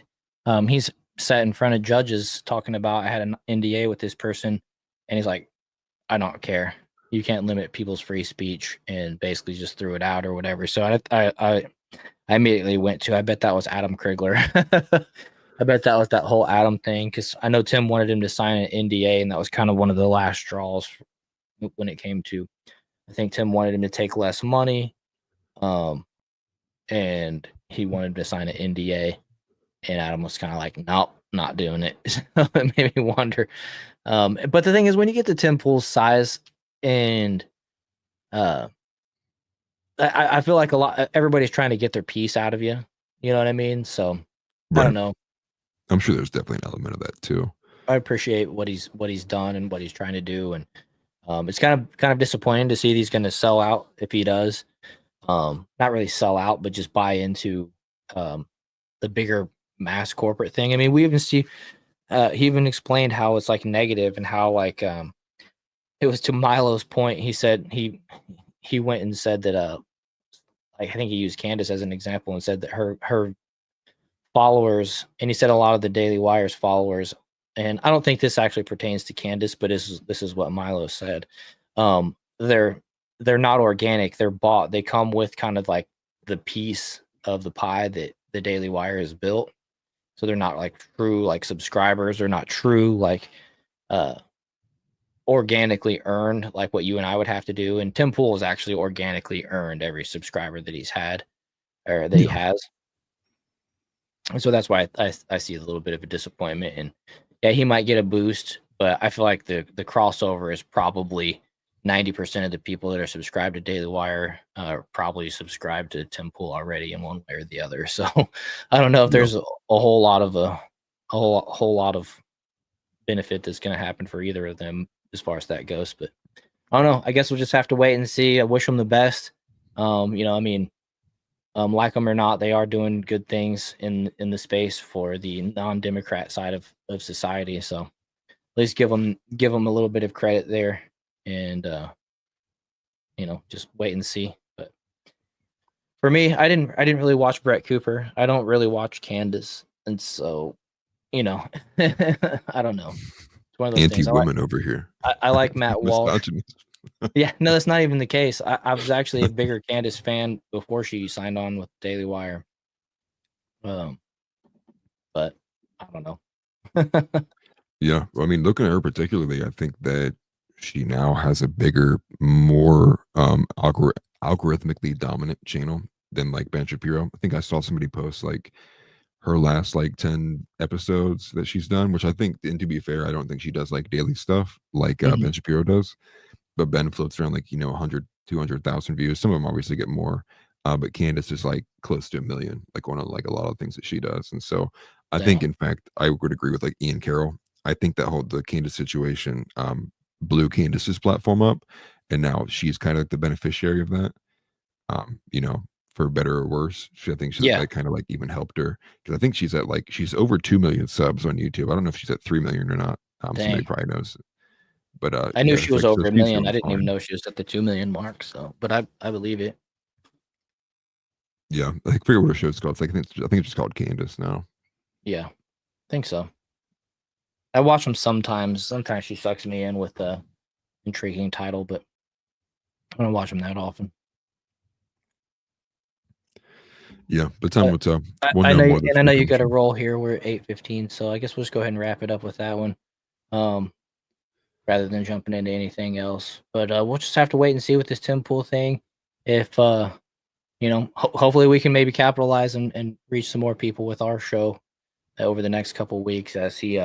he's sat in front of judges talking about, I had an NDA with this person, and he's like, I don't care. You can't limit people's free speech, and basically just threw it out or whatever. So I immediately went to, I bet that was Adam Krigler. I bet that was that whole Adam thing, because I know Tim wanted him to sign an NDA, and that was kind of one of the last straws when it came to, I think Tim wanted him to take less money, and he wanted him to sign an NDA, and Adam was kind of like, nope, not doing it. So it made me wonder. But the thing is, when you get to Tim Pool's size, and I feel like everybody's trying to get their piece out of you. You know what I mean? So I don't know. I'm sure there's definitely an element of that too. I appreciate what he's done and what he's trying to do, and it's kind of disappointing to see that he's going to sell out if he does. Not really sell out, but just buy into the bigger mass corporate thing. I mean, we even see he even explained how it's like negative, and how like it was to Milo's point. He said he went and said that like, I think he used Candace as an example, and said that her followers, and he said a lot of the Daily Wire's followers, and I don't think this actually pertains to Candace, but this is what Milo said. They're not organic, they're bought. They come with kind of like the piece of the pie that the Daily Wire has built. So they're not like true like subscribers, they're not true like organically earned like what you and I would have to do. And Tim Pool has actually organically earned every subscriber that he's had, or that he has. And so that's why I see a little bit of a disappointment. And yeah, he might get a boost, but I feel like the crossover is probably 90% of the people that are subscribed to Daily Wire are probably subscribed to Tim Pool already in one way or the other. So I don't know if there's a whole lot of benefit that's going to happen for either of them as far as that goes. But I don't know. I guess we'll just have to wait and see. I wish them the best. I mean, like them or not, they are doing good things in the space for the non-Democrat side of society. So at least give them a little bit of credit there, and just wait and see. But for me, I didn't really watch Brett Cooper. I don't really watch Candace, and so I don't know. It's one of those anti-women over here. I like Matt Walsh. Yeah, no, that's not even the case. I was actually a bigger Candace fan before she signed on with Daily Wire. But I don't know. Yeah, I mean, looking at her particularly, I think that she now has a bigger, more algorithmically dominant channel than like Ben Shapiro. I think I saw somebody post like her last like 10 episodes that she's done, which I think, and to be fair, I don't think she does like daily stuff like Ben Shapiro does. But Ben floats around like 100, 200,000 views. Some of them obviously get more, but Candace is like close to 1 million, like on like a lot of things that she does. And so I think, in fact, I would agree with like Ian Carroll. I think that the Candace situation blew Candace's platform up, and now she's kind of like the beneficiary of that. for better or worse. I think Yeah. that kind of like even helped her, because I think she's at like she's over 2 million subs on YouTube. I don't know if she's at 3 million or not. Somebody Dang. probably knows. But I knew yeah, she it's was like, so over a she's million. doing I didn't even fine. know she was at the 2 million mark. So, but I believe it. Yeah, I forget what her show's called. It's like I think it's just called Candace now. Yeah, I think so. I watch them sometimes. Sometimes she sucks me in with a intriguing title, but I don't watch them that often. Yeah, but time will tell. We'll I know know, more and this I know week, you I'm got to sure. roll here. We're at 8:15, so I guess we'll just go ahead and wrap it up with that one, rather than jumping into anything else. But we'll just have to wait and see with this Tim Pool thing. If hopefully we can maybe capitalize and reach some more people with our show over the next couple of weeks as he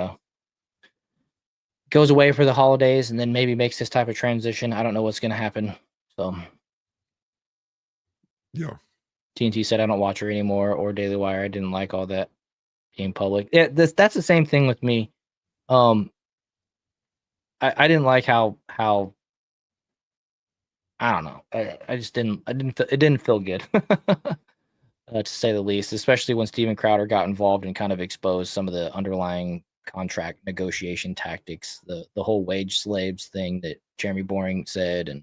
goes away for the holidays and then maybe makes this type of transition. I don't know what's going to happen. So yeah. TNT said I don't watch her anymore, or Daily Wire. I didn't like all that being public. Yeah, that's the same thing with me. I didn't like how I don't know. I just didn't. It didn't feel good, to say the least. Especially when Steven Crowder got involved and kind of exposed some of the underlying contract negotiation tactics, the whole wage slaves thing that Jeremy Boring said, and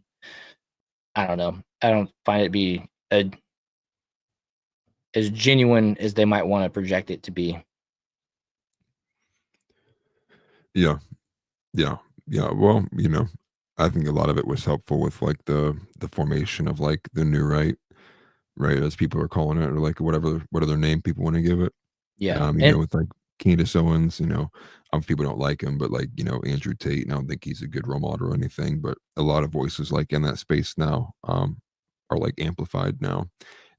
I don't know. I don't find it be as genuine as they might want to project it to be. Yeah. Well, I think a lot of it was helpful with like the formation of like the new right, as people are calling it, or like whatever other name people want to give it. Yeah, With like Candace Owens, people don't like him, but like, Andrew Tate, and I don't think he's a good role model or anything, but a lot of voices like in that space now are like amplified now.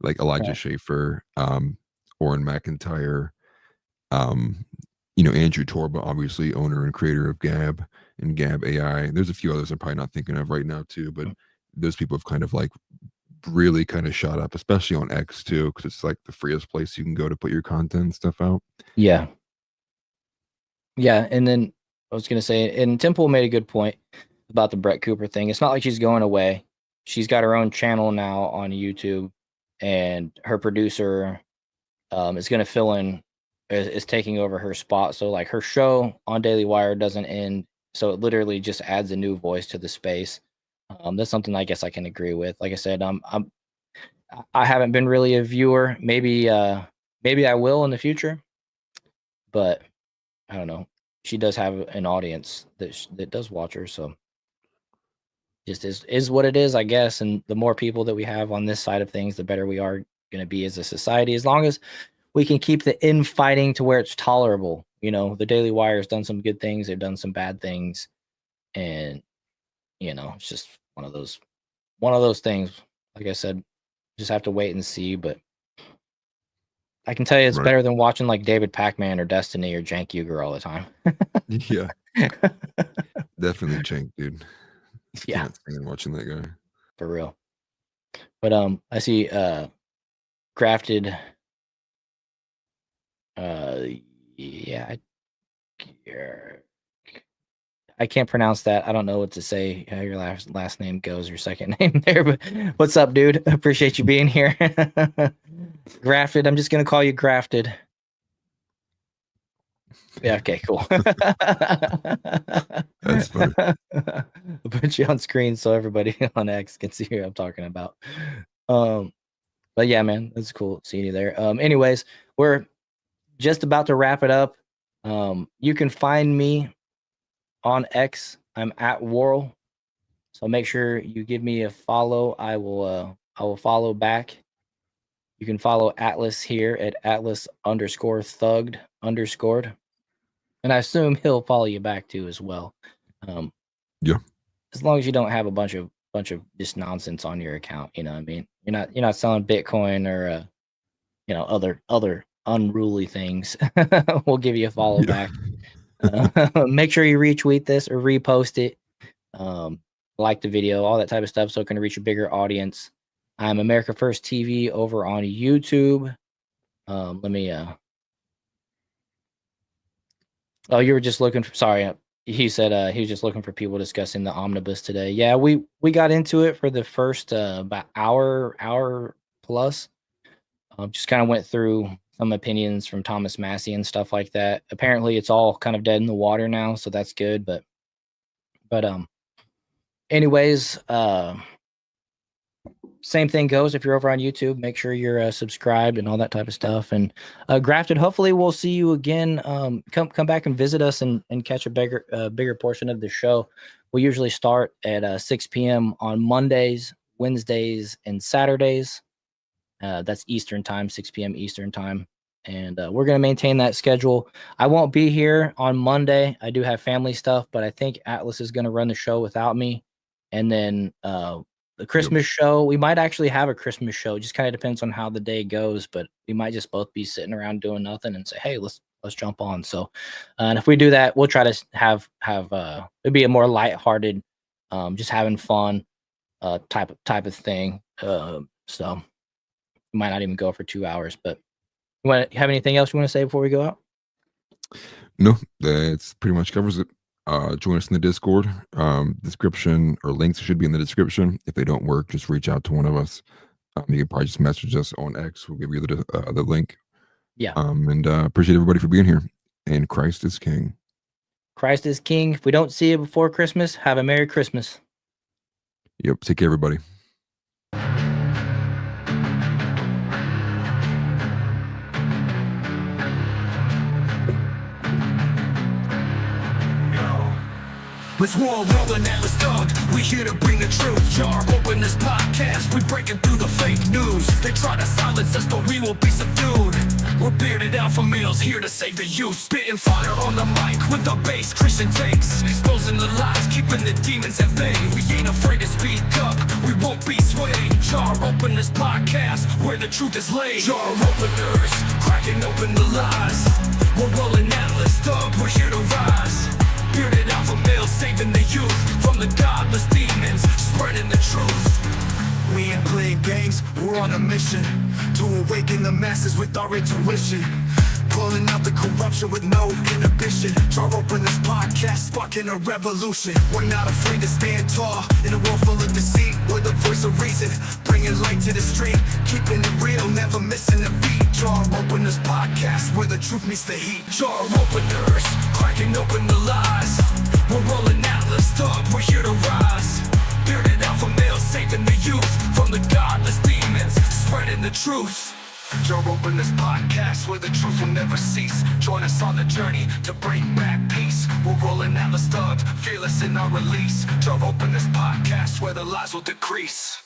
Like Elijah Right. Schaefer, Orrin McIntyre, Andrew Torba, obviously owner and creator of Gab and Gab AI. There's a few others I'm probably not thinking of right now too, but those people have kind of like really kind of shot up, especially on X too, because it's like the freest place you can go to put your content and stuff out. Yeah. Yeah, and then I was gonna say, and Temple made a good point about the Brett Cooper thing. It's not like she's going away. She's got her own channel now on YouTube, and her producer is gonna fill in, is taking over her spot. So like her show on Daily Wire doesn't end, so it literally just adds a new voice to the space. That's something I guess I can agree with. Like I said, I haven't been really a viewer. Maybe I will in the future, but I don't know. She does have an audience that does watch her, so just is what it is, I guess. And the more people that we have on this side of things, the better we are going to be as a society. As long as we can keep the infighting to where it's tolerable. The Daily Wire has done some good things. They've done some bad things, and it's just one of those things. Like I said, just have to wait and see. But I can tell you it's Right. better than watching like David Pac-Man or Destiny or Jank Uger all the time. Yeah. Definitely Chink, dude. Yeah. Can't stand watching that guy. For real. But I see Grafted. Yeah. I can't pronounce that. I don't know what to say. How your last name goes, your second name there. But what's up, dude? Appreciate you being here. Grafted. I'm just gonna call you Grafted. Yeah. Okay. Cool. That's funny. I'll put you on screen so everybody on X can see who I'm talking about. But yeah, man, that's cool seeing you there. Anyways, we're just about to wrap it up. You can find me on X. I'm at Worrell. So make sure you give me a follow. I will follow back. You can follow Atlas here at Atlas_thugged_. And I assume he'll follow you back too as well. Yeah. As long as you don't have a bunch of just nonsense on your account, you know what I mean? You're not selling Bitcoin or other unruly things. We'll give you a follow back. Make sure you retweet this or repost it. Like the video, all that type of stuff, so it can reach a bigger audience. I'm America First TV over on YouTube. Let me oh, you were just looking for, sorry, he said he was just looking for people discussing the omnibus today. Yeah, we got into it for the first about hour plus. Just kind of went through some opinions from Thomas Massey and stuff like that. Apparently, it's all kind of dead in the water now, so that's good. But anyways, same thing goes if you're over on YouTube. Make sure you're subscribed and all that type of stuff. And Grafted, hopefully we'll see you again. Come back and visit us and catch a bigger portion of the show. We usually start at 6 p.m. on Mondays, Wednesdays, and Saturdays. That's Eastern time, 6 p.m. Eastern time. And we're going to maintain that schedule. I won't be here on Monday. I do have family stuff, but I think Atlas is going to run the show without me. And then the Christmas show, we might actually have a Christmas show. It just kind of depends on how the day goes, but we might just both be sitting around doing nothing and say, hey, let's jump on. So, and if we do that, we'll try to have it'd be a more lighthearted, just having fun type of thing. So we might not even go for 2 hours, but you want to have anything else you want to say before we go out? No, that's pretty much covers it. Join us in the Discord. Description or links should be in the description. If they don't work, just reach out to one of us. You can probably just message us on X. We'll give you the link. Yeah. And appreciate everybody for being here. And Christ is King. Christ is King. If we don't see you before Christmas, have a Merry Christmas. Yep. Take care, everybody. Let's roll and Atlas Dog. We here to bring the truth. Jar open this podcast. We breaking through the fake news. They try to silence us, but we will be subdued. We're bearded alpha males here to save the youth. Spitting fire on the mic with the bass Christian takes. Exposing the lies, keeping the demons at bay. We ain't afraid to speak up. We won't be swayed. Jar open this podcast where the truth is laid. Jar openers, cracking open the lies. We're rolling Atlas Dog. We're here to rise. Bearded alpha males saving the youth from the godless demons, spreading the truth. We ain't playing games, we're on a mission to awaken the masses with our intuition. Pulling out the corruption with no inhibition. Jar open this podcast, sparking a revolution. We're not afraid to stand tall in a world full of deceit. We're the voice of reason, bringing light to the street. Keeping it real, never missing a beat. Jar open this podcast where the truth meets the heat. Jar openers, cracking open the lies. We're rolling Atlas Dog, we're here to rise. Bearded alpha males saving the youth from the godless demons, spreading the truth. Jar open this podcast where the truth will never cease. Join us on the journey to bring back peace. We're rolling Atlas Dog, fearless in our release. Jar open this podcast where the lies will decrease.